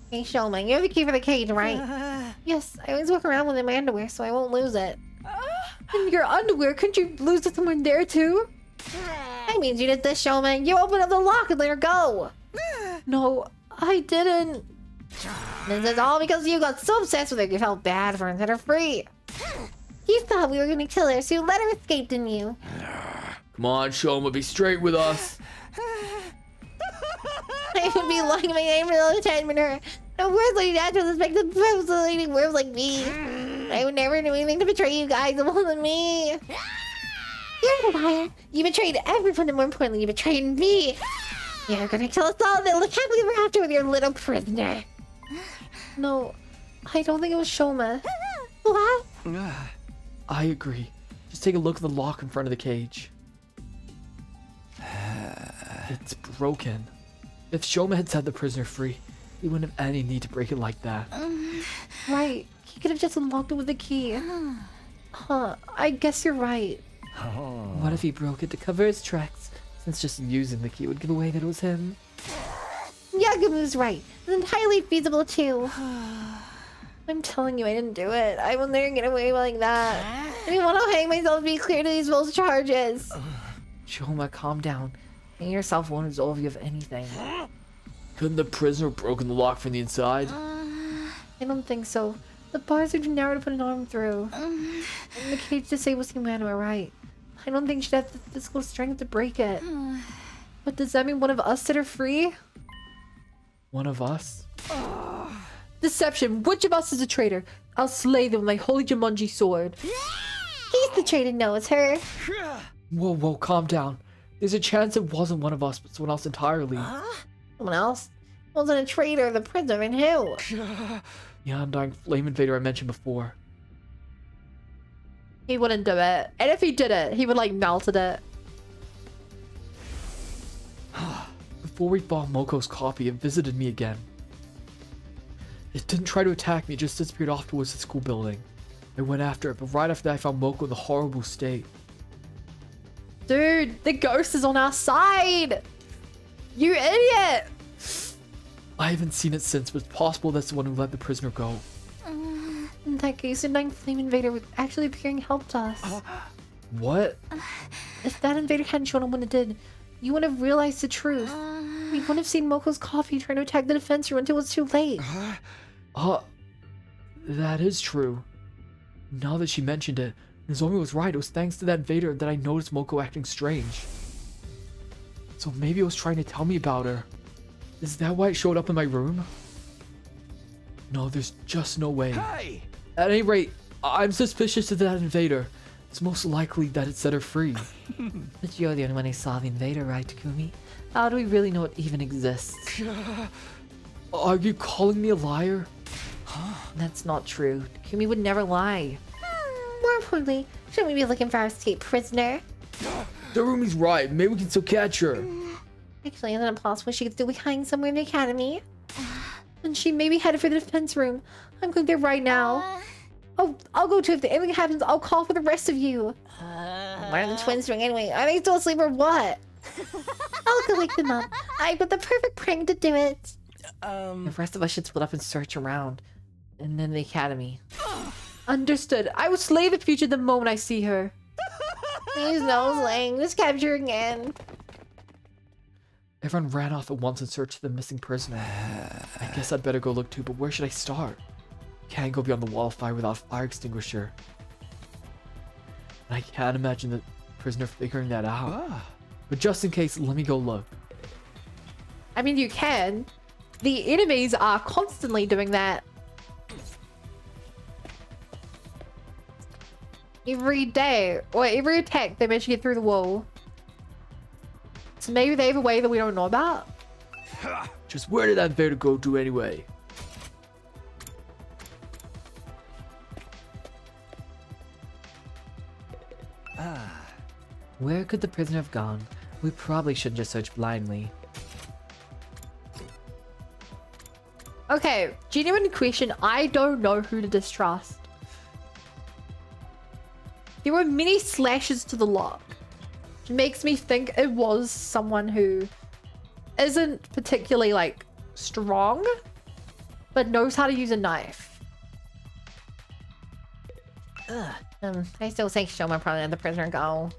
Hey, Showman, you have the key for the cage, right? Yes, I always walk around with it in my underwear, so I won't lose it. In your underwear? Couldn't you lose it somewhere there, too? I mean, you did this, Showman. You opened up the lock and let her go. No, I didn't. This is all because you got so obsessed with her, you felt bad for her and set her free. You thought we were going to kill her, so you let her escape, didn't you? Come on, Shoma, be straight with us. I would be lying my name for the attachment her. No words like that to respect the fascinating words like me. I would never do anything to betray you guys. It wasn't me. You're a liar. You betrayed everyone, and more importantly, you betrayed me. You're gonna kill us all, then look happily ever after with your little prisoner. No, I don't think it was Shoma. What? I agree. Just take a look at the lock in front of the cage. It's broken. If Shoma had set the prisoner free, he wouldn't have any need to break it like that. Right. He could have just unlocked it with the key. Huh. I guess you're right. What if he broke it to cover his tracks? Since just using the key would give away that it was him. Yagamu's right. It's entirely feasible too. I'm telling you, I didn't do it. I will never get away like that. I didn't want to hang myself to be clear to these false charges. Shoma, calm down. Hang yourself won't absolve you of anything. Couldn't the prisoner have broken the lock from the inside? I don't think so. The bars are too narrow to put an arm through. And the cage disables Humana, right? I don't think she'd have the physical strength to break it. But does that mean one of us set her free? One of us? Deception. Which of us is a traitor? I'll slay them with my holy Jumanji sword. He's the traitor, no, it's her. Whoa, whoa, calm down. There's a chance it wasn't one of us, but someone else entirely. Someone else? Wasn't a traitor, the prisoner, and who? The undying flame invader I mentioned before. He wouldn't do it. And if he did it, he would like melted it. Before we bought Moko's copy, it visited me again. It didn't try to attack me, it just disappeared off towards the school building. I went after it, but right after that I found Moko in a horrible state. Dude, the ghost is on our side! You idiot! I haven't seen it since, but it's possible that's the one who let the prisoner go. In that case, the Undying Flame Invader actually appearing helped us. What? If that invader hadn't shown up when it did, you wouldn't have realized the truth. We wouldn't have seen Moko's coffee trying to attack the defense room until it was too late. That is true. Now that she mentioned it, Nozomi was right. It was thanks to that invader that I noticed Moko acting strange. So maybe it was trying to tell me about her. Is that why it showed up in my room? No, there's just no way. Hey! At any rate, I'm suspicious of that invader. It's most likely that it set her free. But you're the only one who saw the invader, right, Takumi? How do we really know it even exists? Are you calling me a liar? That's not true. Takumi would never lie. More importantly, shouldn't we be looking for our escaped prisoner? Darumi's right. Maybe we can still catch her. Actually, isn't it possible she could still be hiding somewhere in the academy? And she may be headed for the defense room. I'm going there right now. Oh, I'll go too. If anything happens, I'll call for the rest of you. What are the twins doing anyway? Are they still asleep or what? I'll go wake them up. I put the perfect prank to do it. The rest of us should split up and search around. And then the academy. Understood. I will slay the future the moment I see her. Please no slaying. Just capture again. Everyone ran off at once in search of the missing prisoner. I guess I'd better go look too, but where should I start? Can't go beyond the wall of fire without a fire extinguisher. And I can't imagine the prisoner figuring that out. But just in case, let me go look. I mean, you can. The enemies are constantly doing that. Every day, or every attack, they manage to get through the wall. So maybe they have a way that we don't know about. Just where did that invader go to anyway? Where could the prisoner have gone? We probably shouldn't just search blindly. Okay, genuine question. I don't know who to distrust. There were many slashes to the lock, which makes me think it was someone who isn't particularly like strong, but knows how to use a knife. I still say Shoma probably let the prisoner go.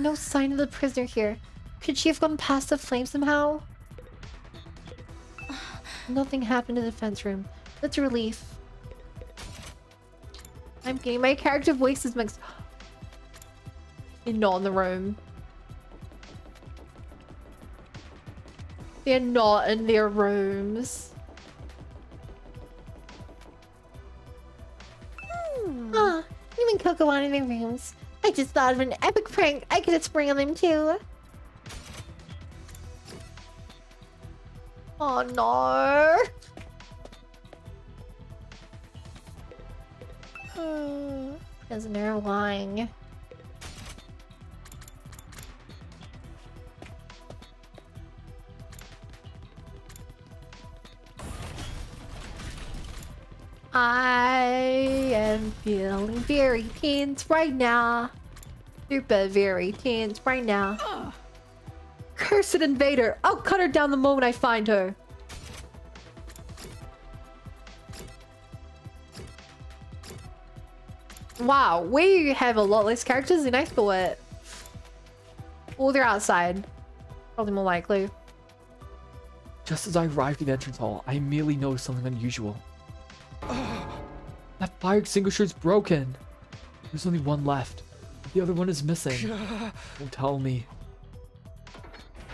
No sign of the prisoner here. Could she have gone past the flame somehow? Nothing happened in the defense room. That's a relief. I'm getting my character voices mixed. They're not in the room. They're not in their rooms. You and Coco aren't in their rooms. I just thought of an epic prank I could have sprung on them too. Oh no. Prisoner lying. I am feeling very tense right now. Super very tense right now. Cursed invader! I'll cut her down the moment I find her. Wow, we have a lot less characters than I thought. Oh, they're outside. Probably more likely. Just as I arrived at the entrance hall, I immediately noticed something unusual. That fire extinguisher is broken. There's only one left. The other one is missing. Don't tell me.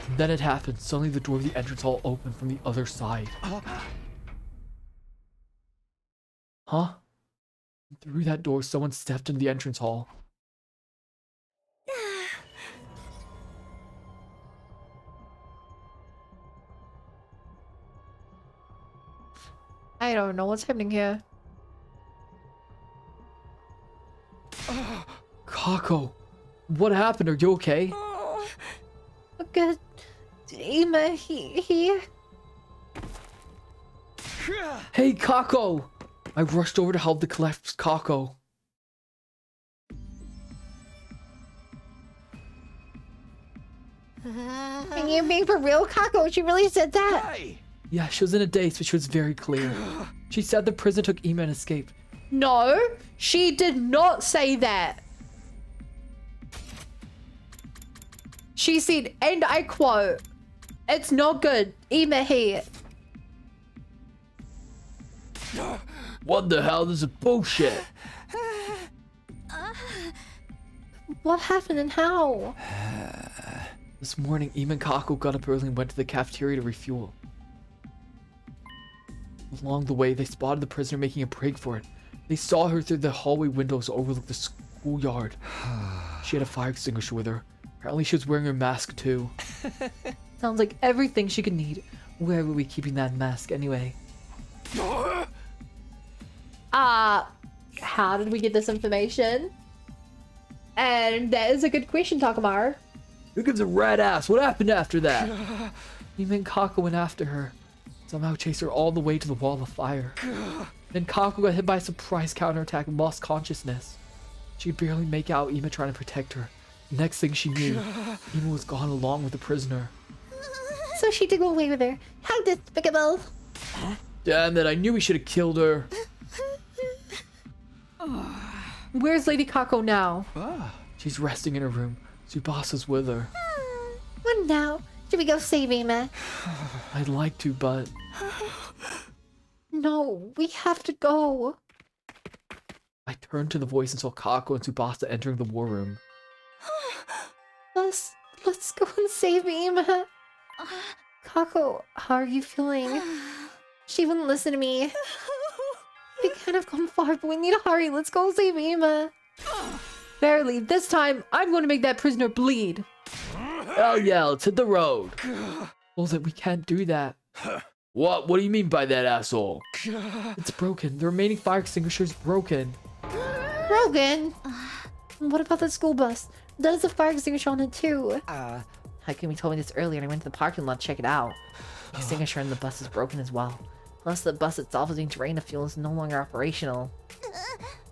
And then it happened. Suddenly the door of the entrance hall opened from the other side. Huh? Through that door, someone stepped into the entrance hall. I don't know what's happening here. Kako, what happened? Are you okay? Good. Ima, he... Hey, Kako! I rushed over to help to collect Kako. Are you being for real, Kako? She really said that? Hey! Yeah, she was in a daze, but she was very clear. She said the prison took Ima and escaped. No, she did not say that. She said, and I quote, "It's not good. Ima here." What the hell? This is bullshit. What happened and how? This morning, Ima and Kako got up early and went to the cafeteria to refuel. Along the way, they spotted the prisoner making a break for it. They saw her through the hallway windows that overlooked the schoolyard. She had a fire extinguisher with her. Apparently she was wearing her mask too. Sounds like everything she could need. Where were we keeping that mask anyway? How did we get this information? And that is a good question, Takamar. Who gives a rat ass? What happened after that? Ima and Kako went after her. Somehow chased her all the way to the wall of fire. Then Kako got hit by a surprise counterattack and lost consciousness. She could barely make out Ima trying to protect her. Next thing she knew, Ima was gone along with the prisoner. So she did go away with her. How despicable. Damn it, I knew we should have killed her. Where's Lady Kako now? She's resting in her room. Tsubasa's with her. What now? Should we go save Ima? I'd like to, but... No, we have to go. I turned to the voice and saw Kako and Tsubasa entering the war room. Let's go and save Ima. Kako, how are you feeling? She wouldn't listen to me. We kind of gone far, but we need to hurry. Let's go save Ima. Barely. This time, I'm going to make that prisoner bleed. Hell yeah, let's hit the road. Well, then we can't do that. What? What do you mean by that, asshole? It's broken. The remaining fire extinguisher is broken. Broken? What about the school bus? That is a fire extinguisher on it too. How come you told me this earlier and I went to the parking lot to check it out? The extinguisher in the bus is broken as well. Plus the bus itself is being drained of fuel and is no longer operational.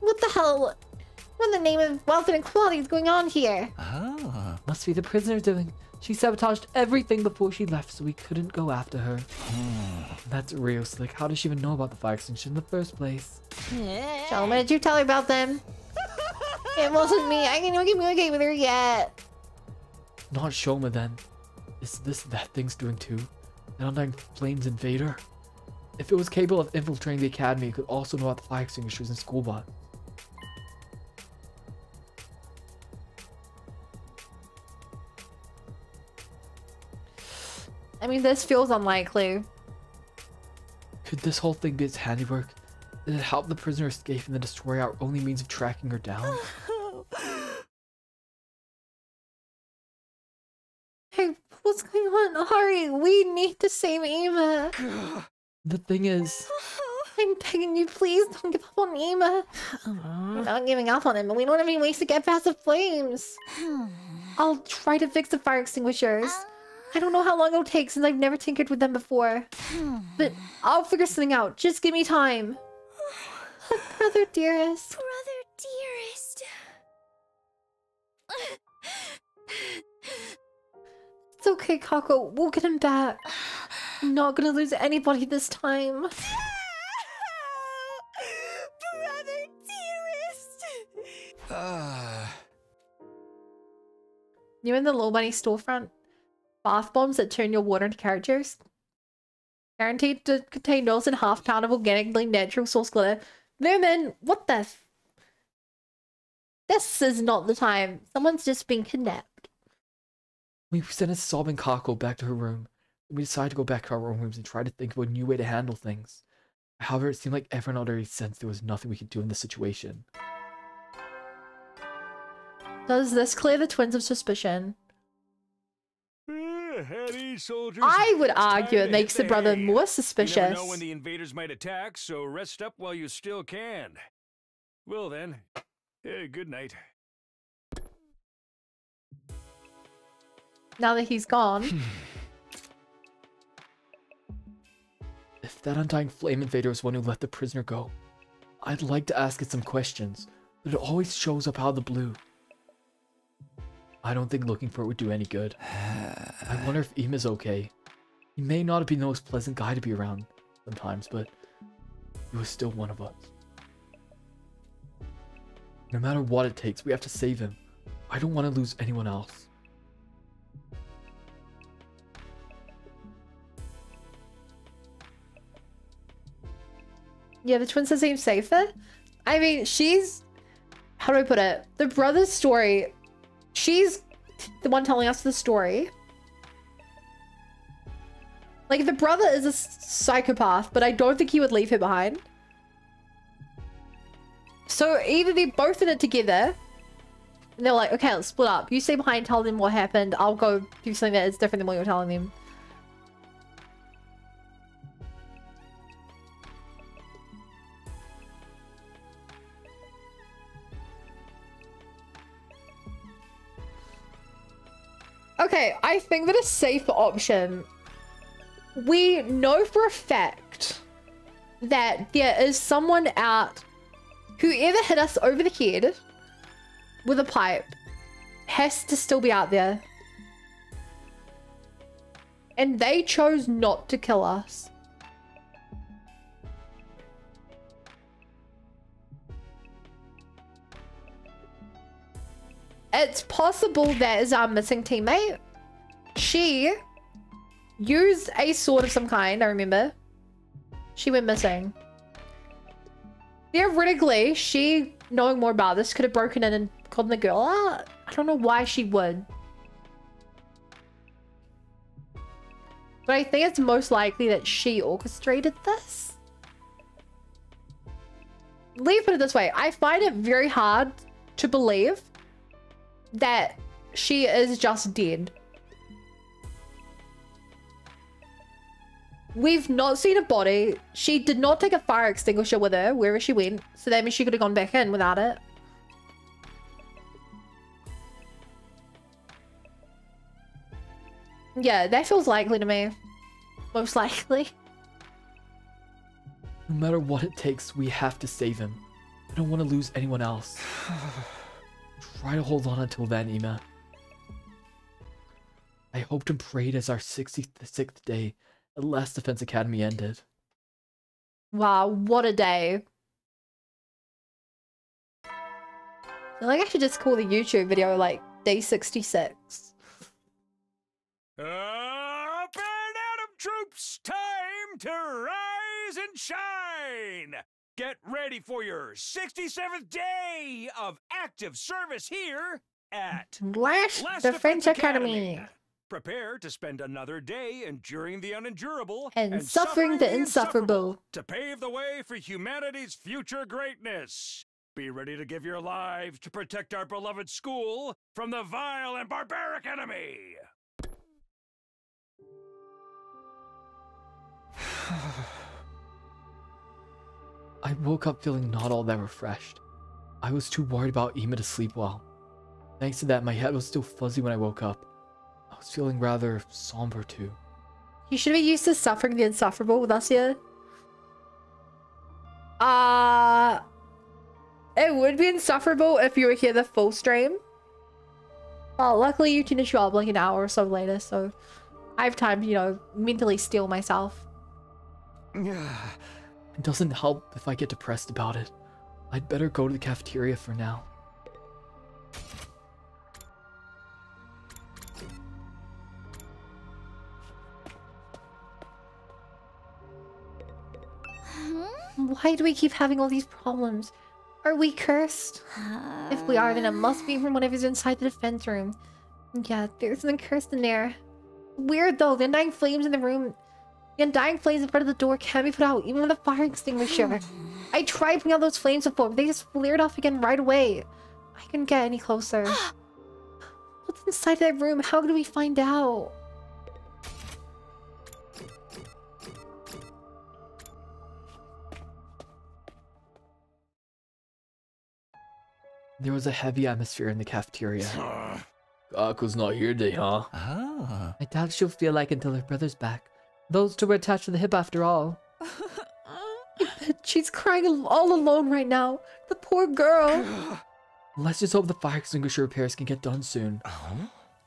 What the hell? What in the name of wealth and equality is going on here? Must be the prisoner doing. She sabotaged everything before she left, so we couldn't go after her. That's real slick. How does she even know about the fire extinguisher in the first place? Shoma, did you tell her about them? It wasn't me. I can't even communicate with her yet. Not Shoma then. Is this that thing's doing too? An undying flames invader? If it was capable of infiltrating the academy, it could also know about the fire extinguishers in school bus. I mean, this feels unlikely. Could this whole thing be its handiwork? Did it help the prisoner escape and then destroy our only means of tracking her down? Hey, what's going on? Hurry, we need to save Ima. The thing is... I'm begging you, please don't give up on Ima. We're not giving up on him, but we don't have any ways to get past the flames. I'll try to fix the fire extinguishers. I don't know how long it'll take since I've never tinkered with them before. But I'll figure something out. Just give me time. Brother dearest. Brother dearest. It's okay, Kako. We'll get him back. I'm not gonna lose anybody this time. Brother dearest. You're in the Low Bunny storefront. Bath bombs that turn your water into carrot juice. Guaranteed to contain no and half pound of organically natural source glitter. Vermin, what the This is not the time. Someone's just been kidnapped. We sent a sobbing Kako back to her room. We decided to go back to our own rooms and try to think of a new way to handle things. However, it seemed like everyone already sensed there was nothing we could do in this situation. Does this clear the twins of suspicion? Soldiers, I would argue it makes the brother more suspicious. You never know when the invaders might attack, so rest up while you still can. Well then, good night. Now that he's gone. If that undying flame invader is one who let the prisoner go, I'd like to ask it some questions, but it always shows up out of the blue. I don't think looking for it would do any good. I wonder if Ima's okay. He may not be the most pleasant guy to be around sometimes, but he was still one of us. No matter what it takes, we have to save him. I don't want to lose anyone else. Yeah, the twin says seem safer. I mean, she's... How do I put it? The brother's story... She's the one telling us the story. Like, the brother is a psychopath, but I don't think he would leave her behind. So either they're both in it together, and they're like, okay, let's split up. You stay behind, tell them what happened. I'll go do something that is different than what you're telling them. Okay, I think that a safer option... We know for a fact that there is someone out... Whoever hit us over the head with a pipe has to still be out there. And they chose not to kill us. It's possible that is our missing teammate. She used a sword of some kind, I remember. She went missing. Theoretically, she, knowing more about this, could have broken in and called the girl out. I don't know why she would. But I think it's most likely that she orchestrated this. Let me put it this way. I find it very hard to believe that she is just dead. We've not seen a body. She did not take a fire extinguisher with her wherever she went, so that means she could have gone back in without it. Yeah, that feels likely to me. Most likely. No matter what it takes, we have to save him. I don't want to lose anyone else. Try to hold on until then, Ima. I hoped and prayed as our 66th day at last Defense Academy ended. Wow, what a day. I feel like I should just call the YouTube video like day 66. Up and Atom troops, time to rise and shine! Get ready for your 67th day of active service here at Last Defense Academy. Prepare to spend another day enduring the unendurable and suffering the insufferable to pave the way for humanity's future greatness. Be ready to give your lives to protect our beloved school from the vile and barbaric enemy. I woke up feeling not all that refreshed. I was too worried about Ima to sleep well. Thanks to that, my head was still fuzzy when I woke up. I was feeling rather somber too. You should be used to suffering the insufferable with us here. It would be insufferable if you were here the full stream. Well, luckily you tend to show up like an hour or so later, so I have time to, you know, mentally steel myself. It doesn't help if I get depressed about it. I'd better go to the cafeteria for now. Why do we keep having all these problems? Are we cursed? If we are, then it must be from whatever's inside the defense room. Yeah, there's something cursed in there. Weird though, the undying flames in the room. The undying flames in front of the door can't be put out, even with a fire extinguisher. I tried putting out those flames before, but they just flared off again right away. I couldn't get any closer. What's inside that room? How could we find out? There was a heavy atmosphere in the cafeteria. Kako's not here today, huh? Ah. I doubt she'll feel like until her brother's back. Those two were attached to the hip after all. She's crying all alone right now. The poor girl. Let's just hope the fire extinguisher repairs can get done soon.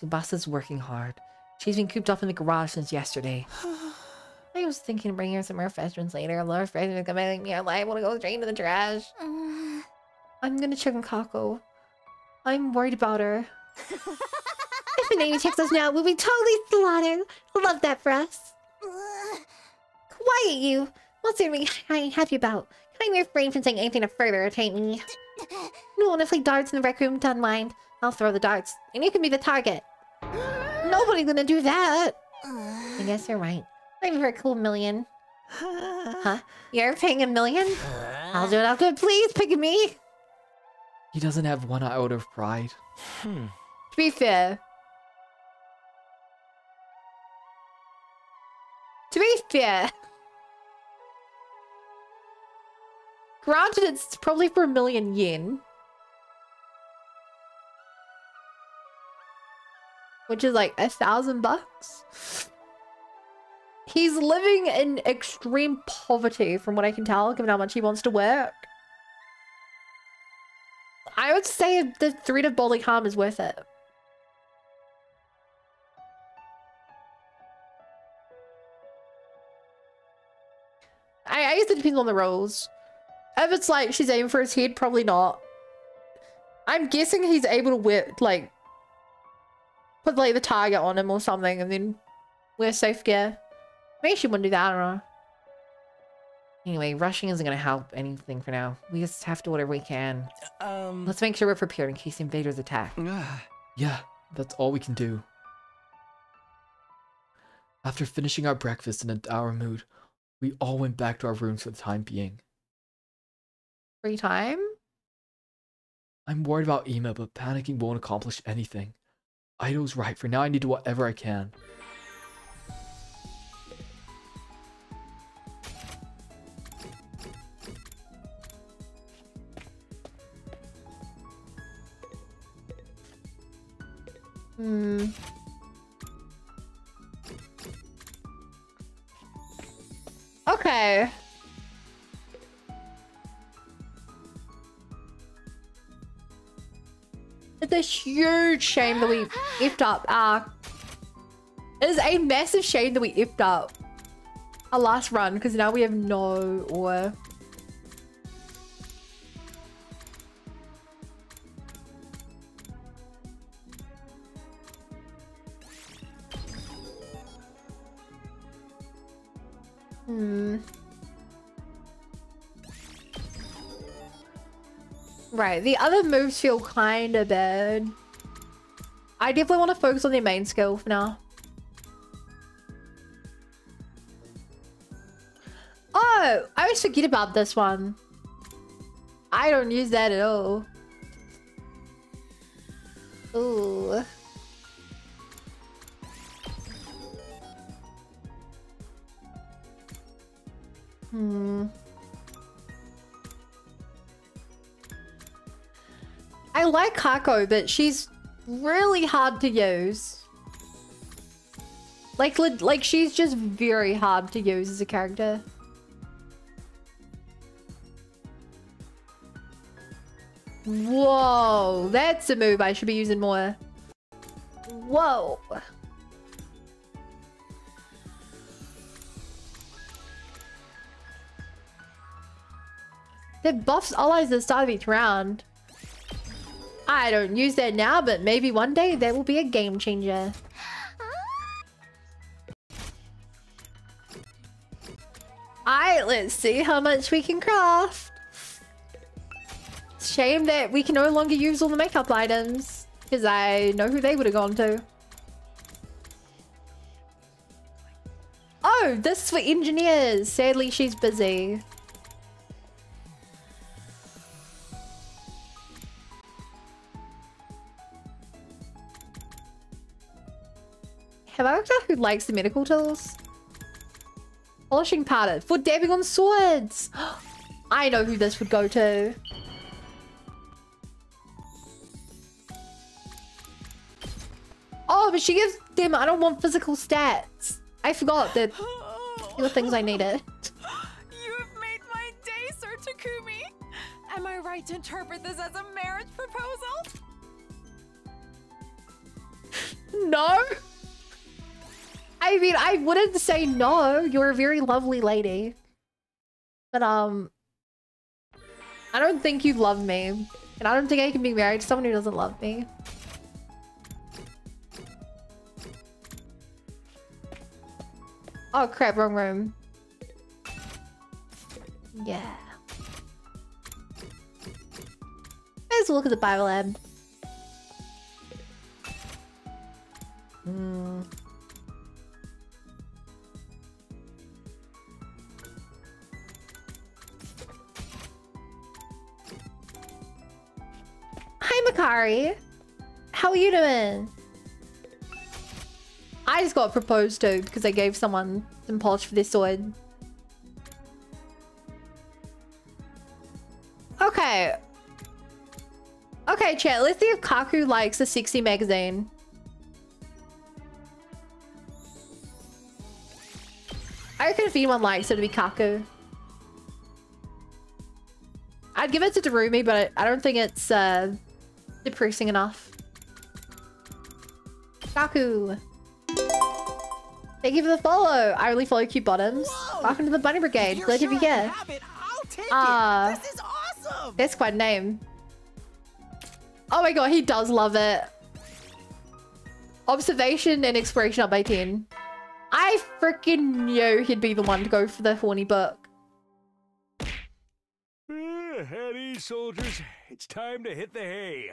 Tsubasa's working hard. She's been cooped up in the garage since yesterday. I was thinking of bringing her some refreshments later. A lot of refreshments gonna make me liable to go straight into the trash. I'm gonna check on Kako. I'm worried about her. If the Navy checks us now, we'll be totally slaughtered. Love that for us. Quiet, you. What's there to be happy about? Can I refrain from saying anything to further irritate me? No one to play darts in the rec room, don't mind. I'll throw the darts, and you can be the target. Nobody's gonna do that. I guess you're right. I'm for a cool million. Huh? You're paying $1 million? I'll do it. I'll do it. Please pick me. He doesn't have 1 iota of pride. To be fair. Granted, it's probably for 1 million yen. Which is like $1,000. He's living in extreme poverty from what I can tell, given how much he wants to work. I would say the threat of bodily harm is worth it. I guess it depends on the roles. If it's like she's aiming for his head, probably not. I'm guessing he's able to wear, like, put like the target on him or something and then wear safe gear. Maybe she wouldn't do that, I don't know. Anyway, rushing isn't gonna help anything for now. We just have to do whatever we can. Let's make sure we're prepared in case the invaders attack. Yeah, that's all we can do. After finishing our breakfast in a dour mood, we all went back to our rooms for the time being. Free time? I'm worried about Ima, but panicking won't accomplish anything. Ido's right. For now, I need to do whatever I can. Okay. It's a huge shame that we effed up. It is a massive shame that we effed up our last run because now we have no ore. Right, the other moves feel kind of bad. I definitely want to focus on their main skill for now. Oh, I always forget about this one. I don't use that at all. Ooh. I like Kako, but she's really hard to use. Like she's just very hard to use as a character. Whoa, that's a move I should be using more. Whoa. That buffs allies at the start of each round. I don't use that now, but maybe one day that will be a game changer. Alright, let's see how much we can craft. Shame that we can no longer use all the makeup items, because I know who they would have gone to. Oh, this is for engineers. Sadly, she's busy. Have I worked out who likes the medical tools? Polishing powder for dabbing on swords. I know who this would go to. Oh, but she gives them, I don't want physical stats. I forgot that there were things I needed. You have made my day, Sir Takumi. Am I right to interpret this as a marriage proposal? No. I mean, I wouldn't say no. You're a very lovely lady. But, I don't think you love me. And I don't think I can be married to someone who doesn't love me. Oh crap, wrong room. Yeah. Let's look at the biolab. Hi, Makari. How are you doing? I just got proposed to because I gave someone some polish for their sword. Okay. Okay, chat. Let's see if Kaku likes a sexy magazine. I reckon if anyone likes it, it'd be Kaku. I'd give it to Darumi, but I don't think it's depressing enough. Kaku. Thank you for the follow. I only follow cute bottoms. Whoa. Welcome to the Bunny Brigade. Glad to be here. This is awesome. That's quite a name. Oh my god, he does love it. Observation and exploration up by 10. I freaking knew he'd be the one to go for the horny book. At ease, soldiers. It's time to hit the hay.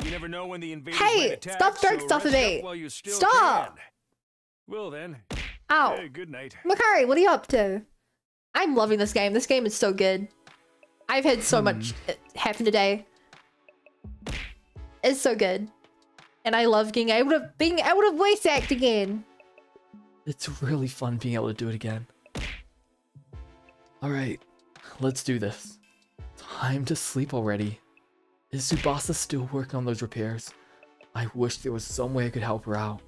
You never know when the invaders Hey, might attack, stop throwing stuff at me. Stop. Can. Well then. Ow. Good night. Makari, what are you up to? I'm loving this game. This game is so good. I've had so much happen today. It's so good. And I love being able to voice act again. It's really fun being able to do it again. Alright, let's do this. Time to sleep already. Is Tsubasa still working on those repairs? I wish there was some way I could help her out.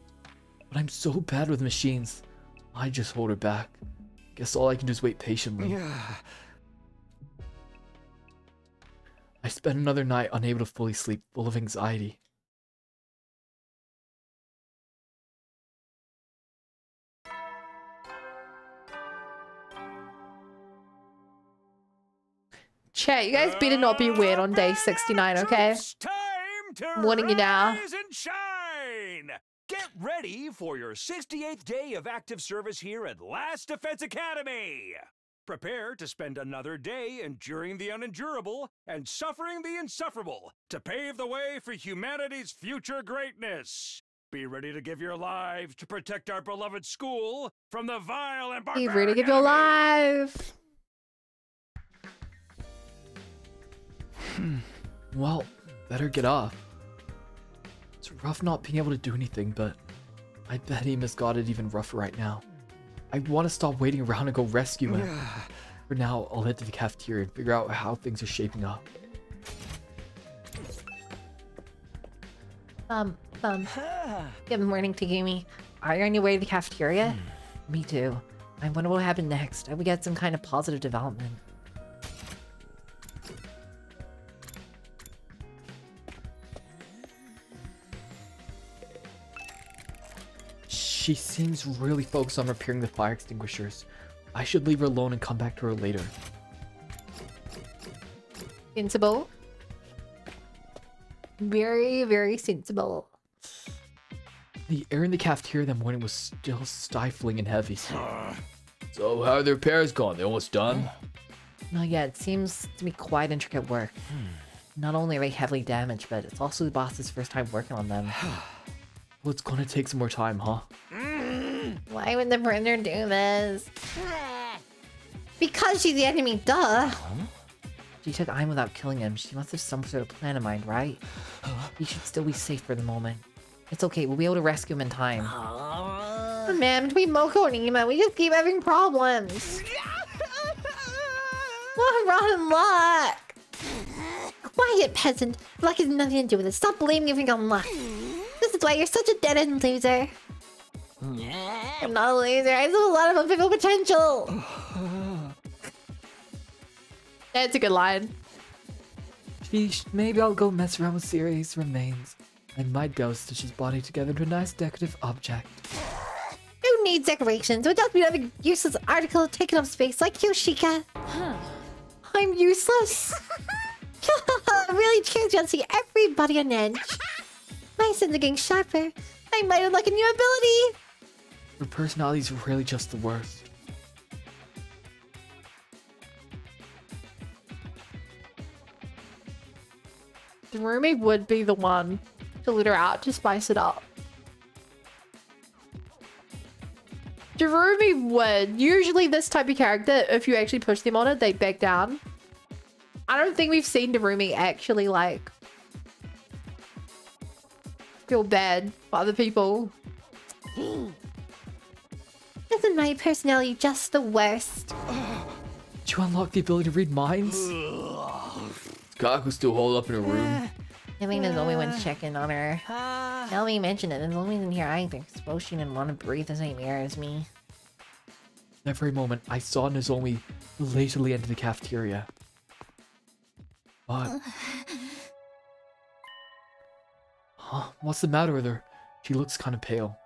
But I'm so bad with machines. I just hold her back. Guess all I can do is wait patiently. Yeah. I spent another night unable to fully sleep, full of anxiety. Chat, you guys better not be weird on day 69, okay? I'm warning you now. Rise and shine! Get ready for your 68th day of active service here at Last Defense Academy! Prepare to spend another day enduring the unendurable and suffering the insufferable to pave the way for humanity's future greatness. Be ready to give your lives to protect our beloved school from the vile and barbaric. Be ready to give your life. Well, better get off. It's rough not being able to do anything, but I bet Ima's got it even rougher right now. I want to stop waiting around and go rescue him. For now, I'll head to the cafeteria and figure out how things are shaping up. Good morning, Takumi. Are you on your way to the cafeteria? Me too. I wonder what happened next. We got some kind of positive development. She seems really focused on repairing the fire extinguishers. I should leave her alone and come back to her later. Sensible. Very, very sensible. The air in the cafeteria that morning was still stifling and heavy. So how are the repairs going? They almost done? Not yet. It seems to be quite intricate work. Not only are they heavily damaged, but it's also the boss's first time working on them. Well, it's gonna take some more time, huh? Why would the printer do this? Because she's the enemy, duh! She took Aim without killing him. She must have some sort of plan in mind, right? He should still be safe for the moment. It's okay, we'll be able to rescue him in time. Oh, man, between Moko and Ima, we just keep having problems. What rotten luck! Quiet, peasant. Luck has nothing to do with it. Stop blaming everything on luck. This is why you're such a dead-end loser. I'm not a loser. I still have a lot of unfulfilled potential. That's a good line. Sheesh, maybe I'll go mess around with Sirius' remains. I might be able to stitch his body together into a nice decorative object. Who needs decorations? It would just be another useless article taking up space like Yoshika. I'm useless. Really changed to see everybody on edge. My sense are getting sharper. I might unlock a new ability. Her personality's really just the worst. Darumi would be the one to loot her out to spice it up. Darumi would. Usually this type of character, if you actually push them on it, they back down. I don't think we've seen Darumi actually, like, feel bad for other people. Isn't my personality just the worst? Did you unlock the ability to read minds? Kaku's still holed up in her room. I think Nozomi went to check in on her. Now that you mention it, Nozomi's in here either. Suppose she didn't want to breathe the same air as me. That very moment, I saw Nozomi lazily enter the cafeteria. But... Huh? What's the matter with her? She looks kind of pale.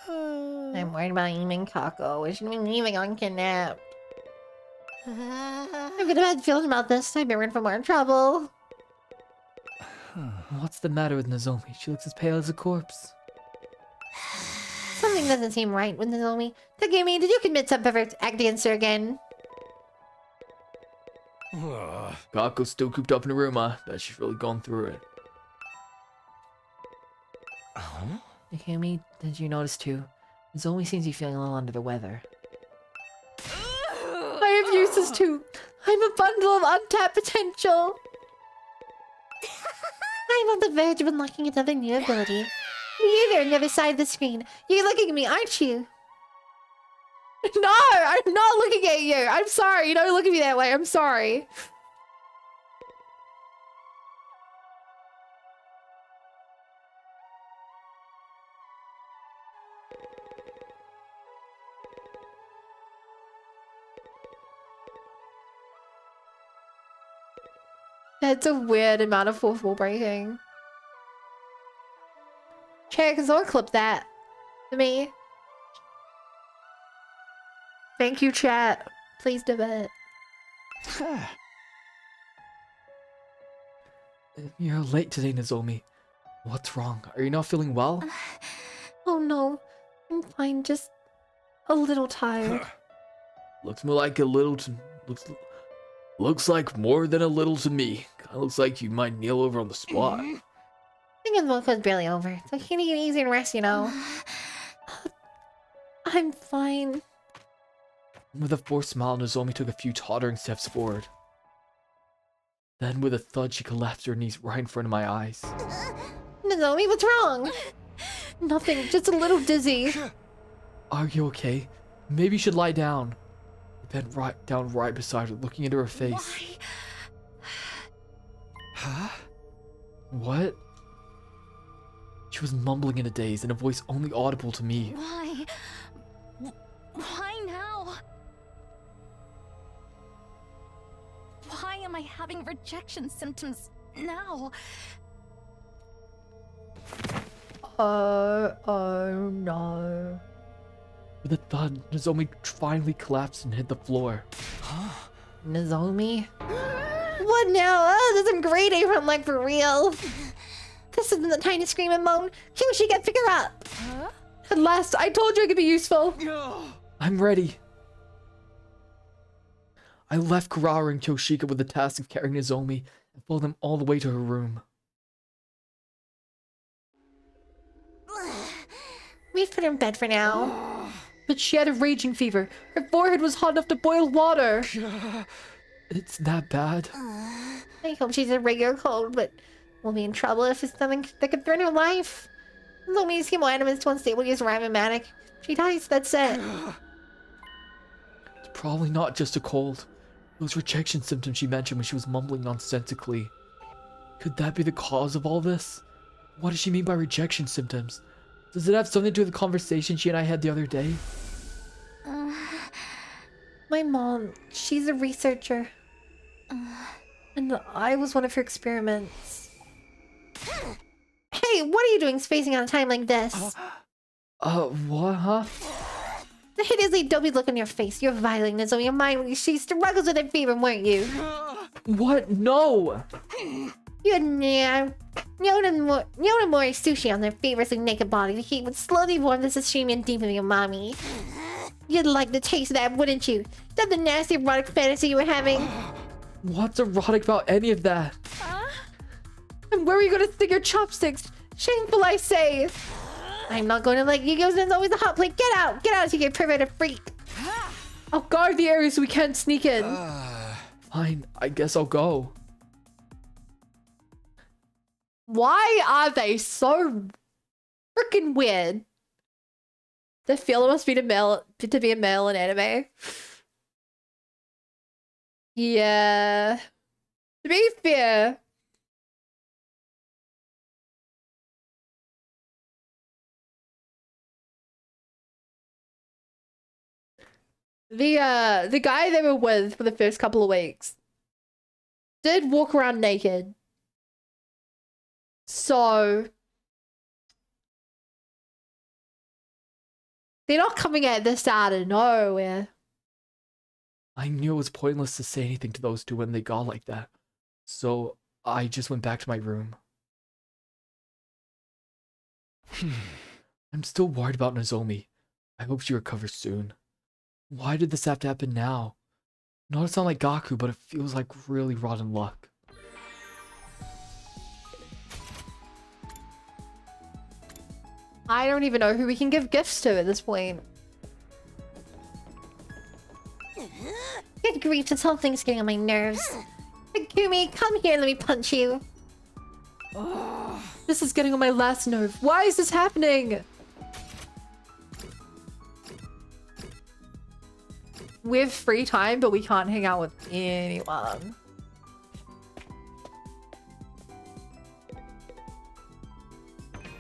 I'm worried about Ima and Kako. We shouldn't be leaving on kidnapped. I've got a bad feeling about this. I've been in for more trouble. What's the matter with Nozomi? She looks as pale as a corpse. Something doesn't seem right with Nozomi. Takemi, did you commit some perverse act against her again? Kaku's still cooped up in her room, huh? Bet she's really gone through it. Takemi, did you notice too? Nozomi seems to be feeling a little under the weather. I have uses too. I'm a bundle of untapped potential. I'm on the verge of unlocking another new ability. You're there on the other side of the screen. You're looking at me, aren't you? No, I'm not looking at you. I'm sorry. Don't look at me that way. I'm sorry. That's a weird amount of fourth wall breaking. Chat, can someone clip that for me? Thank you, chat. Please do it. You're late today, Nozomi. What's wrong? Are you not feeling well? Oh no, I'm fine, just a little tired. Looks more like a little to... Looks like more than a little to me. Kinda looks like you might kneel over on the spot. I think the milk was barely over, so I can't get easy and rest, you know. I'm fine. With a forced smile, Nozomi took a few tottering steps forward. Then, with a thud, she collapsed to her knees right in front of my eyes. Nozomi, what's wrong? Nothing, just a little dizzy. Are you okay? Maybe you should lie down. I bent down right beside her, looking into her face. Why? Huh? What? She was mumbling in a daze, in a voice only audible to me. Why? Why now? Why am I having rejection symptoms now? Oh no. With a thud, Nozomi finally collapsed and hit the floor. Nozomi? What now? Oh, this isn't great, Abram, like for real. This isn't the time to scream and moan. Yoshika, pick her up. Huh? At last, I told you I could be useful. I'm ready. I left Karara and Kyoshika with the task of carrying Nozomi and followed them all the way to her room. We've put her in bed for now. But she had a raging fever. Her forehead was hot enough to boil water. It's that bad? I hope she's a regular cold, but we'll be in trouble if it's something that could threaten her life. Zomi's hemoanimous to unstable use Rhymomatic. She dies, that's it. It's probably not just a cold. Those rejection symptoms she mentioned when she was mumbling nonsensically. Could that be the cause of all this? What does she mean by rejection symptoms? Does it have something to do with the conversation she and I had the other day? My mom, she's a researcher. And I was one of her experiments. Hey, what are you doing spacing out of time like this? What, huh? The hideously dopey look on your face. You're violating Nozomi your mind when she struggles with her fever, weren't you? What? No! You had Nyotamori sushi on their feverishly naked body. The heat would slowly warm the sashimi and deepen your mommy. You'd like the taste of that, wouldn't you? That the nasty erotic fantasy you were having? What's erotic about any of that? And where are you gonna stick your chopsticks? Shameful, I say! I'm not going to let you go. There's always a hot plate. Get out! Get out, you get perverted freak! I'll guard the area so we can't sneak in. Fine, I guess I'll go. Why are they so freaking weird? The feeling must be to be a male in anime. Yeah. To be fair, the guy they were with for the first couple of weeks did walk around naked. So they're not coming at this out of nowhere. I knew it was pointless to say anything to those two when they got like that. So I just went back to my room. I'm still worried about Nozomi. I hope she recovers soon. Why did this have to happen now? Not to sound like Gaku, but it feels like really rotten luck. I don't even know who we can give gifts to at this point. Good grief, this whole thing's getting on my nerves. Takumi, come here, let me punch you. This is getting on my last nerve. Why is this happening? We have free time, but we can't hang out with anyone.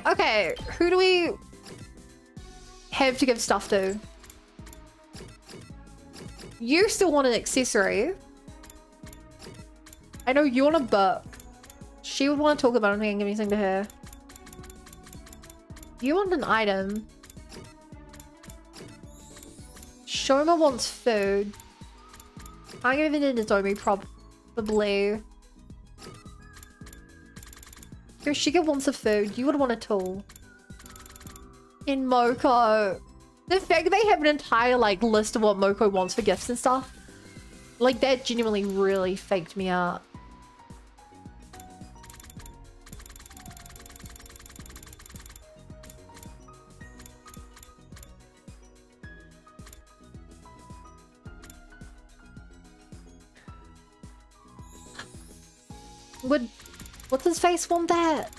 Okay, who do we have to give stuff to? You still want an accessory. I know you want a book. She would want to talk about it and give anything to her. You want an item. Shoma wants food. I'm gonna give it to Nozomi, probably. Yoshika wants a food. You would want a tool. In Moko. The fact they have an entire, like, list of what Moko wants for gifts and stuff. Like, that genuinely really faked me out. What's his face want that?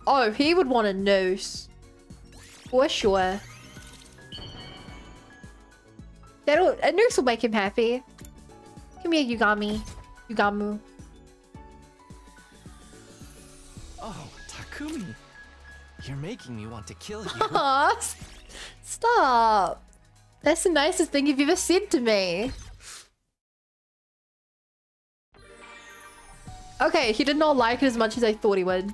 Oh, he would want a noose. For sure. A noose will make him happy. Come here, Yugami. Yugamu. Oh, Takumi. You're making me want to kill you. Aw, stop. That's the nicest thing you've ever said to me. Okay, he did not like it as much as I thought he would.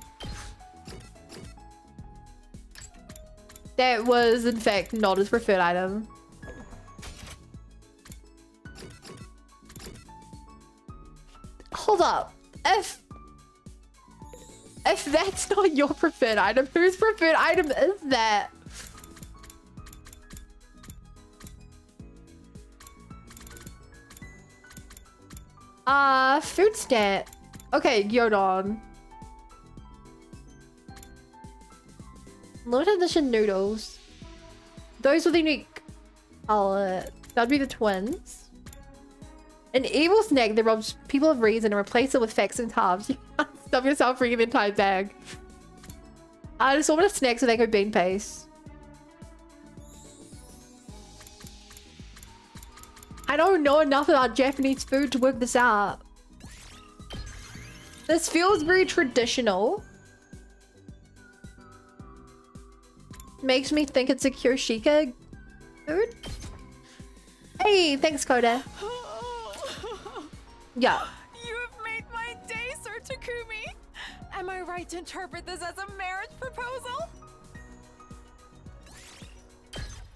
That was, in fact, not his preferred item. Hold up. If that's not your preferred item, whose preferred item is that? Food stat. Okay, Gyodon. Limited edition noodles. Those with unique color. That'd be the twins. An evil snack that robs people of reason and replace it with facts and carbs. You can't stuff yourself for the entire bag. Just a snacks with echo bean paste. I don't know enough about Japanese food to work this out. This feels very traditional. Makes me think it's a Kyoshika food. Hey, thanks, Koda. Yeah. You have made my day, Sir Takumi. Am I right to interpret this as a marriage proposal?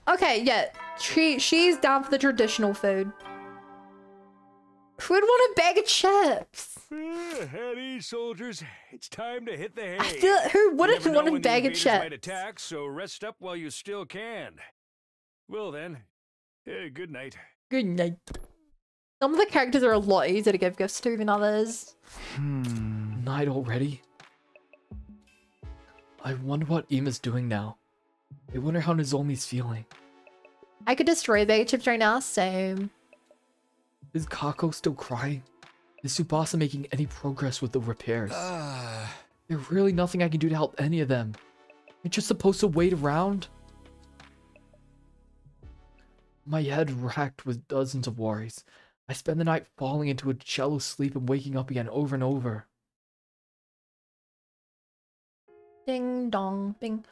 Okay, yeah. She's down for the traditional food. Who would want a bag of chips? Howdy, soldiers. It's time to hit the hay. I feel who wouldn't want a bag of chips? Might attack, so rest up while you still can. Well then, good night. Good night. Some of the characters are a lot easier to give gifts to than others. Night already? I wonder what Ima's doing now. I wonder how Nozomi's feeling. I could destroy the bag of chips right now, same. Is Kako still crying? Is Tsubasa making any progress with the repairs? There's really nothing I can do to help any of them. I'm just supposed to wait around? My head racked with dozens of worries. I spend the night falling into a shallow sleep and waking up again over and over. Ding dong, bing.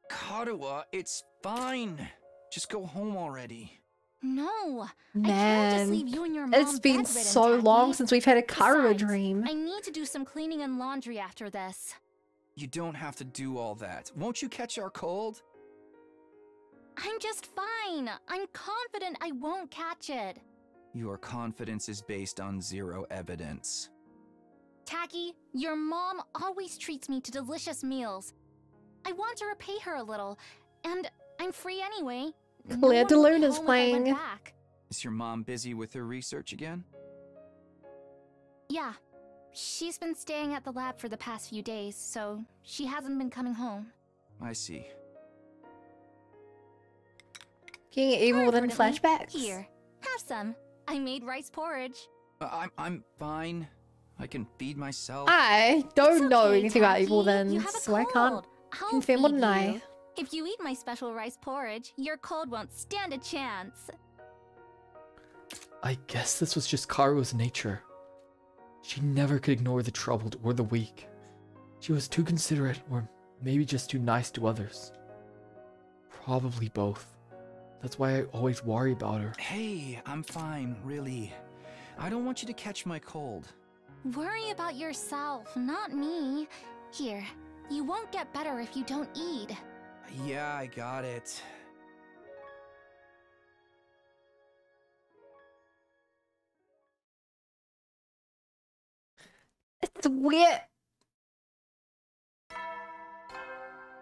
Karuha, it's fine. Just go home already. No, Man, I can't just leave you and your mom it's been bedridden, so Taki. long since we've had a Karuha Besides, dream. I need to do some cleaning and laundry after this. You don't have to do all that. Won't you catch our cold? I'm just fine. I'm confident I won't catch it. Your confidence is based on zero evidence. Taki, your mom always treats me to delicious meals. I want to repay her a little, and I'm free anyway. Claire No one will be DeLuna's home if I playing. went back. Is your mom busy with her research again? Yeah, she's been staying at the lab for the past few days, so she hasn't been coming home. I see. Getting evil within Unfortunately, flashbacks. Here, have some. I made rice porridge. I'm fine. I can feed myself. I don't know okay, anything about Taki. evil You then, have a so I can't cold. I'll confirm or feed deny. you. If you eat my special rice porridge, your cold won't stand a chance. I guess this was just Karuha's nature. She never could ignore the troubled or the weak. She was too considerate, or maybe just too nice to others. Probably both. That's why I always worry about her. Hey, I'm fine, really. I don't want you to catch my cold. Worry about yourself, not me. Here, you won't get better if you don't eat. Yeah, I got it. It's weird.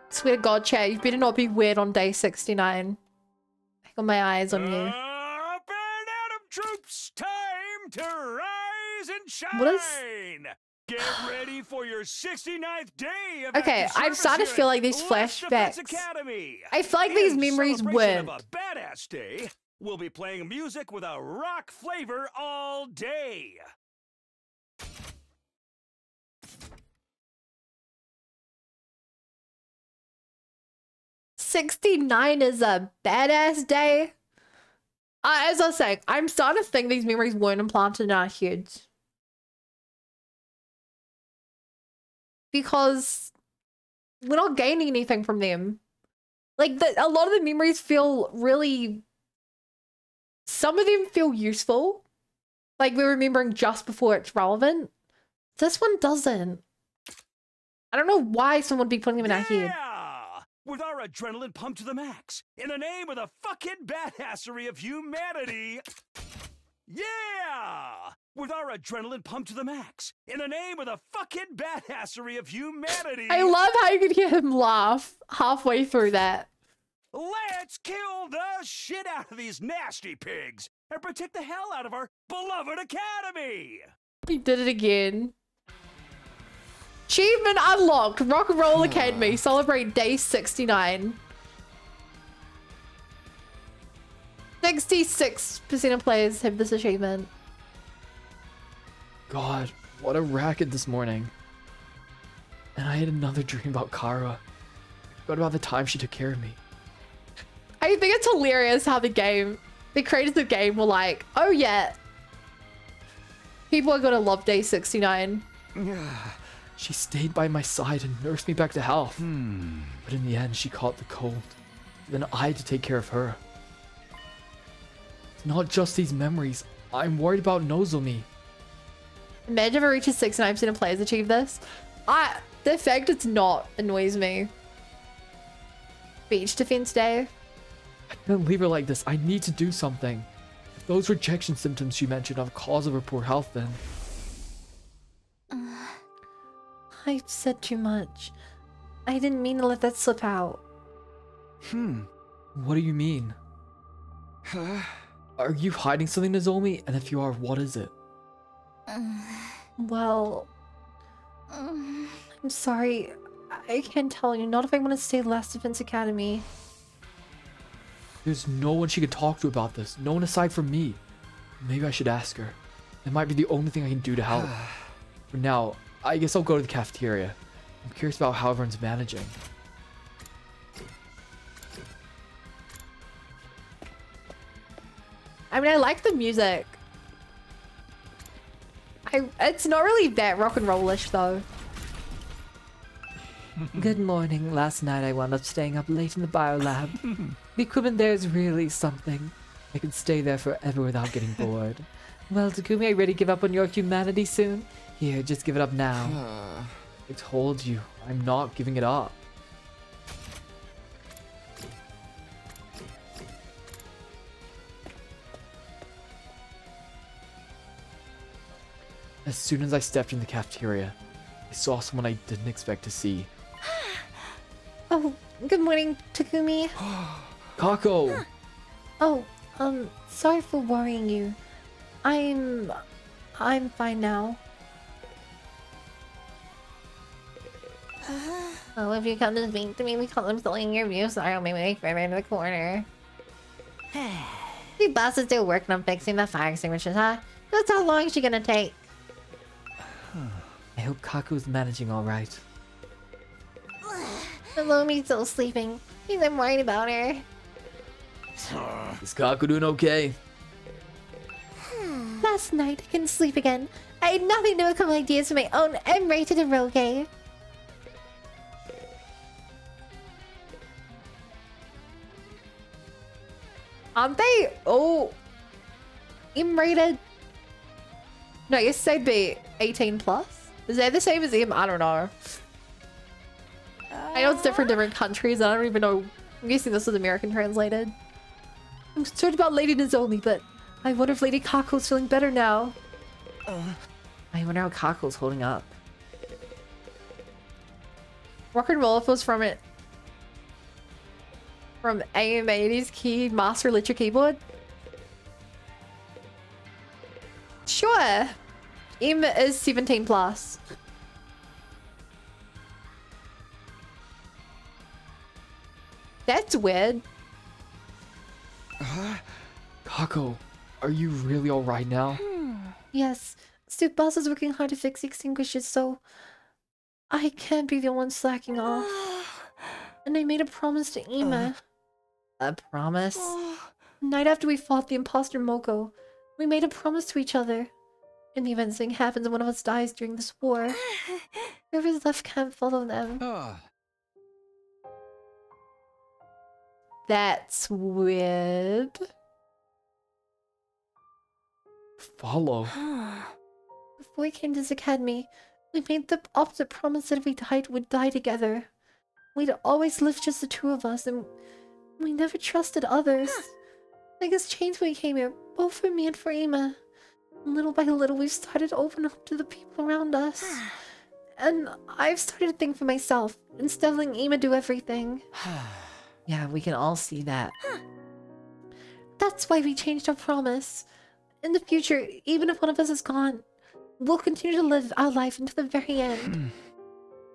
Swear to God, chat, you better not be weird on day 69. I got my eyes on you. Up and Adam troops, time to rise and shine. What is- Get ready for your 69th day of Okay, active I'm service starting to here feel at like these West Defense flashbacks. Academy. I feel like these In memories celebration weren't. of a badass day, we'll be playing music with a rock flavor all day. '69 is a badass day. As I was saying, I'm starting to think these memories weren't implanted in our heads. Because we're not gaining anything from them. Like, a lot of the memories feel really... Some of them feel useful. Like, we're remembering just before it's relevant. This one doesn't. I don't know why someone would be putting them in our head. Yeah! With our adrenaline pumped to the max, in the name of the fucking badassery of humanity. Yeah! With our adrenaline pumped to the max, in the name of the fucking badassery of humanity. I love how you could hear him laugh halfway through that. Let's kill the shit out of these nasty pigs and protect the hell out of our beloved academy! He did it again. Achievement unlocked. Rock and Roll Academy. Celebrate day 69. 66% of players have this achievement. God, what a racket this morning. And I had another dream about Kara. I forgot about the time she took care of me. I think it's hilarious how the creators of the game were like, oh yeah, people are gonna love day 69. She stayed by my side and nursed me back to health. But in the end, she caught the cold. Then I had to take care of her. It's not just these memories. I'm worried about Nozomi. Imagine if it reaches 69% of players achieve this. The fact it's not annoys me. Beach defense day. I can't leave her like this. I need to do something. If those rejection symptoms she mentioned are the cause of her poor health, then... I said too much. I didn't mean to let that slip out. What do you mean? Are you hiding something, Nozomi? And if you are, what is it? Well... I'm sorry. I can't tell you. Not if I want to stay at Last Defense Academy. There's no one she could talk to about this. No one aside from me. Maybe I should ask her. It might be the only thing I can do to help. For now, I guess I'll go to the cafeteria. I'm curious about how everyone's managing. I mean, I like the music. It's not really that rock and roll-ish though. Good morning. Last night I wound up staying up late in the biolab. The equipment there is really something. I could stay there forever without getting bored. Well, Takumi, are you ready to give up on your humanity soon? Here, just give it up now. I told you, I'm not giving it up. As soon as I stepped in the cafeteria, I saw someone I didn't expect to see. Oh, good morning, Takumi. Kako! Oh, sorry for worrying you. I'm fine now. Oh, if you come to speak to me because I'm still in your view, sorry, I'll make my way further into the corner. The boss is still working on fixing the fire extinguishers, huh? That's how long is she gonna take? I hope Kaku's managing alright. Lomi's still sleeping. I'm worried about her. Is Kaku doing okay? Last night, I couldn't sleep again. I had nothing to become ideas of my own and rated a rogue. Aren't they? Oh. M-rated? No, I guess they'd be 18 plus. Is that the same as M? I don't know. I know it's different countries. I don't even know. I'm guessing this was American translated. I'm concerned about Lady Nozomi, but I wonder if Lady Kako's feeling better now. I wonder how Kako's holding up. Rock and Roll, if it was from AM80's key master electric keyboard. Sure. M is 17 plus. That's weird. Kako, are you really alright now? Yes, Steve Boss is working hard to fix the extinguishers, so I can't be the one slacking off. And I made a promise to Ima. A promise? The night after we fought the imposter Moko, we made a promise to each other. In the event something happens and one of us dies during this war, whoever's left can't follow them. That's weird. Follow? Before we came to this academy, we made the opposite promise that if we died, we'd die together. We'd always live just the two of us, and we never trusted others. Things changed when we came here, both for me and for Ima. Little by little, we've started to open up to the people around us. And I've started to think for myself, instead of letting Ima do everything. Yeah, we can all see that. That's That's why we changed our promise. In the future, even if one of us is gone, we'll continue to live our life until the very end.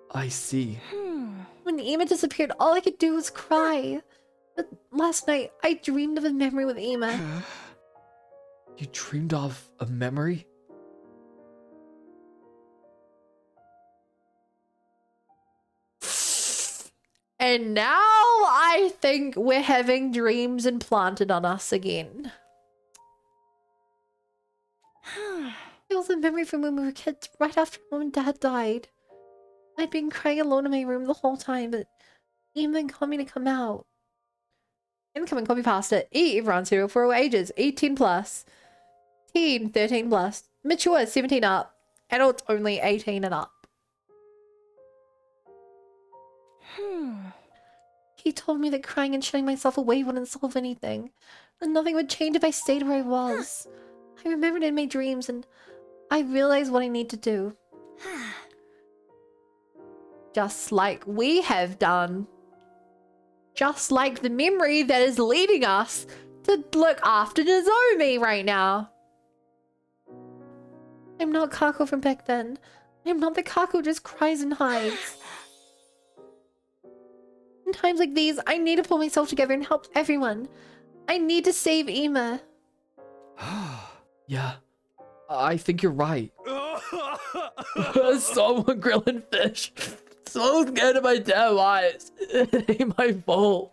I see. When Ema disappeared, all I could do was cry. But last night, I dreamed of a memory with Ema. You dreamed of a memory? And now I think we're having dreams implanted on us again. It was a memory from when we were kids, right after Mom and Dad died. I'd been crying alone in my room the whole time, but Ema called me to come out. Incoming copy pasta. Everyone cereal for all ages. 18 plus. Teen 13 plus. Mature 17 up. Adults only 18 and up. He told me that crying and shutting myself away wouldn't solve anything. And nothing would change if I stayed where I was. I remembered in my dreams and I realized what I need to do. Just like we have done. Just like the memory that is leading us to look after Nozomi right now. I'm not Kako from back then. I'm not the Kako who just cries and hides. In times like these, I need to pull myself together and help everyone. I need to save Ema. Yeah, I think you're right. Someone grilling fish. So scared of my damn eyes. It ain't my fault.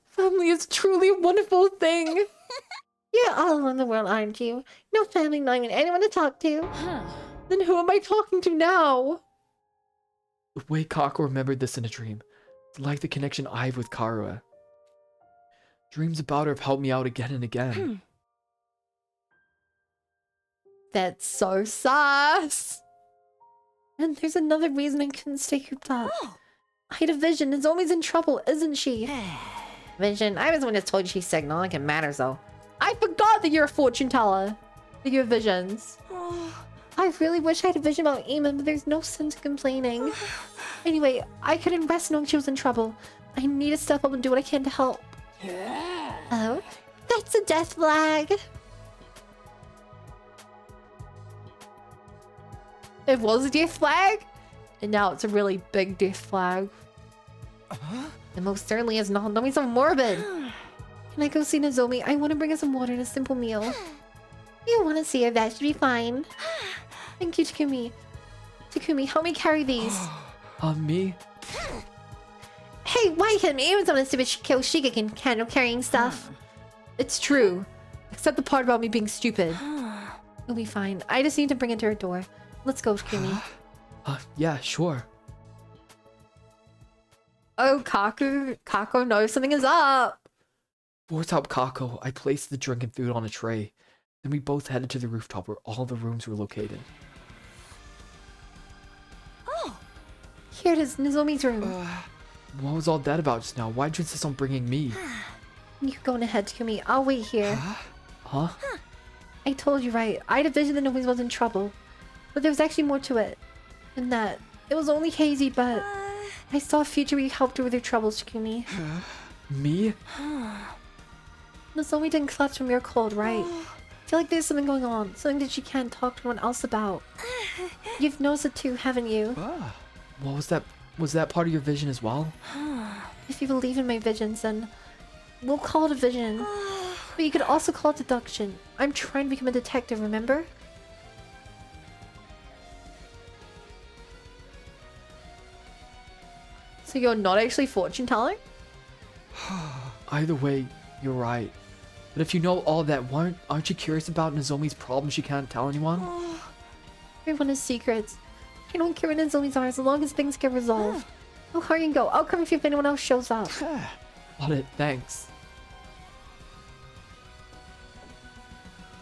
Family is truly a wonderful thing. You're all alone in the world, aren't you? No family, not even anyone to talk to. Then who am I talking to now? The way Kako remembered this in a dream, it's like the connection I have with Karua. Dreams about her have helped me out again and again. That's so sus. And there's another reason I couldn't stay cooped up. Ida Vision is always in trouble, isn't she? Vision, I was the one that told you she's sick. Not like it matters though. I forgot that you're a fortune teller. That you have visions. I really wish I had a vision about Ema, but there's no sense in complaining. Anyway, I couldn't rest knowing she was in trouble. I need to step up and do what I can to help. Oh, that's a death flag. It was a death flag, and now it's a really big death flag. It most certainly is not. Don't be so morbid. Can I go see Nozomi? I want to bring her some water and a simple meal. You want to see her? That should be fine. Thank you, Takumi. Takumi, help me carry these. Me? Hey, why him? Eva's on a stupid kill Shiga can handle carrying stuff. It's true. Except the part about me being stupid. It'll be fine. I just need to bring it to her door. Let's go, Takumi. Yeah, sure. Oh, Kako knows something is up. Before top Kako, I placed the drink and food on a tray. Then we both headed to the rooftop where all the rooms were located. Oh, here it is, Nozomi's room. What was all that about just now? Why'd you insist on bringing me? You go ahead, Takumi. I'll wait here. Huh? I told you right. I had a vision that Nozomi was in trouble. But there was actually more to it than that. It was only hazy, but I saw a future where you helped her with her troubles, Takumi. Me? Nozomi didn't collapse from your cold, right? I feel like there's something going on. Something that she can't talk to anyone else about. You've noticed it too, haven't you? What was that? Was that part of your vision as well? If you believe in my visions, then we'll call it a vision. But you could also call it deduction. I'm trying to become a detective, remember? So you're not actually fortune telling? Either way, you're right. But if you know all that, aren't you curious about Nozomi's problem she can't tell anyone? Everyone has secrets. I don't care what Nozomi's are as long as things get resolved. Oh, hurry and go. I'll come if anyone else shows up. Got it, thanks.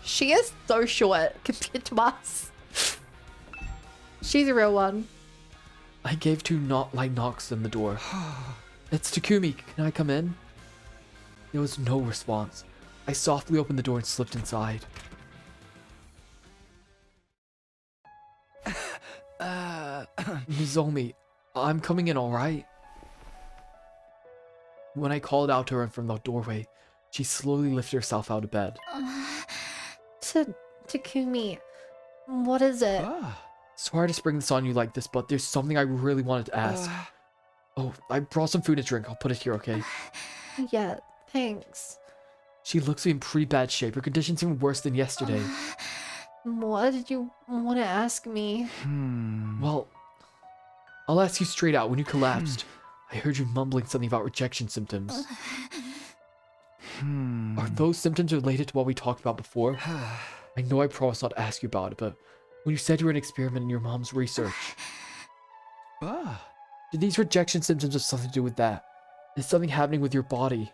She is so short compared to us. She's a real one. I gave two light knocks on the door. It's Takumi, can I come in? There was no response. I softly opened the door and slipped inside. Nozomi, I'm coming in alright. When I called out to her from the doorway, She slowly lifted herself out of bed. Takumi, what is it? Sorry to spring this on you like this, but there's something I really wanted to ask. Oh, I brought some food and drink. I'll put it here, okay? Yeah, thanks. She looks in pretty bad shape. Her condition's even worse than yesterday. What did you want to ask me? Well, I'll ask you straight out. When you collapsed, I heard you mumbling something about rejection symptoms. Are those symptoms related to what we talked about before? I know I promised not to ask you about it, but when you said you were an experiment in your mom's research, did these rejection symptoms have something to do with that? Is something happening with your body?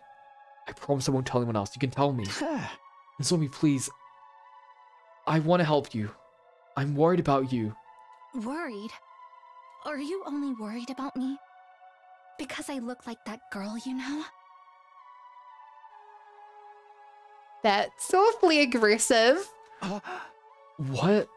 I promise I won't tell anyone else. You can tell me. Nozomi, please. I want to help you. I'm worried about you. Worried? Are you only worried about me? Because I look like that girl, you know? That's awfully aggressive. What?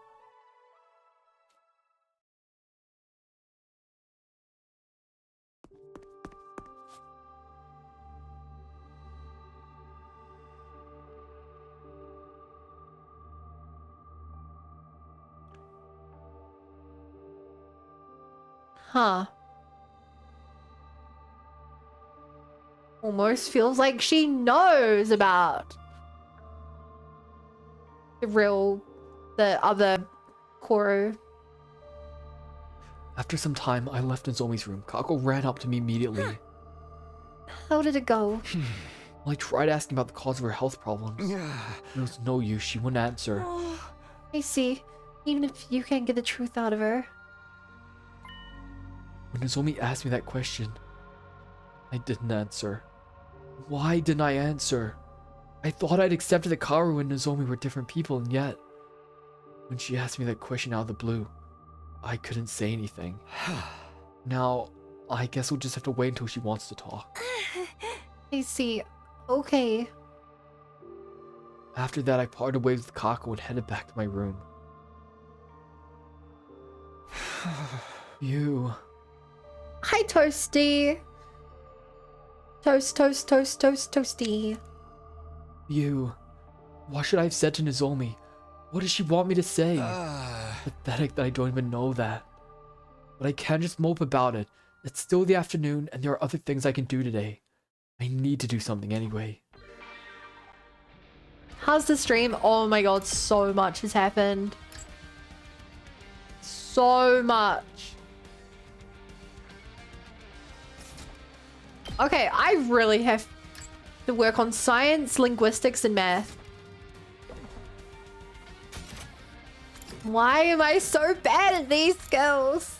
Huh. Almost feels like she knows about the other Koro. After some time, I left Nozomi's room. Kako ran up to me immediately. How did it go? Well, I tried asking about the cause of her health problems. There was no use. She wouldn't answer. I see. Even if you can't get the truth out of her. When Nozomi asked me that question, I didn't answer. Why didn't I answer? I thought I'd accepted that Kaoru and Nozomi were different people, and yet, when she asked me that question out of the blue, I couldn't say anything. Now, I guess we'll just have to wait until she wants to talk. I see. Okay. After that, I parted ways with Kako and headed back to my room. You... Hi, Toasty. Toast, toast, toast, toast, toasty. You... What should I have said to Nozomi? What does she want me to say? Pathetic that I don't even know that. But I can't just mope about it. It's still the afternoon, and there are other things I can do today. I need to do something anyway. How's the stream? Oh my god, so much has happened. So much. Okay, I really have to work on science, linguistics, and math. Why am I so bad at these skills?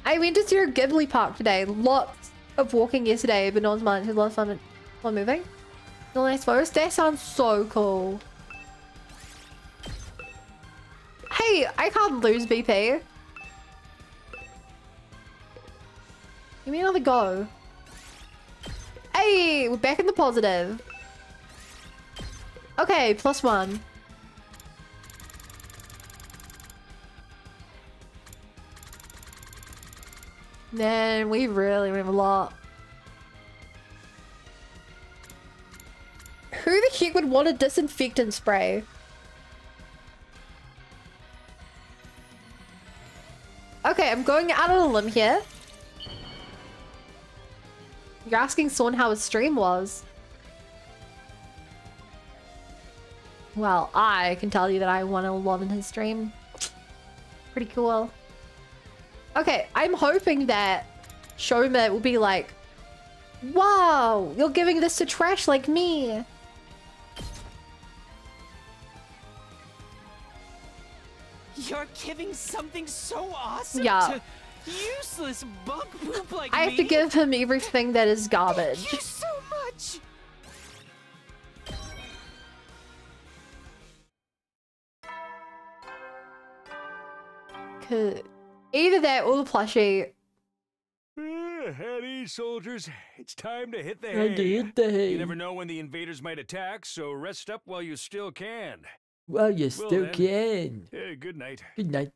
I went to Studio Ghibli Park today. Lots of walking yesterday, but not as much. It was a lot of fun while moving. The nice forest. That sounds so cool. Hey, I can't lose BP. Give me another go. Hey, we're back in the positive. Okay, +1. Man, we really have a lot. Who the heck would want a disinfectant spray? Okay, I'm going out on a limb here. You're asking Sorn how his stream was. Well, I can tell you that I won a lot in his stream. Pretty cool. Okay, I'm hoping that Shoma will be like, wow, you're giving this to trash like me. You're giving something so awesome Yeah. to useless bug poop like I me? have to give him everything that is garbage. Thank you so much. Either that or the plushie. At ease, soldiers. It's time to hit the Time to hay. hit the hay. You never know when the invaders might attack, so rest up while you still can. Well, you Well still then, can. Good night. Good night.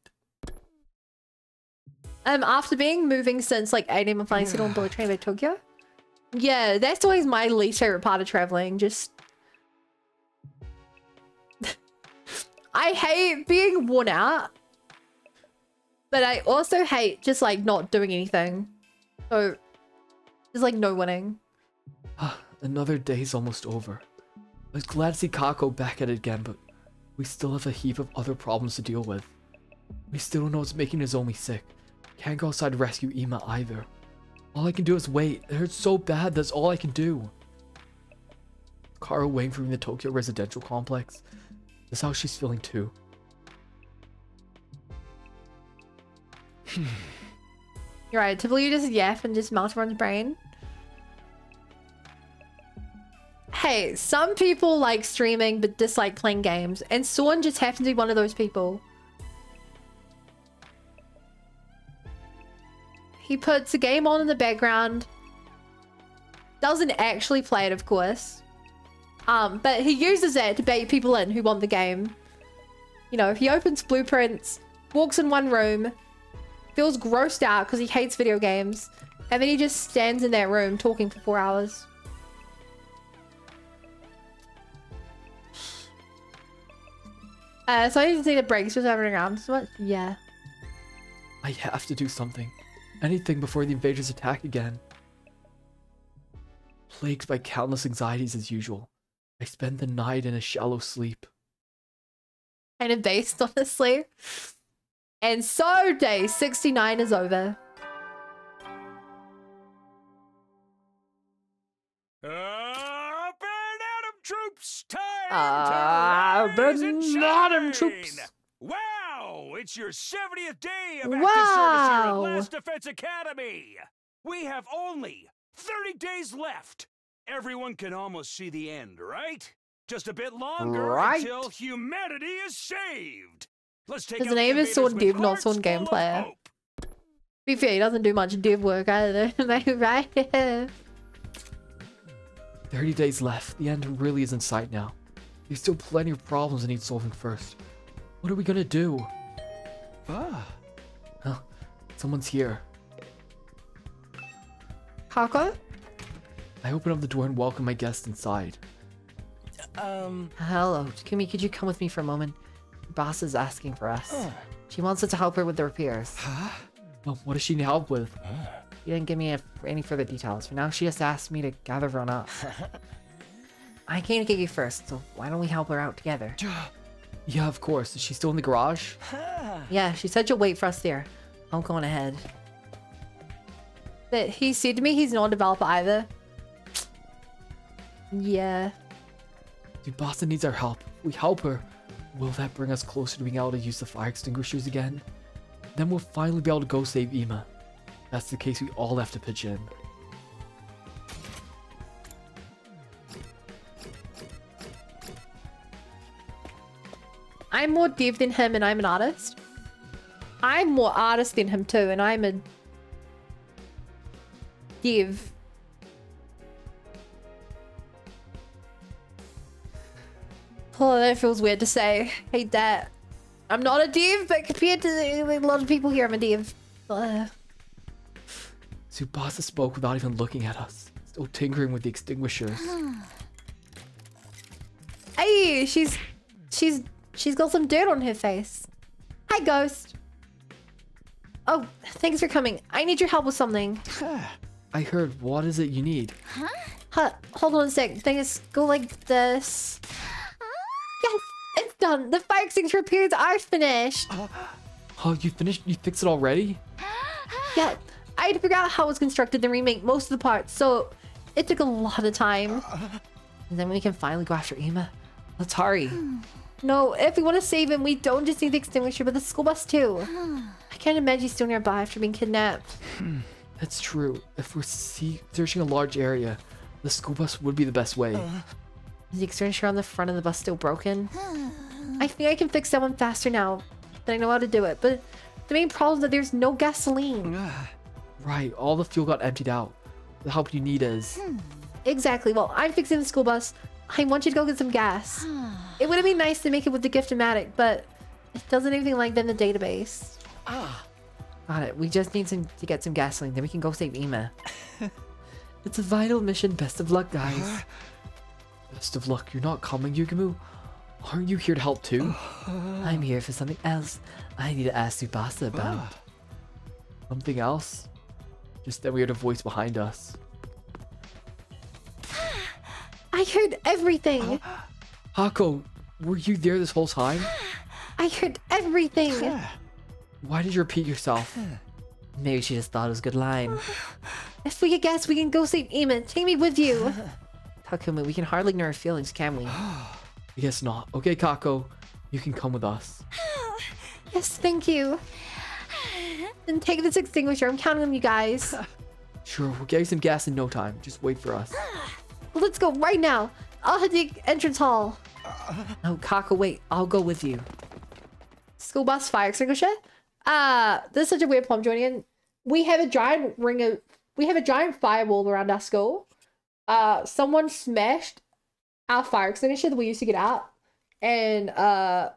After being moving since like 8 AM and flying on bullet train by Tokyo. Yeah, that's always my least favorite part of traveling. Just I hate being worn out, but I also hate just like not doing anything. So there's like no winning. Another day's almost over. I was glad to see Kako back at it again, but we still have a heap of other problems to deal with. We still don't know what's making Nozomi sick. Can't go outside to rescue Ima either. All I can do is wait. It hurts so bad, that's all I can do. Karu waiting for me in the Tokyo residential complex. That's how she's feeling too. You're right, typically you just yap and just melt everyone's brain. Hey, some people like streaming but dislike playing games, and Sorn just happens to be one of those people. He puts a game on in the background, doesn't actually play it, of course, but he uses that to bait people in who want the game. You know, he opens blueprints, walks in one room, feels grossed out because he hates video games, and then he just stands in that room talking for 4 hours. So I need to take a break. Just having around so much. Yeah. I have to do something. Anything before the invaders attack again. Plagued by countless anxieties as usual, I spend the night in a shallow sleep. Kind of based, honestly. And so day 69 is over. Troops, time the Adam troops. Wow, it's your 70th day of active service here at Last Defense Academy. We have only 30 days left. Everyone can almost see the end, right? Just a bit longer until humanity is saved. Let's take his name is Sorn Div, not Sorn Game Player. Be fair, he doesn't do much div work either, right? 30 days left. The end really is in sight now. There's still plenty of problems that need solving first. What are we gonna do? Well, someone's here. Kako? I open up the door and welcome my guest inside. Hello, Takumi, could you come with me for a moment? Your boss is asking for us. She wants us to help her with the repairs. Well, what does she need help with? She didn't give me any further details. For now, she just asked me to gather everyone up. I came to get you first, so why don't we help her out together? Yeah, of course. Is she still in the garage? Yeah, she said she'll wait for us there. I'm going ahead. But he said to me he's not a developer either. Yeah. Dude, Boston needs our help. If we help her, will that bring us closer to being able to use the fire extinguishers again? Then we'll finally be able to go save Ima. If that's the case, we all have to pitch in. I'm more dev than him and I'm an artist. I'm more artist than him too, and I'm a dev. Oh, that feels weird to say. Hate that. I'm not a dev, but compared to a lot of people here, I'm a dev. Tsubasa spoke without even looking at us, still tinkering with the extinguishers. Hey, she's got some dirt on her face. Hi, Ghost. Oh, thanks for coming. I need your help with something. I heard. What is it you need? Hold on a sec. Things go like this. Yes, it's done. The fire extinguisher repairs are finished. Oh, you finished? You fixed it already? Yeah, I had to figure out how it was constructed and remake most of the parts, so it took a lot of time. And then we can finally go after Ima. Let's hurry. No, if we want to save him, we don't just need the extinguisher, but the school bus too. I can't imagine he's still nearby after being kidnapped. That's true. If we're searching a large area, the school bus would be the best way. Is the extinguisher on the front of the bus still broken? I think I can fix that one faster now that I know how to do it, but the main problem is that there's no gasoline. Right, all the fuel got emptied out. The help you need is... Exactly. Well, I'm fixing the school bus. I want you to go get some gas. It would have been nice to make it with the Gift-O-Matic, but it doesn't anything like that in the database. Got it. We just need to get some gasoline, then we can go save Ima. It's a vital mission. Best of luck, guys. Best of luck. You're not coming, Yugumu? Aren't you here to help too? I'm here for something else. I need to ask Tsubasa about. Something else? Just that we heard a voice behind us. I heard everything. Hako, were you there this whole time? I heard everything. Why did you repeat yourself? Maybe she just thought it was a good line. If we get gas, we can go save Ima. Take me with you. Takumi, we can hardly ignore her feelings, can we? I guess not. Okay, Kako, you can come with us. Yes, thank you. Then take this extinguisher. I'm counting on you guys. Sure, we'll get you some gas in no time. Just wait for us. Let's go right now. I'll hit the entrance hall. No, Kako, wait. I'll go with you. School bus fire extinguisher. This is such a weird plum joining in. We have a giant firewall around our school. Someone smashed our fire extinguisher that we used to get out. And our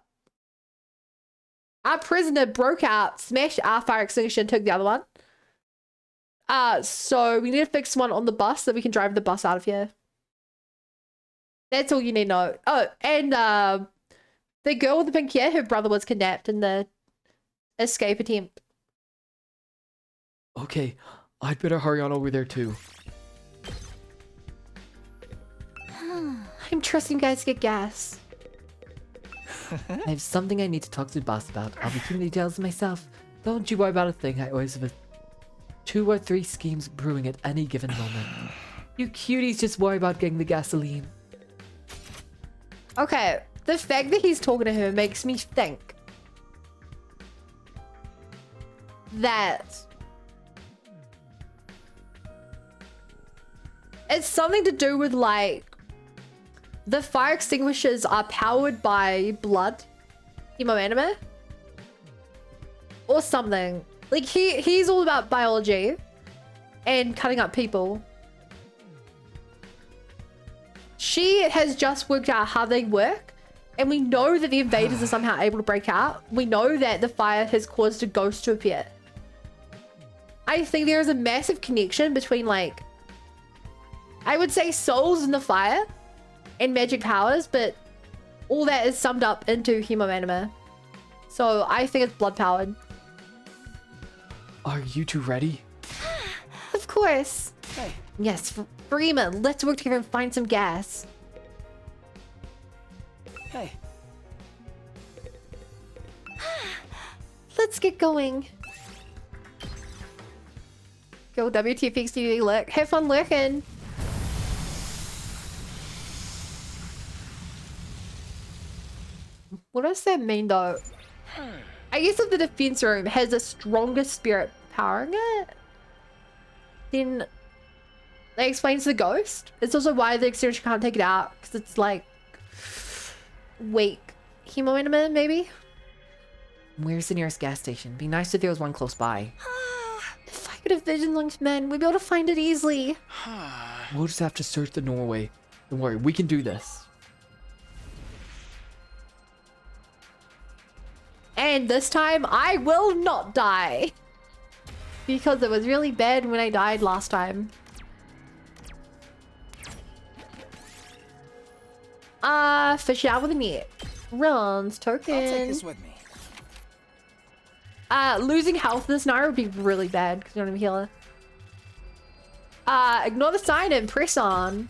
prisoner broke out, smashed our fire extinguisher and took the other one. So we need to fix one on the bus so we can drive the bus out of here. That's all you need to know. Oh, and the girl with the pink hair, her brother was kidnapped in the escape attempt. Okay, I'd better hurry on over there too. I'm trusting you guys to get gas. I have something I need to talk to the boss about. I'll be keeping the details myself. Don't you worry about a thing. I always have 2 or 3 schemes brewing at any given moment. You cuties just worry about getting the gasoline. Okay, the fact that he's talking to her makes me think that it's something to do with, like, the fire extinguishers are powered by blood, hemoanima, or something. Like, he's all about biology and cutting up people. She has just worked out how they work, and we know that the invaders are somehow able to break out. We know that the fire has caused a ghost to appear. I think there is a massive connection between, like, I would say souls in the fire and magic powers, but all that is summed up into hemoanima. So I think it's blood powered. Are you two ready? Of course. Hey. Yes, Freema, let's work together and find some gas. Hey. Let's get going. Go WTF studio lurk. Have fun lurking. What does that mean though? I guess if the defense room has a stronger spirit powering it, then that explains the ghost. It's also why the extinguisher can't take it out, because it's like weak hemoanima, maybe? Where's the nearest gas station? Be nice if there was one close by. If I could have vision linked men, we'd be able to find it easily. We'll just have to search the Norway. Don't worry, we can do this. And this time, I will not die. Because it was really bad when I died last time. Fish out with a net. Runs, token. I'll take this with me. Losing health this Nara would be really bad because you don't have a healer. Ignore the sign and press on.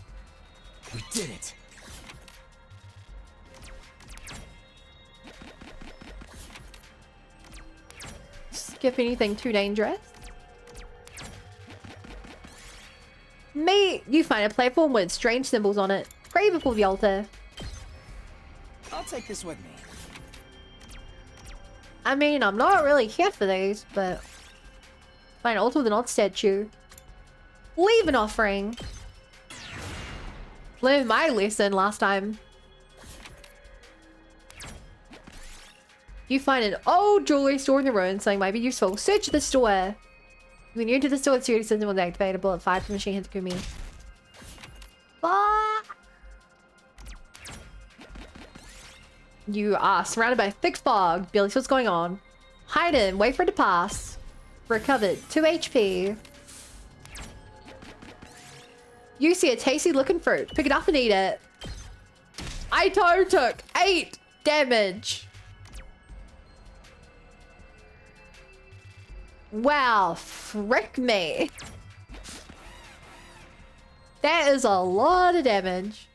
We did it. Skip anything too dangerous. Mate, you find a platform with strange symbols on it. Pray before the altar. I'll take this with me. I mean, I'm not really here for these, but find an altar with an odd statue. Leave an offering. Learned my lesson last time. You find an old jewelry store in the ruins, something might be useful. Search the store. When you enter the store, the security system will activate a bullet fired from the machine hit Takumi. You are surrounded by thick fog. Billy, what's going on? Hide in, wait for it to pass. Recovered. 2 HP. You see a tasty looking fruit. Pick it up and eat it. Aito took 8 damage. Wow, frick me. That is a lot of damage.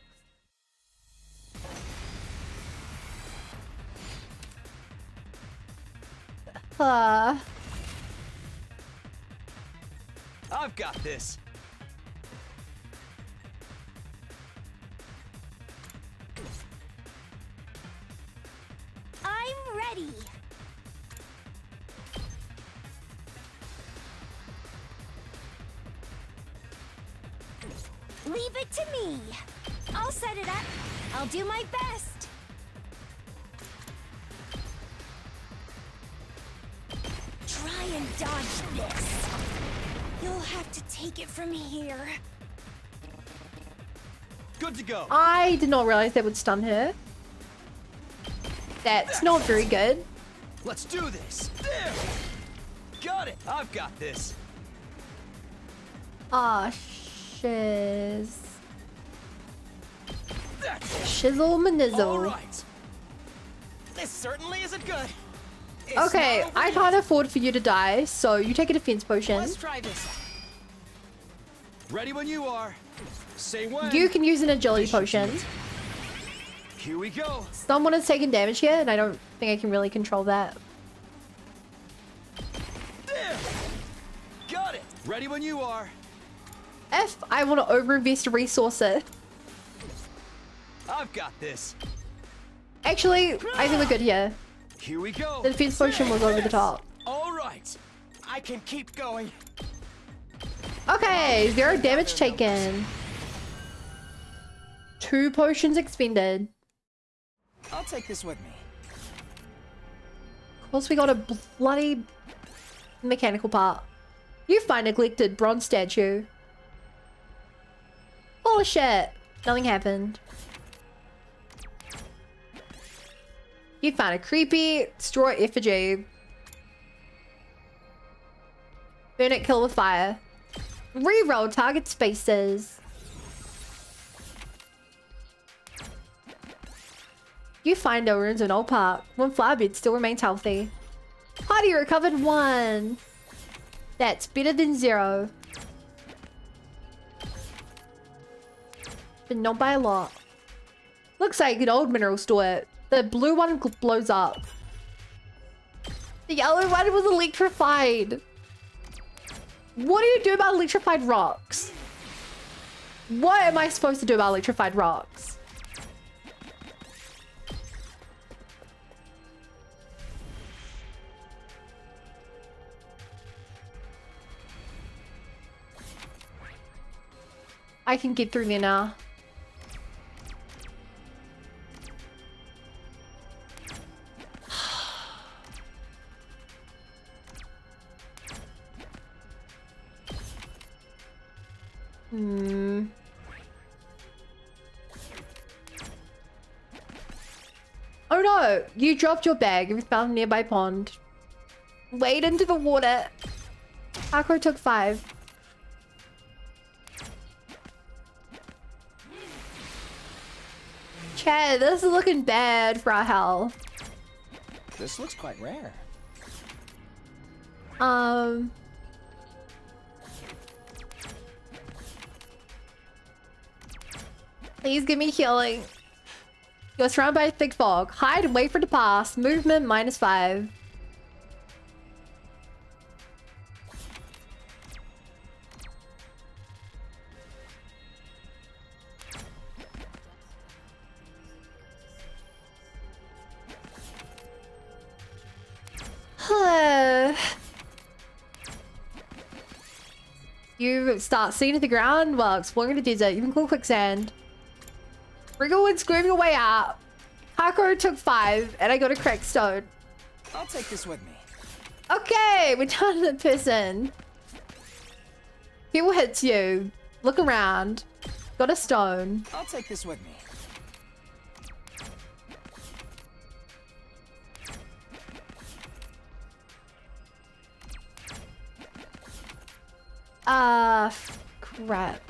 I've got this. I'm ready. Leave it to me. I'll set it up. I'll do my best. Try and dodge this. You'll have to take it from here. Good to go. I did not realize that would stun her. That's not very good. Let's do this. There. Got it. I've got this. Ah, shiz. Shizzle manizzle. All right. This certainly isn't good. Okay, I can't afford for you to die, so you take a defense potion. Let's try this. Ready when you are. Say when. You can use an agility potion. Here we go. Someone has taken damage here, and I don't think I can really control that. There. Got it. Ready when you are. If I want to overinvest a resource it. I've got this. Actually, I think we're good here. Here we go. The defense potion was over the top. All right. I can keep going. Okay, 0 damage taken. 2 potions expended. I'll take this with me. Of course, we got a bloody mechanical part. You find a neglected bronze statue. Oh shit. Nothing happened. You found a creepy straw effigy. Burn it, kill with fire. Reroll target spaces. You find no ruins in Old Park. 1 Flowerbed still remains healthy. Hardy recovered 1. That's better than 0. But not by a lot. Looks like an old mineral store. The blue one blows up. The yellow one was electrified. What do you do about electrified rocks? What am I supposed to do about electrified rocks? I can get through there now. Oh no! You dropped your bag. It was found in a nearby pond. Wade into the water. Akro took 5. Chad, this is looking bad for our health. This looks quite rare. Please give me healing. You're surrounded by a thick fog. Hide and wait for it to pass. Movement -5. You start seeing at the ground while exploring the desert. You can call quicksand. Wrigglewood's screaming your way out. Hakuro took 5, and I got a cracked stone. I'll take this with me. Okay, we're down to the person. People hits you. Look around. Got a stone. I'll take this with me. Crap.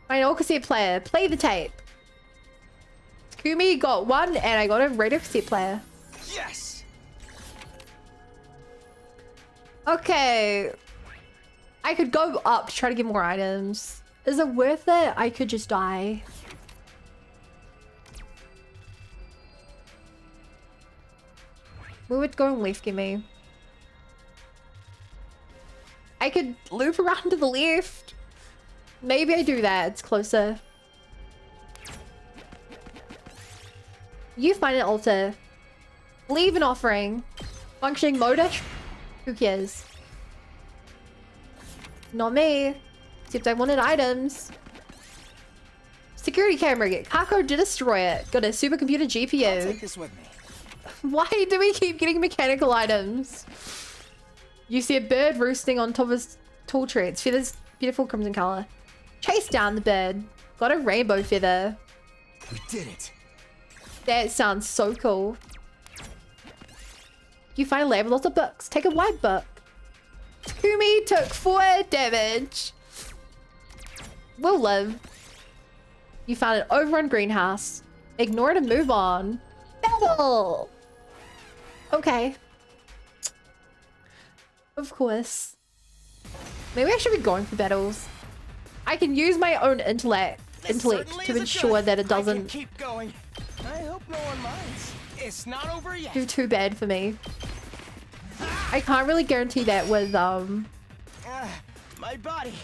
Final cassette player. Play the tape. Takumi got one, and I got a radio cassette player. Yes. Okay. I could go up to try to get more items. Is it worth it? I could just die. We would go left, give me. I could loop around to the left. Maybe I do that. It's closer. You find an altar. Leave an offering. Functioning motor? Who cares? Not me. Except I wanted items. Security camera. Kako did destroy it. Got a supercomputer GPU. I'll take this with me. Why do we keep getting mechanical items? You see a bird roosting on top of his tall tree. Its feathers beautiful crimson color. Chase down the bird. Got a rainbow feather. We did it. That sounds so cool. You find a lab with lots of books. Take a white book. Takumi took 4 damage. We'll live. You found an overrun greenhouse. Ignore it and move on. Battle! Okay. Of course. Maybe I should be going for battles. I can use my own intellect to ensure that it doesn't keep going. I hope no one minds. It's not over yet. do too bad for me. I can't really guarantee that with my body.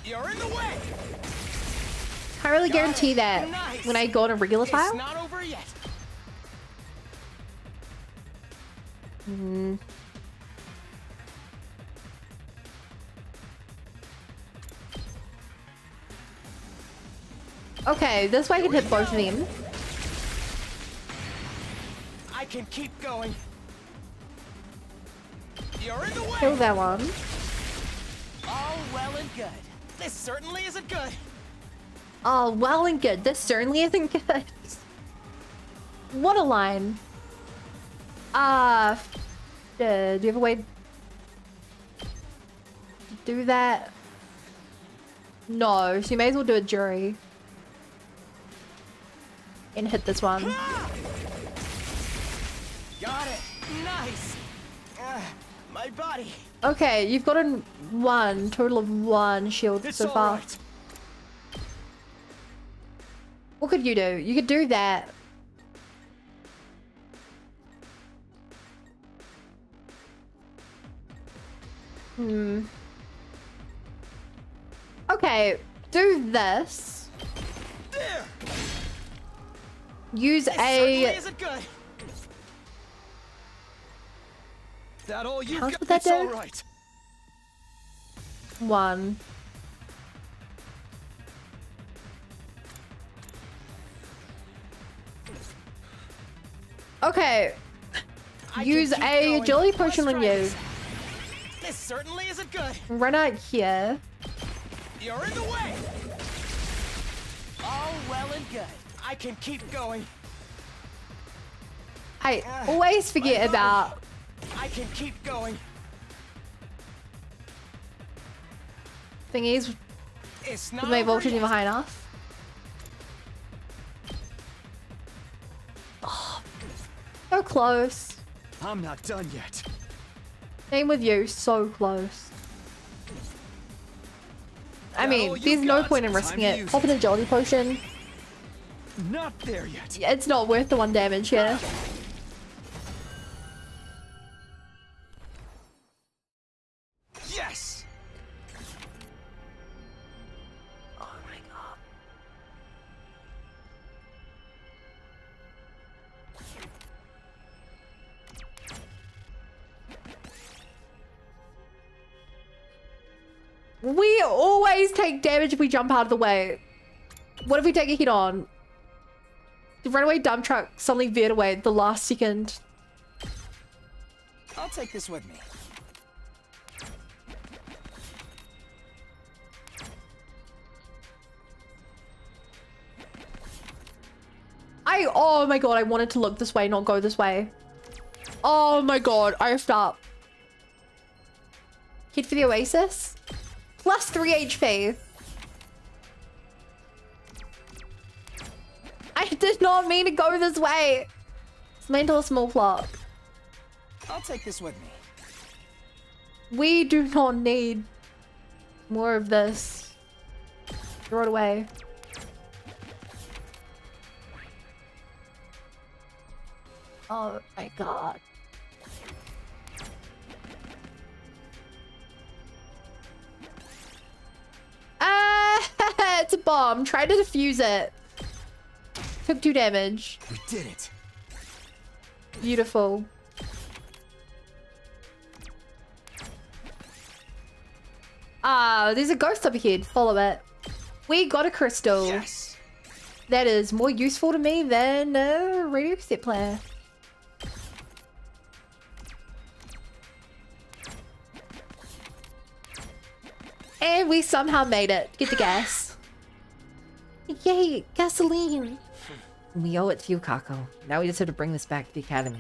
You're in the way. Can't really guarantee that Nice. when I go on a regular It's file. not over yet. Okay, this way I can hit both of them. I can keep going. You're in the way. Kill that one. All well and good. This certainly isn't good. Oh, well and good. This certainly isn't good. What a line. Do you have a way to do that? No, so you may as well do a jury. And hit this one. Got it. Nice. My body. Okay, you've got a total of 1 shield It's so far. alright. What could you do? You could do that. Okay, do this. There. Use This certainly a... isn't good. That all you How got? would that It's do? all right. 1. Okay. Use keep a going. agility potion Let's on try you. this. This certainly isn't good. Run out here. You're in the way. All well and good. I can keep going. I always forget my body. about... I can keep going. thingies. It's With not my over voltage yet. even high enough. Oh, so close. I'm not done yet. Same with you, so close. I mean, all you there's no got. point in Time risking to it. use Pop an agility potion. Not there yet. It's not worth the 1 damage here. Yes. Oh my god. We always take damage if we jump out of the way. What if we take a hit on? The runaway dump truck suddenly veered away at the last second. I'll take this with me. Oh my god, I wanted to look this way, not go this way. Oh my god, I effed up. Head for the Oasis. Plus 3 HP. I did not mean to go this way. It's mental small plot. I'll take this with me. We do not need more of this. Throw it away. Oh my god. It's a bomb. Try to defuse it. Took 2 damage. We did it. Beautiful. Ah, there's a ghost up ahead. Follow it. We got a crystal. Yes. That is more useful to me than a radio set player. And we somehow made it. Get the gas. Yay, gasoline. We owe it to you, Kako. Now we just have to bring this back to the academy.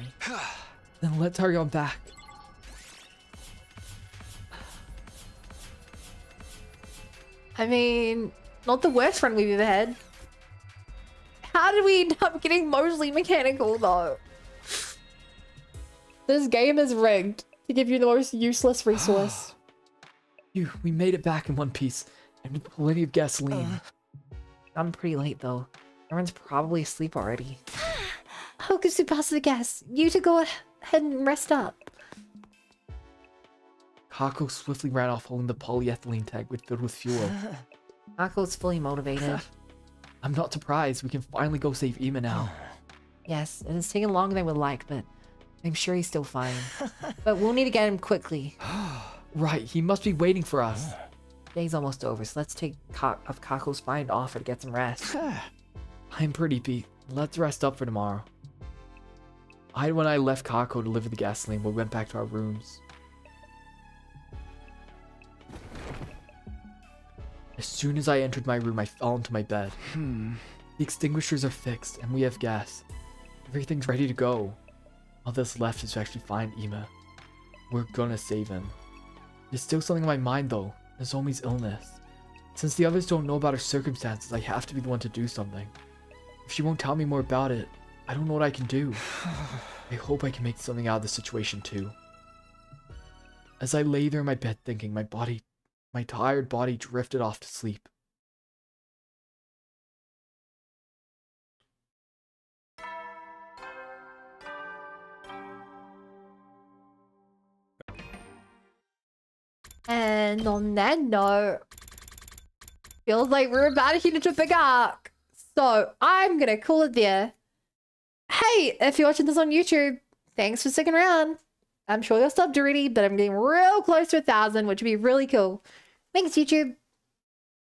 Then let's hurry on back. I mean, not the worst run we've ever had. How did we end up getting mostly mechanical, though? This game is rigged to give you the most useless resource. We made it back in one piece. And with plenty of gasoline. I'm pretty late, though. Everyone's probably asleep already. How could you pass the gas? You to go ahead and rest up. Kako swiftly ran off holding the polyethylene tank filled with fuel. Kako's fully motivated. I'm not surprised. We can finally go save Ima now. Yes, it has taken longer than I would like, but I'm sure he's still fine. But we'll need to get him quickly. Right, he must be waiting for us. Day's almost over, so let's take Kako's fine offer to get some rest. I'm pretty beat. Let's rest up for tomorrow. When I left Kako to deliver the gasoline, we went back to our rooms. As soon as I entered my room, I fell into my bed. The extinguishers are fixed, and we have gas. Everything's ready to go. All that's left is to actually find Ima. We're gonna save him. There's still something on my mind, though. Nozomi's illness. Since the others don't know about her circumstances, I have to be the one to do something. If she won't tell me more about it, I don't know what I can do. I hope I can make something out of the situation, too. As I lay there in my bed thinking, my tired body drifted off to sleep. And on that note, feels like we're about to hit into a big arc. So I'm gonna call it there. Hey, if you're watching this on YouTube, thanks for sticking around. I'm sure you're subbed already, but I'm getting real close to 1,000, which would be really cool. Thanks, YouTube.